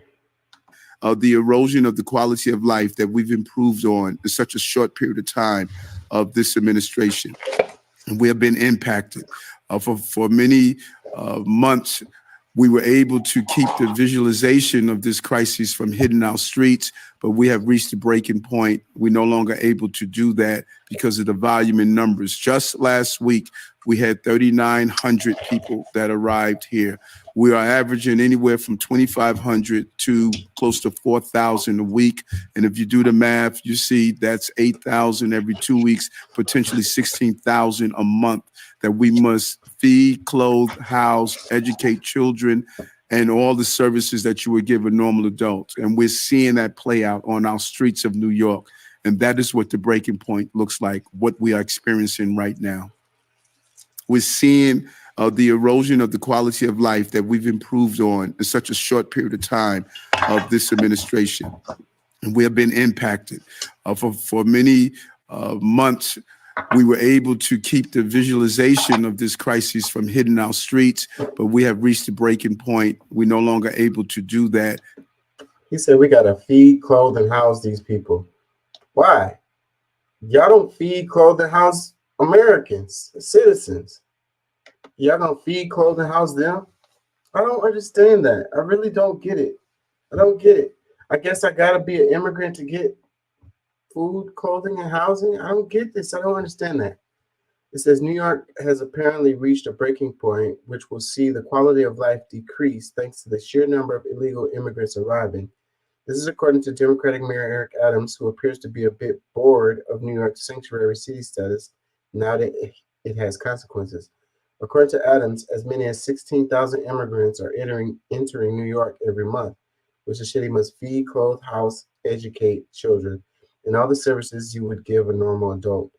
The erosion of the quality of life that we've improved on in such a short period of time of this administration. And we have been impacted. For many months, we were able to keep the visualization of this crisis from hitting our streets, but we have reached a breaking point. We're no longer able to do that because of the volume in numbers. Just last week, we had 3,900 people that arrived here. We are averaging anywhere from 2,500 to close to 4,000 a week. And if you do the math, you see that's 8,000 every 2 weeks, potentially 16,000 a month that we must feed, clothe, house, educate children, and all the services that you would give a normal adult. And we're seeing that play out on our streets of New York. And that is what the breaking point looks like, what we are experiencing right now. We're seeing the erosion of the quality of life that we've improved on in such a short period of time of this administration. And we have been impacted. For many months, we were able to keep the visualization of this crisis from hitting our streets, but we have reached a breaking point. We're no longer able to do that. He said we got to feed, clothe, and house these people. Why? Y'all don't feed, clothe, and house Americans, citizens. Y'all don't feed, clothe, and house them? I don't understand that. I really don't get it. I don't get it. I guess I gotta be an immigrant to get food, clothing, and housing. I don't get this. I don't understand that. It says New York has apparently reached a breaking point, which will see the quality of life decrease thanks to the sheer number of illegal immigrants arriving. This is according to Democratic Mayor Eric Adams, who appears to be a bit bored of New York's sanctuary city status now that it has consequences. According to Adams, as many as 16,000 immigrants are entering New York every month, which the city must feed, clothe, house, educate children, and all the services you would give a normal adult.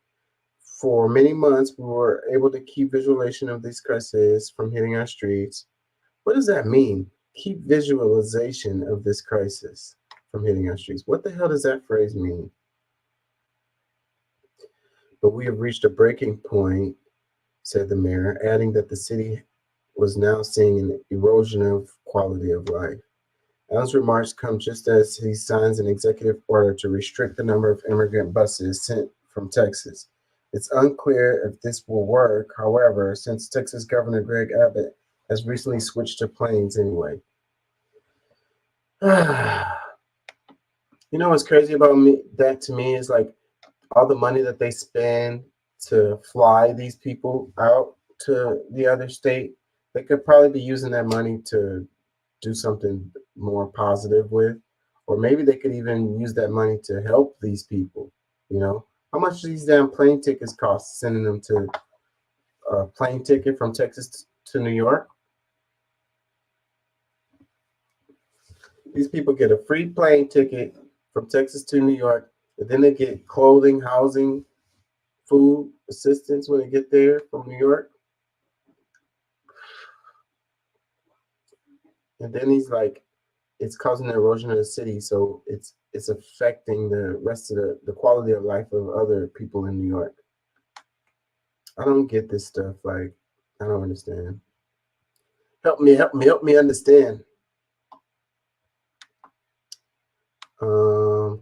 For many months, we were able to keep visualization of these crises from hitting our streets. What does that mean? Keep visualization of this crisis from hitting our streets. What the hell does that phrase mean? But we have reached a breaking point, said the mayor, adding that the city was now seeing an erosion of quality of life. Allen's remarks come just as he signs an executive order to restrict the number of immigrant buses sent from Texas. It's unclear if this will work, however, since Texas Governor Greg Abbott has recently switched to planes anyway. You know what's crazy about that to me is like all the money that they spend to fly these people out to the other state. They could probably be using that money to do something more positive with, or maybe they could even use that money to help these people. You know, how much do these damn plane tickets cost? Sending them to a plane ticket from Texas to New York. These people get a free plane ticket from Texas to New York, and then they get clothing, housing, food assistance when they get there from New York. And then he's like, it's causing the erosion of the city, so it's affecting the rest of the quality of life of other people in New York. I don't get this stuff. Like, I don't understand. Help me understand.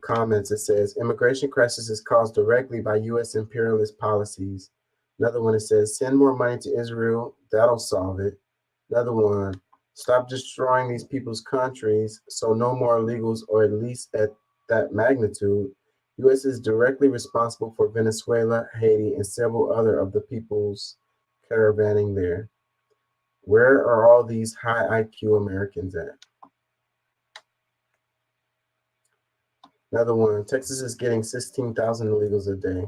Comments. It says immigration crisis is caused directly by U.S. imperialist policies. Another one, it says send more money to Israel. That'll solve it. Another one, stop destroying these people's countries so no more illegals, or at least at that magnitude. U.S. is directly responsible for Venezuela, Haiti, and several other of the peoples caravanning there. Where are all these high IQ Americans at? Another one, Texas is getting 16,000 illegals a day.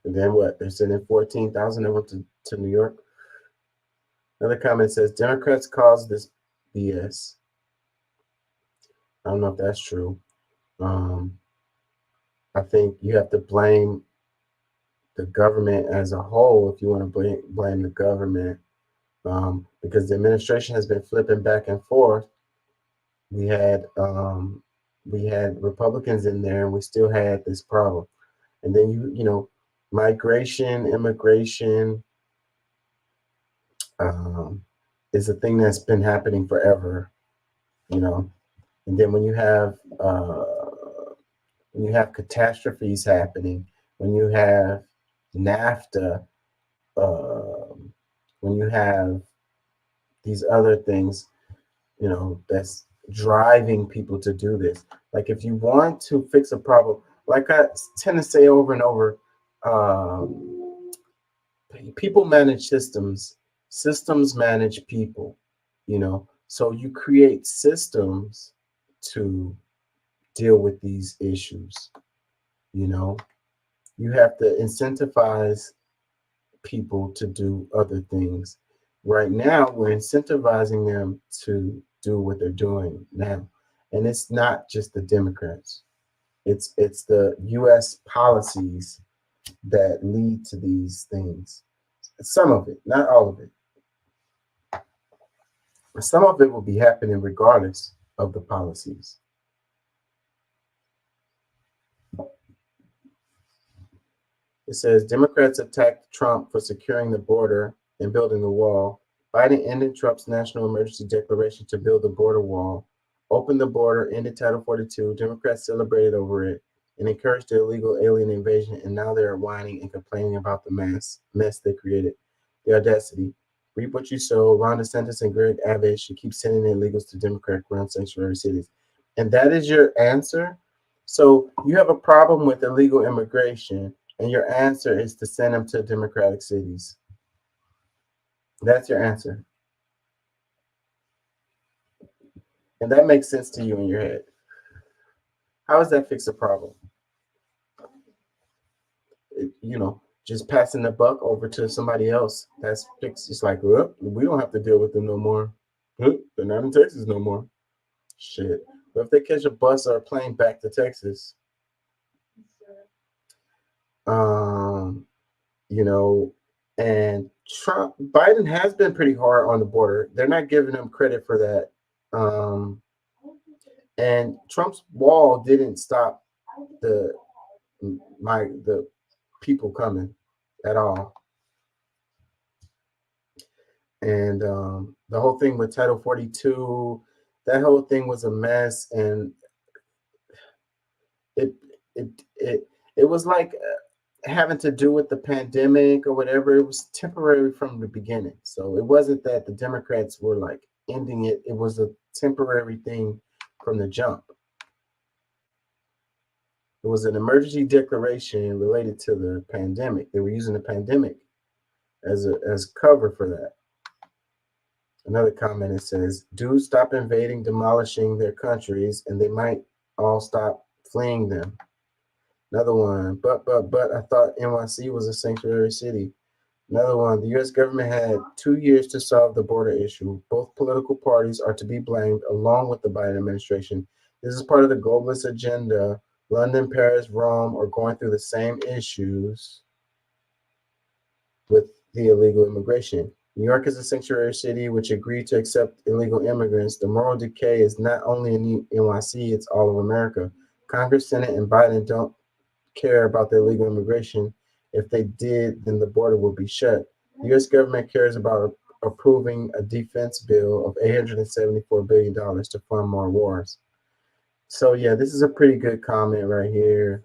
And then what? They're sending 14,000 of them to New York. Another comment says, Democrats caused this BS. I don't know if that's true. I think you have to blame the government as a whole if you want to blame the government, because the administration has been flipping back and forth. We had Republicans in there, and we still had this problem. And then you know, migration, immigration is a thing that's been happening forever, you know. And then when you have catastrophes happening, when you have NAFTA, when you have these other things, you know, that's driving people to do this. Like if you want to fix a problem, like I tend to say over and over, people manage systems, systems manage people, you know. So you create systems to deal with these issues, you know. You have to incentivize people to do other things. Right now, we're incentivizing them to do what they're doing now. And it's not just the Democrats. It's the US policies that lead to these things. Some of it, not all of it. Some of it will be happening regardless of the policies. It says Democrats attacked Trump for securing the border and building the wall. Biden ended Trump's national emergency declaration to build the border wall, opened the border, ended Title 42. Democrats celebrated over it and encouraged the illegal alien invasion, and now they are whining and complaining about the mess they created. The audacity. Reap what you sow. Ron DeSantis and Greg Abbott should keep sending illegals to Democratic-run sanctuary cities. And that is your answer? So you have a problem with illegal immigration, and your answer is to send them to Democratic cities. That's your answer. And that makes sense to you in your head. How does that fix a problem? Just passing the buck over to somebody else. That's fixed. It's like, well, we don't have to deal with them no more. They're not in Texas no more. Shit. But if they catch a bus or a plane back to Texas, and Biden has been pretty hard on the border. They're not giving him credit for that. And Trump's wall didn't stop the people coming at all. And the whole thing with Title 42, that whole thing was a mess, and it was like having to do with the pandemic or whatever. It was temporary from the beginning. So it wasn't that the Democrats were like ending it. It was a temporary thing from the jump. It was an emergency declaration related to the pandemic. They were using the pandemic as cover for that. Another comment, it says, dudes stop invading, demolishing their countries, and they might all stop fleeing them. Another one, but I thought NYC was a sanctuary city. Another one, the U.S. government had 2 years to solve the border issue. Both political parties are to be blamed, along with the Biden administration. This is part of the globalist agenda. London, Paris, Rome are going through the same issues with the illegal immigration. New York is a sanctuary city which agreed to accept illegal immigrants. The moral decay is not only in NYC, it's all of America. Congress, Senate, and Biden don't care about the illegal immigration. If they did, then the border would be shut. The U.S. government cares about approving a defense bill of $874 billion to fund more wars. So, yeah, this is a pretty good comment right here.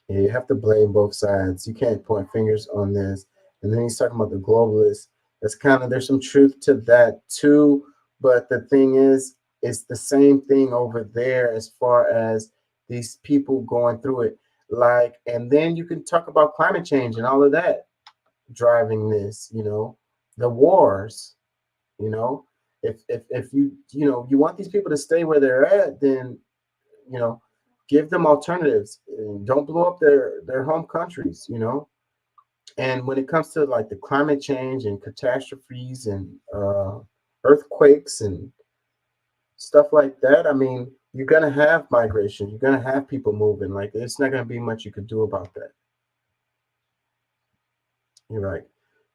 Yeah, you have to blame both sides. You can't point fingers on this. And then he's talking about the globalists. That's there's some truth to that too. But the thing is, it's the same thing over there as far as these people going through it. And then you can talk about climate change and all of that driving this, the wars, if you want these people to stay where they're at, then, give them alternatives. Don't blow up their home countries, And when it comes to like the climate change and catastrophes and earthquakes and stuff like that, I mean, you're going to have migration. You're going to have people moving. Like, it's not going to be much you could do about that. You're right.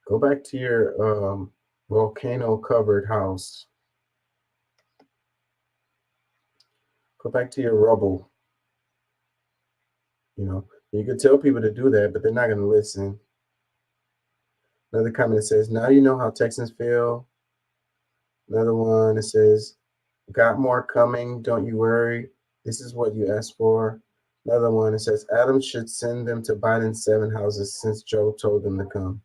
Go back to your volcano-covered house. Go back to your rubble. You can tell people to do that, but they're not going to listen. Another comment that says, now you know how Texans feel. Another one that says, got more coming, don't you worry. This is what you asked for. Another one that says, Adams should send them to Biden's 7 houses since Joe told them to come.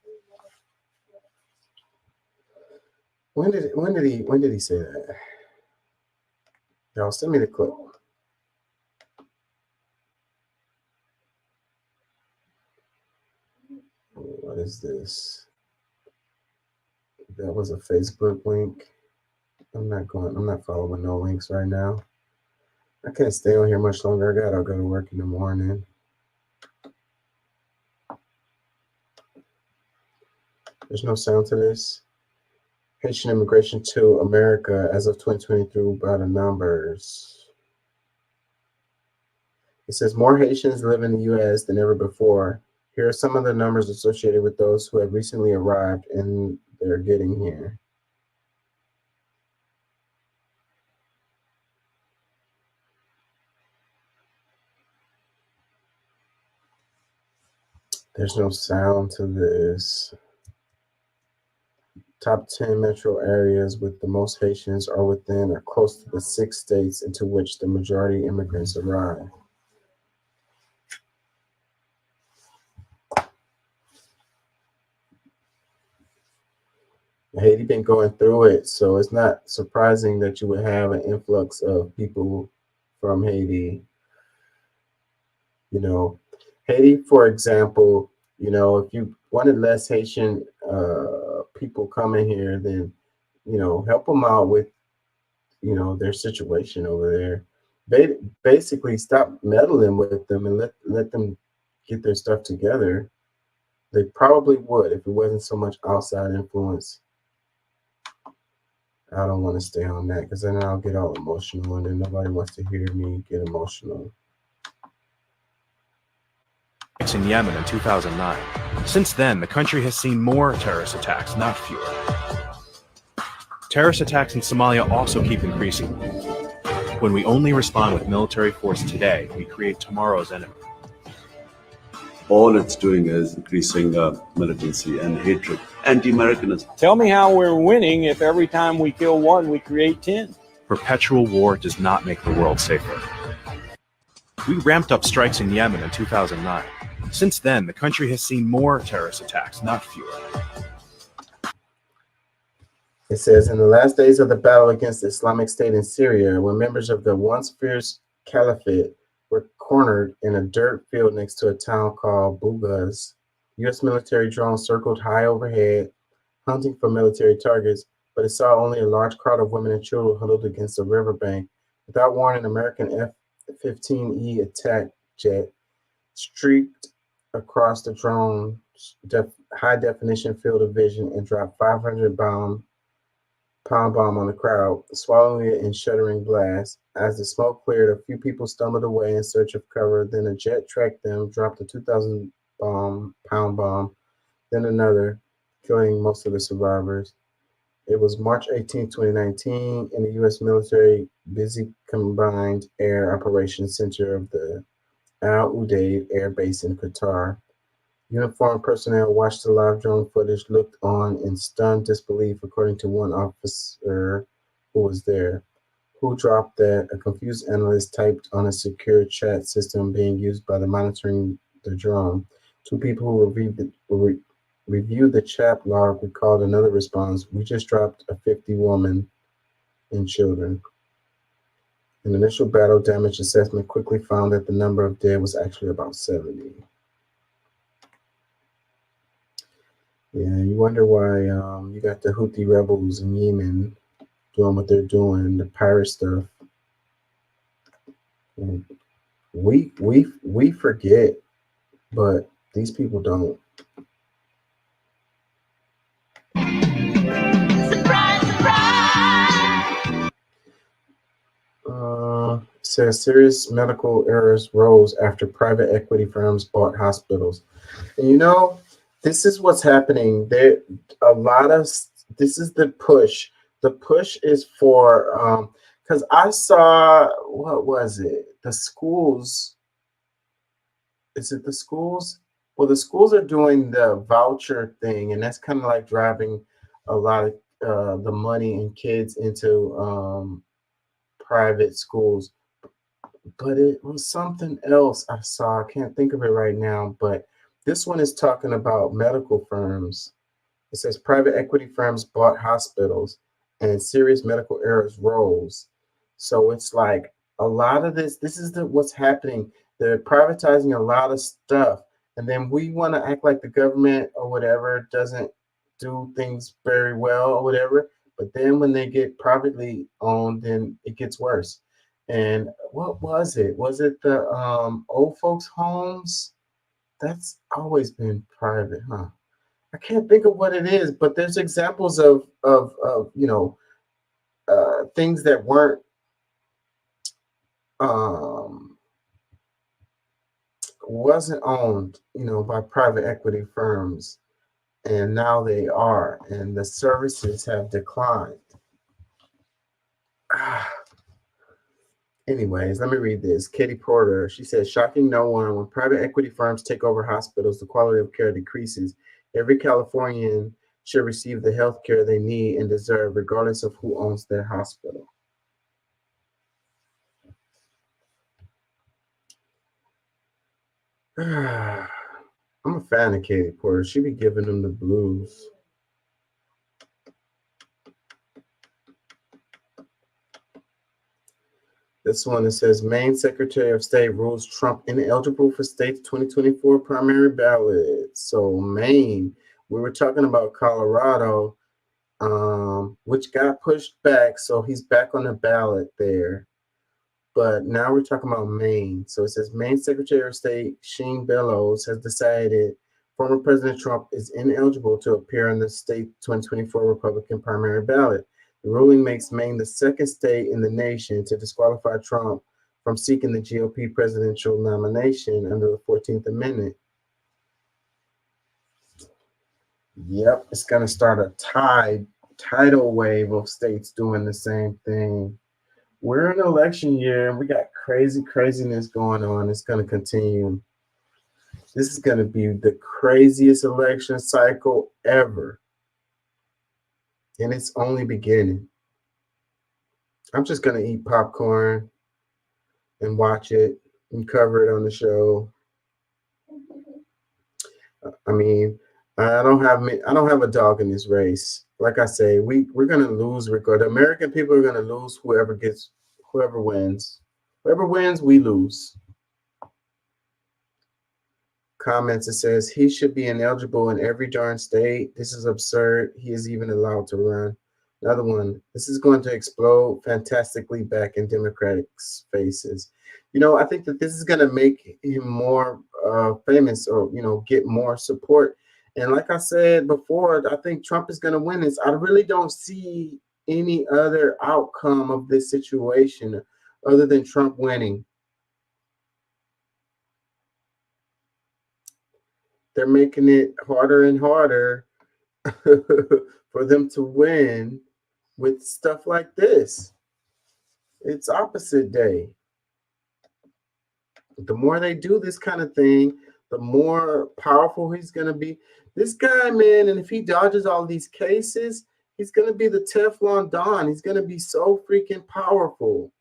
When did he say that? Y'all send me the clip. What is this? That was a Facebook link. I'm not following no links right now. I can't stay on here much longer. I'll go to work in the morning. There's no sound to this. Haitian immigration to America as of 2023 by the numbers. It says more Haitians live in the U.S. than ever before. Here are some of the numbers associated with those who have recently arrived and they're getting here. There's no sound to this. Top 10 metro areas with the most Haitians are within or close to the 6 states into which the majority immigrants arrive. Haiti been going through it, so it's not surprising that you would have an influx of people from Haiti. You know, Haiti, for example, if you wanted less Haitian people coming here, then help them out with their situation over there. Basically, stop meddling with them and let them get their stuff together. They probably would if it wasn't so much outside influence. I don't want to stay on that because then I'll get all emotional and then nobody wants to hear me get emotional. In Yemen in 2009. Since then, the country has seen more terrorist attacks, not fewer. Terrorist attacks in Somalia also keep increasing. When we only respond with military force today, we create tomorrow's enemy. All it's doing is increasing militancy and hatred, anti-Americanism. Tell me how we're winning if every time we kill one, we create 10. Perpetual war does not make the world safer. We ramped up strikes in Yemen in 2009. Since then, the country has seen more terrorist attacks, not fewer. It says, in the last days of the battle against the Islamic State in Syria, when members of the once fierce caliphate were cornered in a dirt field next to a town called Bugaz, U.S. military drones circled high overhead, hunting for military targets, but it saw only a large crowd of women and children huddled against a riverbank. Without warning, an American F-15E attack jet streaked across the drone's high-definition field of vision and dropped 500-pound bomb on the crowd, swallowing it in shuddering blast. As the smoke cleared, a few people stumbled away in search of cover. Then a jet tracked them, dropped a 2,000-pound bomb, then another, killing most of the survivors. It was March 18, 2019, in the U.S. military busy Combined Air Operations Center of the Al Udeid Air Base in Qatar. Uniformed personnel watched the live drone footage, looked on in stunned disbelief, according to one officer who was there. Who dropped that? A confused analyst typed on a secure chat system being used by the monitoring the drone. Two people who reviewed the chat log recalled another response. We just dropped a 50 woman and children. An initial battle damage assessment quickly found that the number of dead was actually about 70. Yeah, you wonder why you got the Houthi rebels in Yemen doing what they're doing, the pirate stuff. And we forget, but these people don't. Says serious medical errors rose after private equity firms bought hospitals. And this is what's happening. This is the push. The push is for because I saw, what was it? The schools. Is it the schools? Well, the schools are doing the voucher thing, and that's kind of like driving a lot of the money and kids into private schools. But it was something else I saw. I can't think of it right now, but this one is talking about medical firms. It says private equity firms bought hospitals and serious medical errors rose. So it's like a lot of this is what's happening. They're privatizing a lot of stuff. And then we want to act like the government or whatever doesn't do things very well or whatever. But then when they get privately owned, then it gets worse. And what was it? Was it the old folks' homes? That's always been private, huh? I can't think of what it is, but there's examples of things that weren't wasn't owned, by private equity firms, and now they are, and the services have declined. Anyways, let me read this. Katie Porter, she says, shocking no one, when private equity firms take over hospitals, the quality of care decreases. Every Californian should receive the health care they need and deserve, regardless of who owns their hospital. I'm a fan of Katie Porter. She be giving them the blues. This one, it says Maine Secretary of State rules Trump ineligible for state's 2024 primary ballot. So Maine, we were talking about Colorado, which got pushed back. So he's back on the ballot there. But now we're talking about Maine. So it says Maine Secretary of State Shane Bellows has decided former President Trump is ineligible to appear on the state 2024 Republican primary ballot. The ruling makes Maine the second state in the nation to disqualify Trump from seeking the GOP presidential nomination under the 14th Amendment. Yep, it's going to start a tidal wave of states doing the same thing. We're in election year and we got craziness going on. It's going to continue. This is going to be the craziest election cycle ever. And it's only beginning. I'm just going to eat popcorn and watch it and cover it on the show. I mean, I don't have a dog in this race. Like I say, we're going to lose. The American people are going to lose whoever wins. Whoever wins, we lose. Comments, it says he should be ineligible in every darn state. This is absurd. He is even allowed to run. Another one, this is going to explode fantastically back in Democrats' faces. I think that this is going to make him more famous or, get more support. And like I said before, I think Trump is going to win this. I really don't see any other outcome of this situation other than Trump winning. They're making it harder and harder for them to win with stuff like this. It's opposite day. The more they do this kind of thing, the more powerful he's going to be. This guy, man, and if he dodges all these cases, he's going to be the Teflon Don. He's going to be so freaking powerful.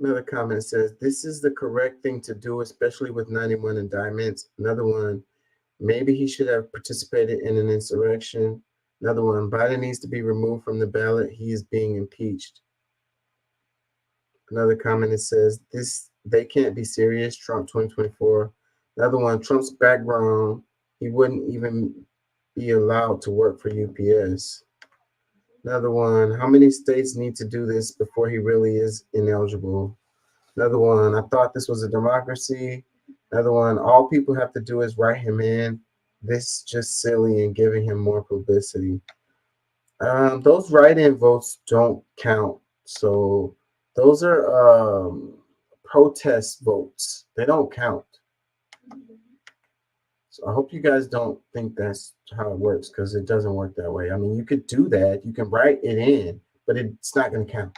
Another comment says, this is the correct thing to do, especially with 91 indictments. Another one, maybe he should have participated in an insurrection. Another one, Biden needs to be removed from the ballot. He is being impeached. Another comment, it says, they can't be serious, Trump 2024. Another one, Trump's background, he wouldn't even be allowed to work for UPS. Another one, how many states need to do this before he really is ineligible? Another one, I thought this was a democracy. Another one, all people have to do is write him in. This is just silly and giving him more publicity. Those write-in votes don't count. So those are protest votes. They don't count. So I hope you guys don't think that's how it works, because it doesn't work that way. I mean, you could do that. You can write it in, but it's not going to count.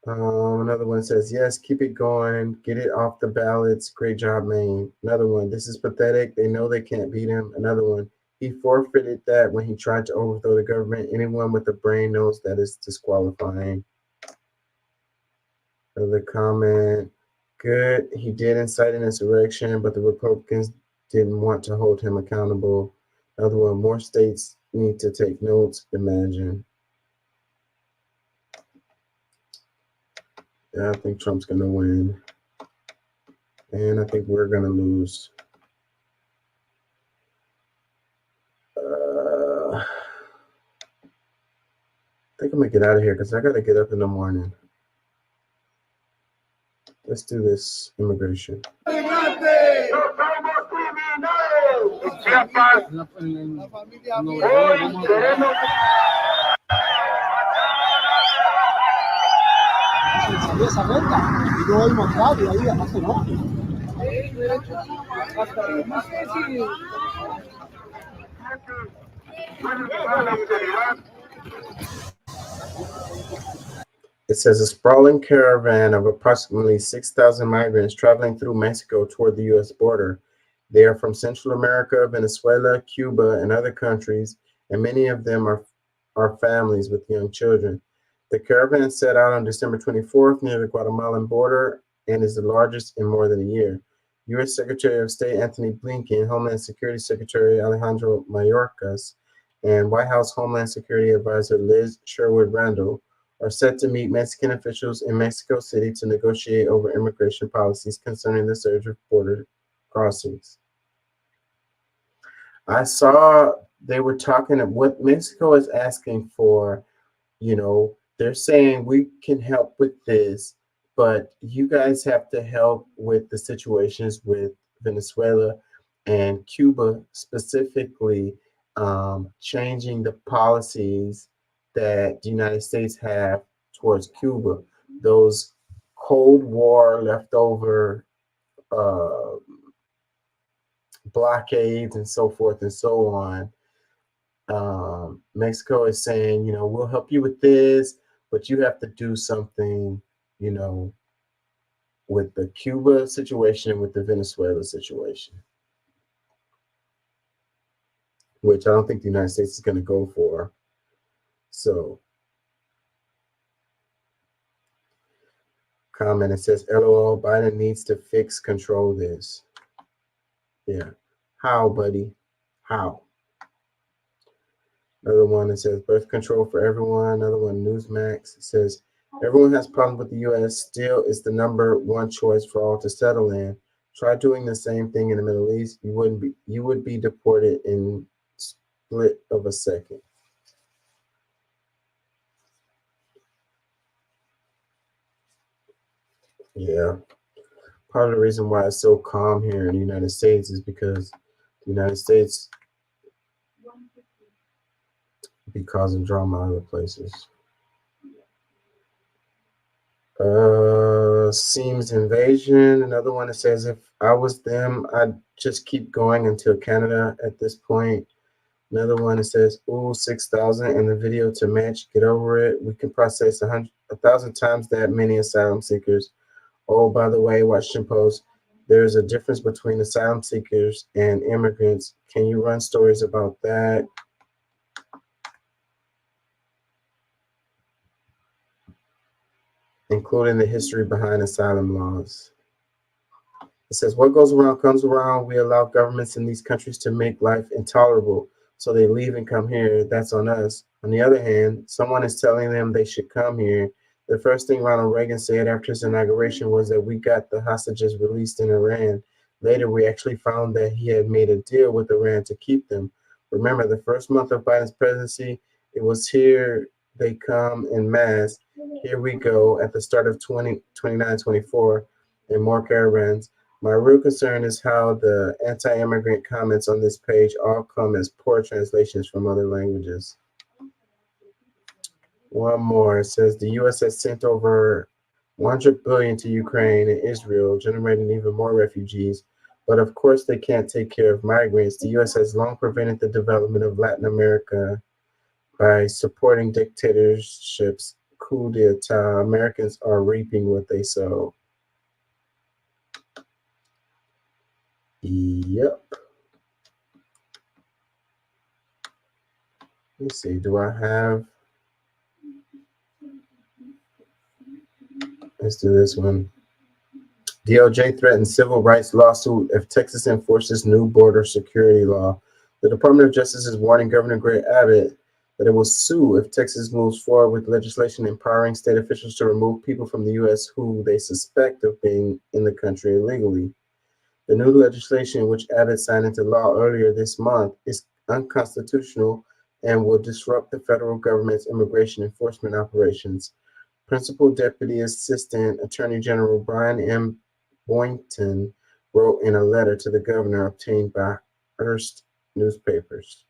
Another one says, yes, keep it going. Get it off the ballots. Great job, Maine. Another one, this is pathetic. They know they can't beat him. Another one, he forfeited that when he tried to overthrow the government. Anyone with a brain knows that is disqualifying. Another comment, good. He did incite an insurrection, but the Republicans didn't want to hold him accountable. Another one, more states need to take notes. Imagine. Yeah, I think Trump's going to win. And I think we're going to lose. I think I'm going to get out of here because I got to get up in the morning. Let's do this immigration. It says a sprawling caravan of approximately 6,000 migrants traveling through Mexico toward the U.S. border. They are from Central America, Venezuela, Cuba, and other countries, and many of them are families with young children. The caravan set out on December 24th near the Guatemalan border and is the largest in more than a year. U.S. Secretary of State Anthony Blinken, Homeland Security Secretary Alejandro Mayorkas, and White House Homeland Security Advisor Liz Sherwood Randall are set to meet Mexican officials in Mexico City to negotiate over immigration policies concerning the surge of border crossings. I saw they were talking of what Mexico is asking for. They're saying we can help with this, but you guys have to help with the situations with Venezuela and Cuba specifically, changing the policies that the United States have towards Cuba. Those Cold War leftover uh, blockades and so forth and so on. Mexico is saying, we'll help you with this, but you have to do something, with the Cuba situation and with the Venezuela situation, which I don't think the United States is going to go for. So, comment, it says, LOL, Biden needs to control this. Yeah. How, buddy? How? Another one that says birth control for everyone. Another one, Newsmax, says everyone has problems with the U.S. Still, it's the number one choice for all to settle in. Try doing the same thing in the Middle East. You would be deported in split of a second. Yeah. Part of the reason why it's so calm here in the United States is because the United States be causing drama other places. Seems invasion. Another one that says if I was them, I'd just keep going until Canada at this point. Another one that says, ooh, 6,000 and the video to match. Get over it. We can process 1,000 times that many asylum seekers. Oh, by the way, Washington Post, there's a difference between asylum seekers and immigrants. Can you run stories about that? Including the history behind asylum laws. It says, what goes around comes around. We allow governments in these countries to make life intolerable, so they leave and come here. That's on us. On the other hand, someone is telling them they should come here. The first thing Ronald Reagan said after his inauguration was that we got the hostages released in Iran. Later, we actually found that he had made a deal with Iran to keep them. Remember, the first month of Biden's presidency, it was here they come en masse. Here we go at the start of 2029-24 and more caravans. My real concern is how the anti-immigrant comments on this page all come as poor translations from other languages. One more. It says the U.S. has sent over $100 billion to Ukraine and Israel, generating even more refugees. But of course, they can't take care of migrants. The U.S. has long prevented the development of Latin America by supporting dictatorships, coup d'etat. Americans are reaping what they sow. Yep. Let's see. Do I have? Let's do this one. DOJ threatens civil rights lawsuit if Texas enforces new border security law. The Department of Justice is warning Governor Greg Abbott that it will sue if Texas moves forward with legislation empowering state officials to remove people from the U.S. who they suspect of being in the country illegally. The new legislation, which Abbott signed into law earlier this month, is unconstitutional and will disrupt the federal government's immigration enforcement operations. Principal Deputy Assistant Attorney General Brian M. Boynton wrote in a letter to the governor obtained by Hearst newspapers.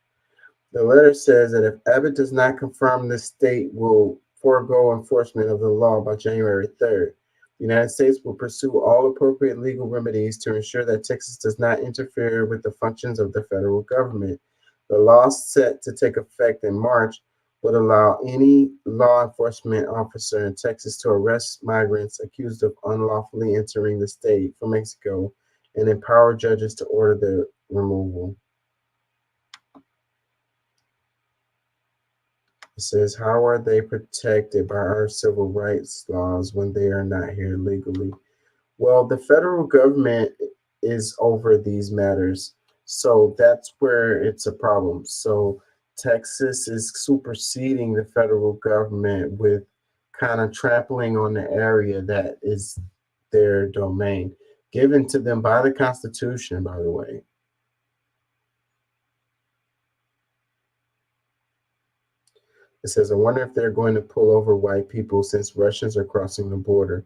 The letter says that if Abbott does not confirm, the state will forego enforcement of the law by January 3rd. The United States will pursue all appropriate legal remedies to ensure that Texas does not interfere with the functions of the federal government. The law set to take effect in March would allow any law enforcement officer in Texas to arrest migrants accused of unlawfully entering the state from Mexico and empower judges to order their removal. It says, how are they protected by our civil rights laws when they are not here legally? Well, the federal government is over these matters, so that's where it's a problem. So Texas is superseding the federal government with kind of trampling on the area that is their domain, given to them by the Constitution, by the way. It says, I wonder if they're going to pull over white people since Russians are crossing the border.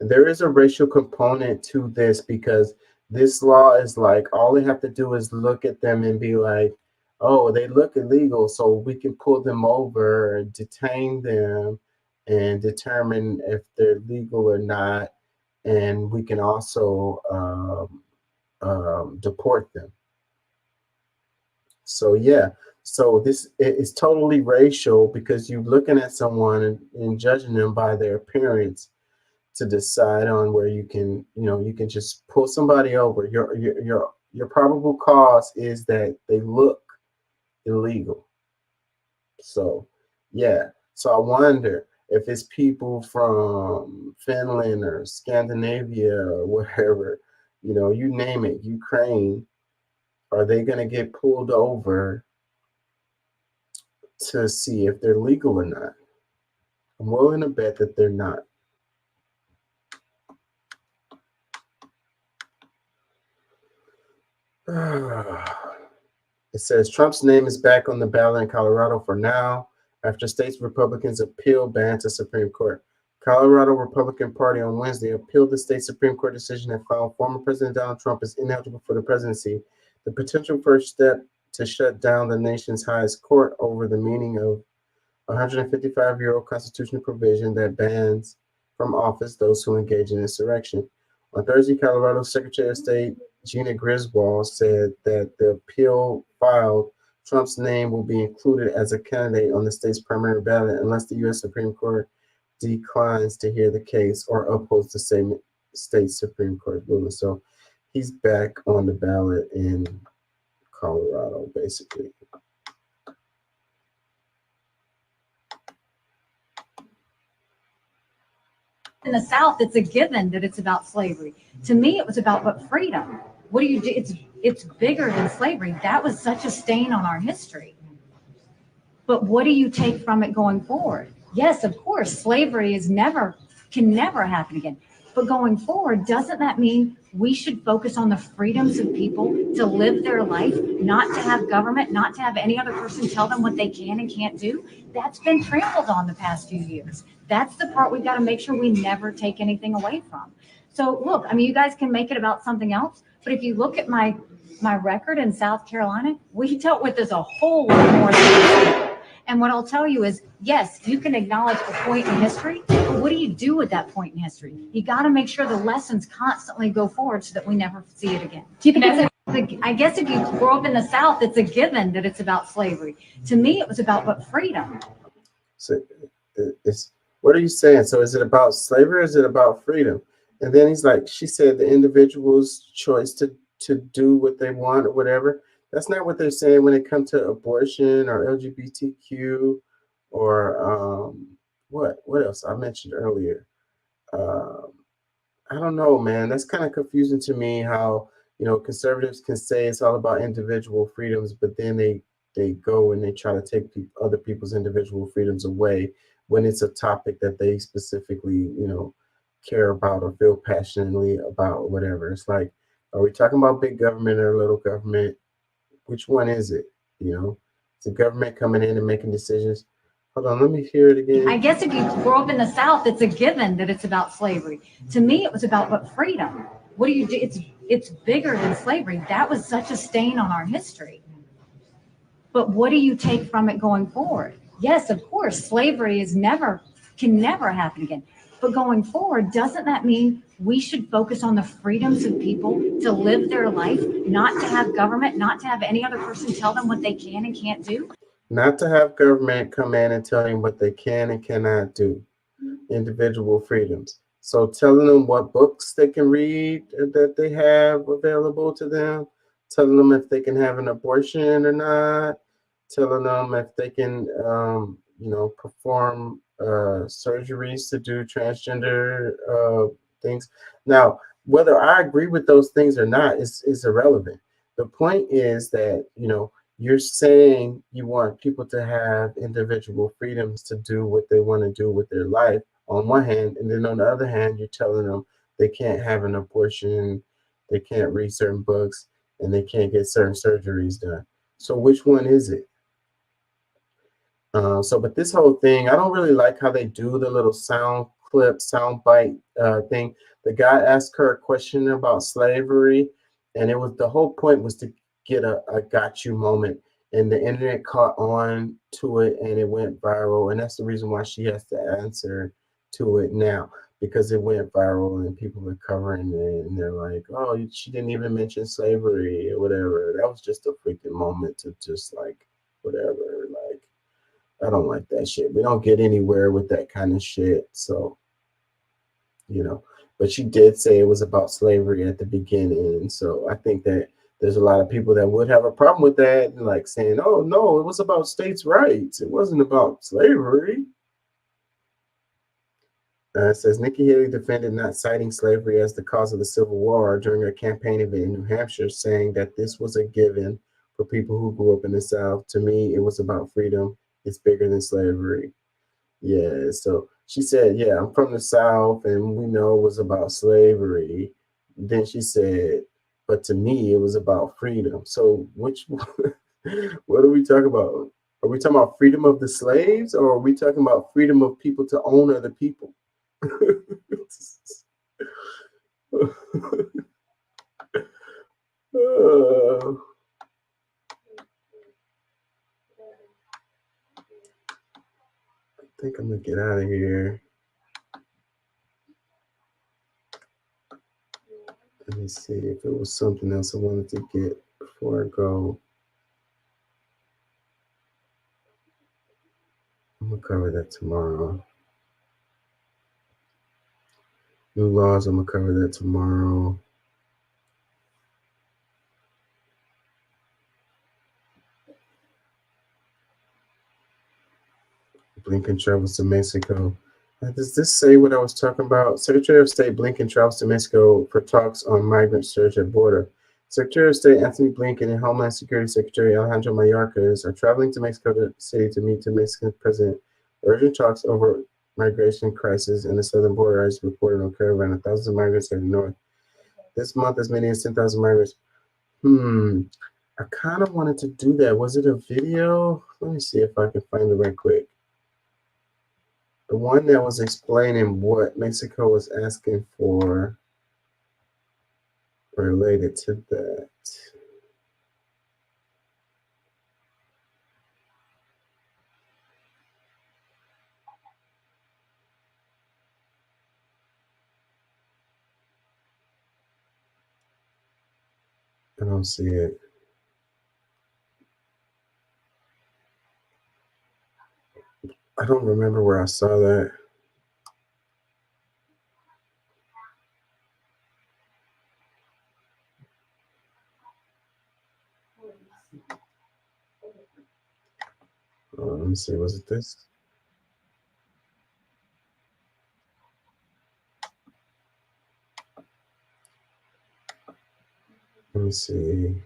And there is a racial component to this because this law is like, all they have to do is look at them and be like, oh, they look illegal, so we can pull them over, detain them, and determine if they're legal or not. And we can also deport them. So yeah, so this is totally racial because you're looking at someone and judging them by their appearance to decide on where you can, you can just pull somebody over. Your probable cause is that they look illegal. So yeah, so I wonder if it's people from Finland or Scandinavia or wherever, you name it, Ukraine. Are they going to get pulled over to see if they're legal or not? I'm willing to bet that they're not. It says Trump's name is back on the ballot in Colorado for now after state's Republicans appeal ban to Supreme Court. Colorado Republican Party on Wednesday appealed the state Supreme Court decision that found former President Donald Trump is ineligible for the presidency, the potential first step to shut down the nation's highest court over the meaning of a 155-year-old constitutional provision that bans from office those who engage in insurrection. On Thursday, Colorado Secretary of State Gina Griswold said that the appeal filed, Trump's name will be included as a candidate on the state's primary ballot unless the U.S. Supreme Court declines to hear the case or upholds the same state Supreme Court ruling. So he's back on the ballot in Colorado, basically. In the South, it's a given that it's about slavery. To me, it was about what freedom. What do you do? It's bigger than slavery. That was such a stain on our history. But what do you take from it going forward? Yes, of course, slavery can never happen again. But going forward, doesn't that mean we should focus on the freedoms of people to live their life, not to have government, not to have any other person tell them what they can and can't do? That's been trampled on the past few years. That's the part we've got to make sure we never take anything away from. So look, I mean, you guys can make it about something else, but if you look at my record in South Carolina, we dealt with this a whole lot more than this. And what I'll tell you is, yes, you can acknowledge a point in history, but what do you do with that point in history? You got to make sure the lessons constantly go forward so that we never see it again. Do you think I guess if you grow up in the South, it's a given that it's about slavery. To me, it was about what freedom. So what are you saying? So is it about slavery or is it about freedom? And then he's like, she said the individual's choice to do what they want or whatever. That's not what they're saying when it comes to abortion or LGBTQ or what else I mentioned earlier. I don't know, man. That's kind of confusing to me how, conservatives can say it's all about individual freedoms, but then they go and they try to take other people's individual freedoms away when it's a topic that they specifically, care about or feel passionately about or whatever. It's like, are we talking about big government or little government? Which one is it? Is the government coming in and making decisions? Hold on, let me hear it again. I guess if you grow up in the South, it's a given that it's about slavery. To me, it was about what freedom. What do you do? It's bigger than slavery. That was such a stain on our history. But what do you take from it going forward? Yes, of course, slavery can never happen again. But going forward, doesn't that mean we should focus on the freedoms of people to live their life, not to have government, not to have any other person tell them what they can and can't do? Not to have government come in and tell them what they can and cannot do. Individual freedoms. So telling them what books they can read that they have available to them, telling them if they can have an abortion or not, telling them if they can, perform surgeries to do transgender things. Now, whether I agree with those things or not is irrelevant. The point is that, You're saying you want people to have individual freedoms to do what they want to do with their life on one hand, and then on the other hand, you're telling them they can't have an abortion, they can't read certain books, and they can't get certain surgeries done. So which one is it? But this whole thing, I don't really like how they do the little sound clip, sound bite thing. The guy asked her a question about slavery, and it was the whole point was to get a got you moment, and the internet caught on to it, and it went viral, and that's the reason why she has to answer to it now, because it went viral and people are covering it, and they're like, "Oh, she didn't even mention slavery or whatever." That was just a freaking moment to just like whatever, like. I don't like that shit. We don't get anywhere with that kind of shit. So, but she did say it was about slavery at the beginning. So I think that there's a lot of people that would have a problem with that, and like saying, oh, no, it was about states' rights. It wasn't about slavery. It says Nikki Haley defended not citing slavery as the cause of the Civil War during a campaign event in New Hampshire, saying that this was a given for people who grew up in the South. To me, it was about freedom. It's bigger than slavery. Yeah, so she said, yeah, I'm from the South, and we know it was about slavery. Then she said, but to me, it was about freedom. So which one, what are we talking about? Are we talking about freedom of the slaves, or are we talking about freedom of people to own other people? I think I'm gonna get out of here. Let me see if it was something else I wanted to get before I go. I'm gonna cover that tomorrow. New laws, I'm gonna cover that tomorrow. Blinken travels to Mexico. Does this say what I was talking about? Secretary of State Blinken travels to Mexico for talks on migrant surge at border. Secretary of State Anthony Blinken and Homeland Security Secretary Alejandro Mayorkas are traveling to Mexico City to meet the Mexican president. Urgent talks over migration crisis in the southern border, as reported on Caravan. Thousands of migrants heading north. This month, as many as 10,000 migrants. I kind of wanted to do that. Was it a video? Let me see if I can find it right quick. The one that was explaining what Mexico was asking for related to that. I don't see it. I don't remember where I saw that. Let me see. Was it this? Let me see.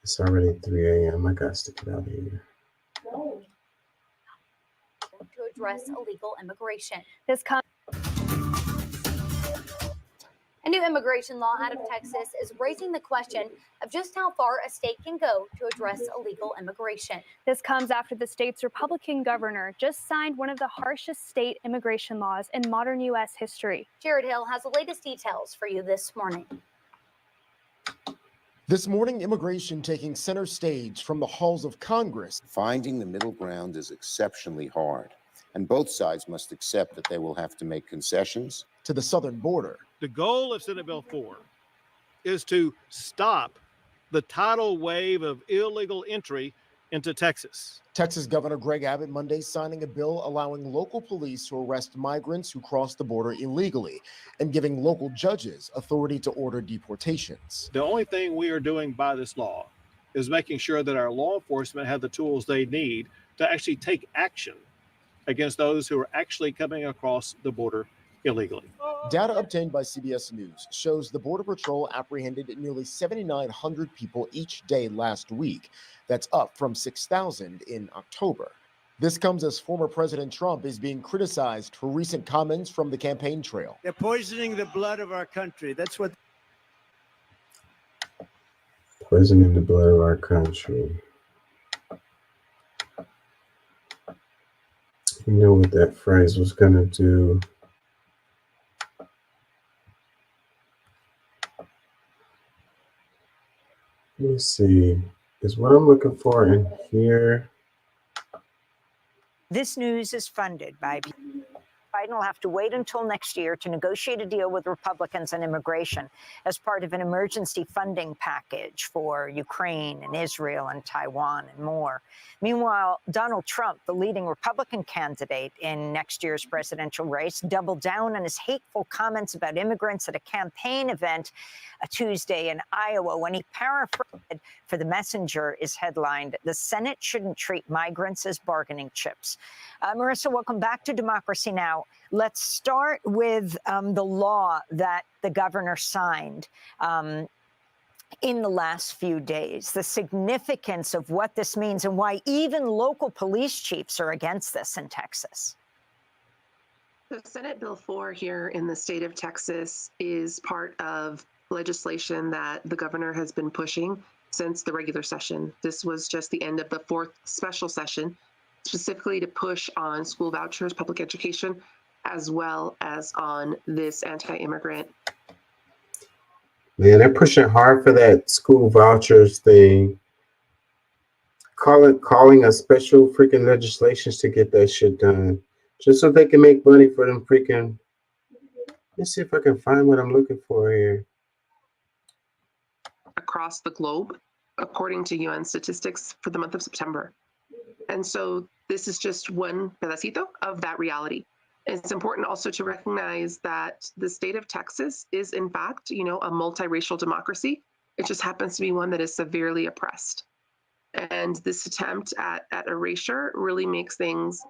It's already 3 a.m. I got to get out of here. To address illegal immigration. A new immigration law out of Texas is raising the question of just how far a state can go to address illegal immigration. This comes after the state's Republican governor just signed one of the harshest state immigration laws in modern U.S. history. Jared Hill has the latest details for you this morning. This morning, immigration taking center stage from the halls of Congress. Finding the middle ground is exceptionally hard, and both sides must accept that they will have to make concessions. To the southern border. The goal of Senate Bill 4 is to stop the tidal wave of illegal entry into Texas. Texas Governor Greg Abbott Monday signing a bill allowing local police to arrest migrants who cross the border illegally and giving local judges authority to order deportations. The only thing we are doing by this law is making sure that our law enforcement have the tools they need to actually take action against those who are actually coming across the border illegally. Data obtained by CBS News shows the Border Patrol apprehended nearly 7,900 people each day last week. That's up from 6,000 in October. This comes as former President Trump is being criticized for recent comments from the campaign trail. They're poisoning the blood of our country. That's what. Poisoning the blood of our country. You know what that phrase was going to do. Let me see. Is what I'm looking for in here? This news is funded by Biden will have to wait until next year to negotiate a deal with Republicans on immigration as part of an emergency funding package for Ukraine and Israel and Taiwan and more. Meanwhile, Donald Trump, the leading Republican candidate in next year's presidential race, doubled down on his hateful comments about immigrants at a campaign event Tuesday in Iowa when he paraphrased for The Messenger is headlined, "The Senate shouldn't treat migrants as bargaining chips." Marissa, welcome back to Democracy Now! Let's start with the law that the governor signed in the last few days, the significance of what this means and why even local police chiefs are against this in Texas. So Senate Bill 4 here in the state of Texas is part of legislation that the governor has been pushing since the regular session. This was just the end of the fourth special session, specifically to push on school vouchers, public education, as well as on this anti-immigrant. Man, they're pushing hard for that school vouchers thing. Calling a special freaking legislations to get that shit done. Just so they can make money for them freaking. Let's see if I can find what I'm looking for here. Across the globe, according to UN statistics for the month of September. And so this is just one pedacito of that reality. It's important also to recognize that the state of Texas is, in fact, a multiracial democracy. It just happens to be one that is severely oppressed. And this attempt at erasure really makes things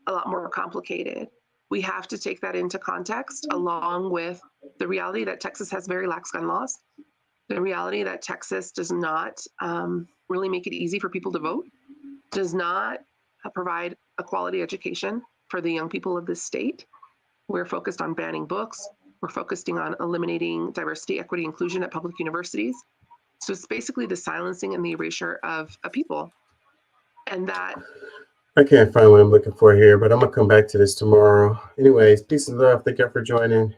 a lot more complicated. We have to take that into context, along with the reality that Texas has very lax gun laws, the reality that Texas does not really make it easy for people to vote, does not provide a quality education for the young people of this state. We're focused on banning books. We're focusing on eliminating diversity, equity, inclusion at public universities. So it's basically the silencing and the erasure of a people. And that... I can't find what I'm looking for here, but I'm going to come back to this tomorrow. Anyways, peace and love. Thank you for joining.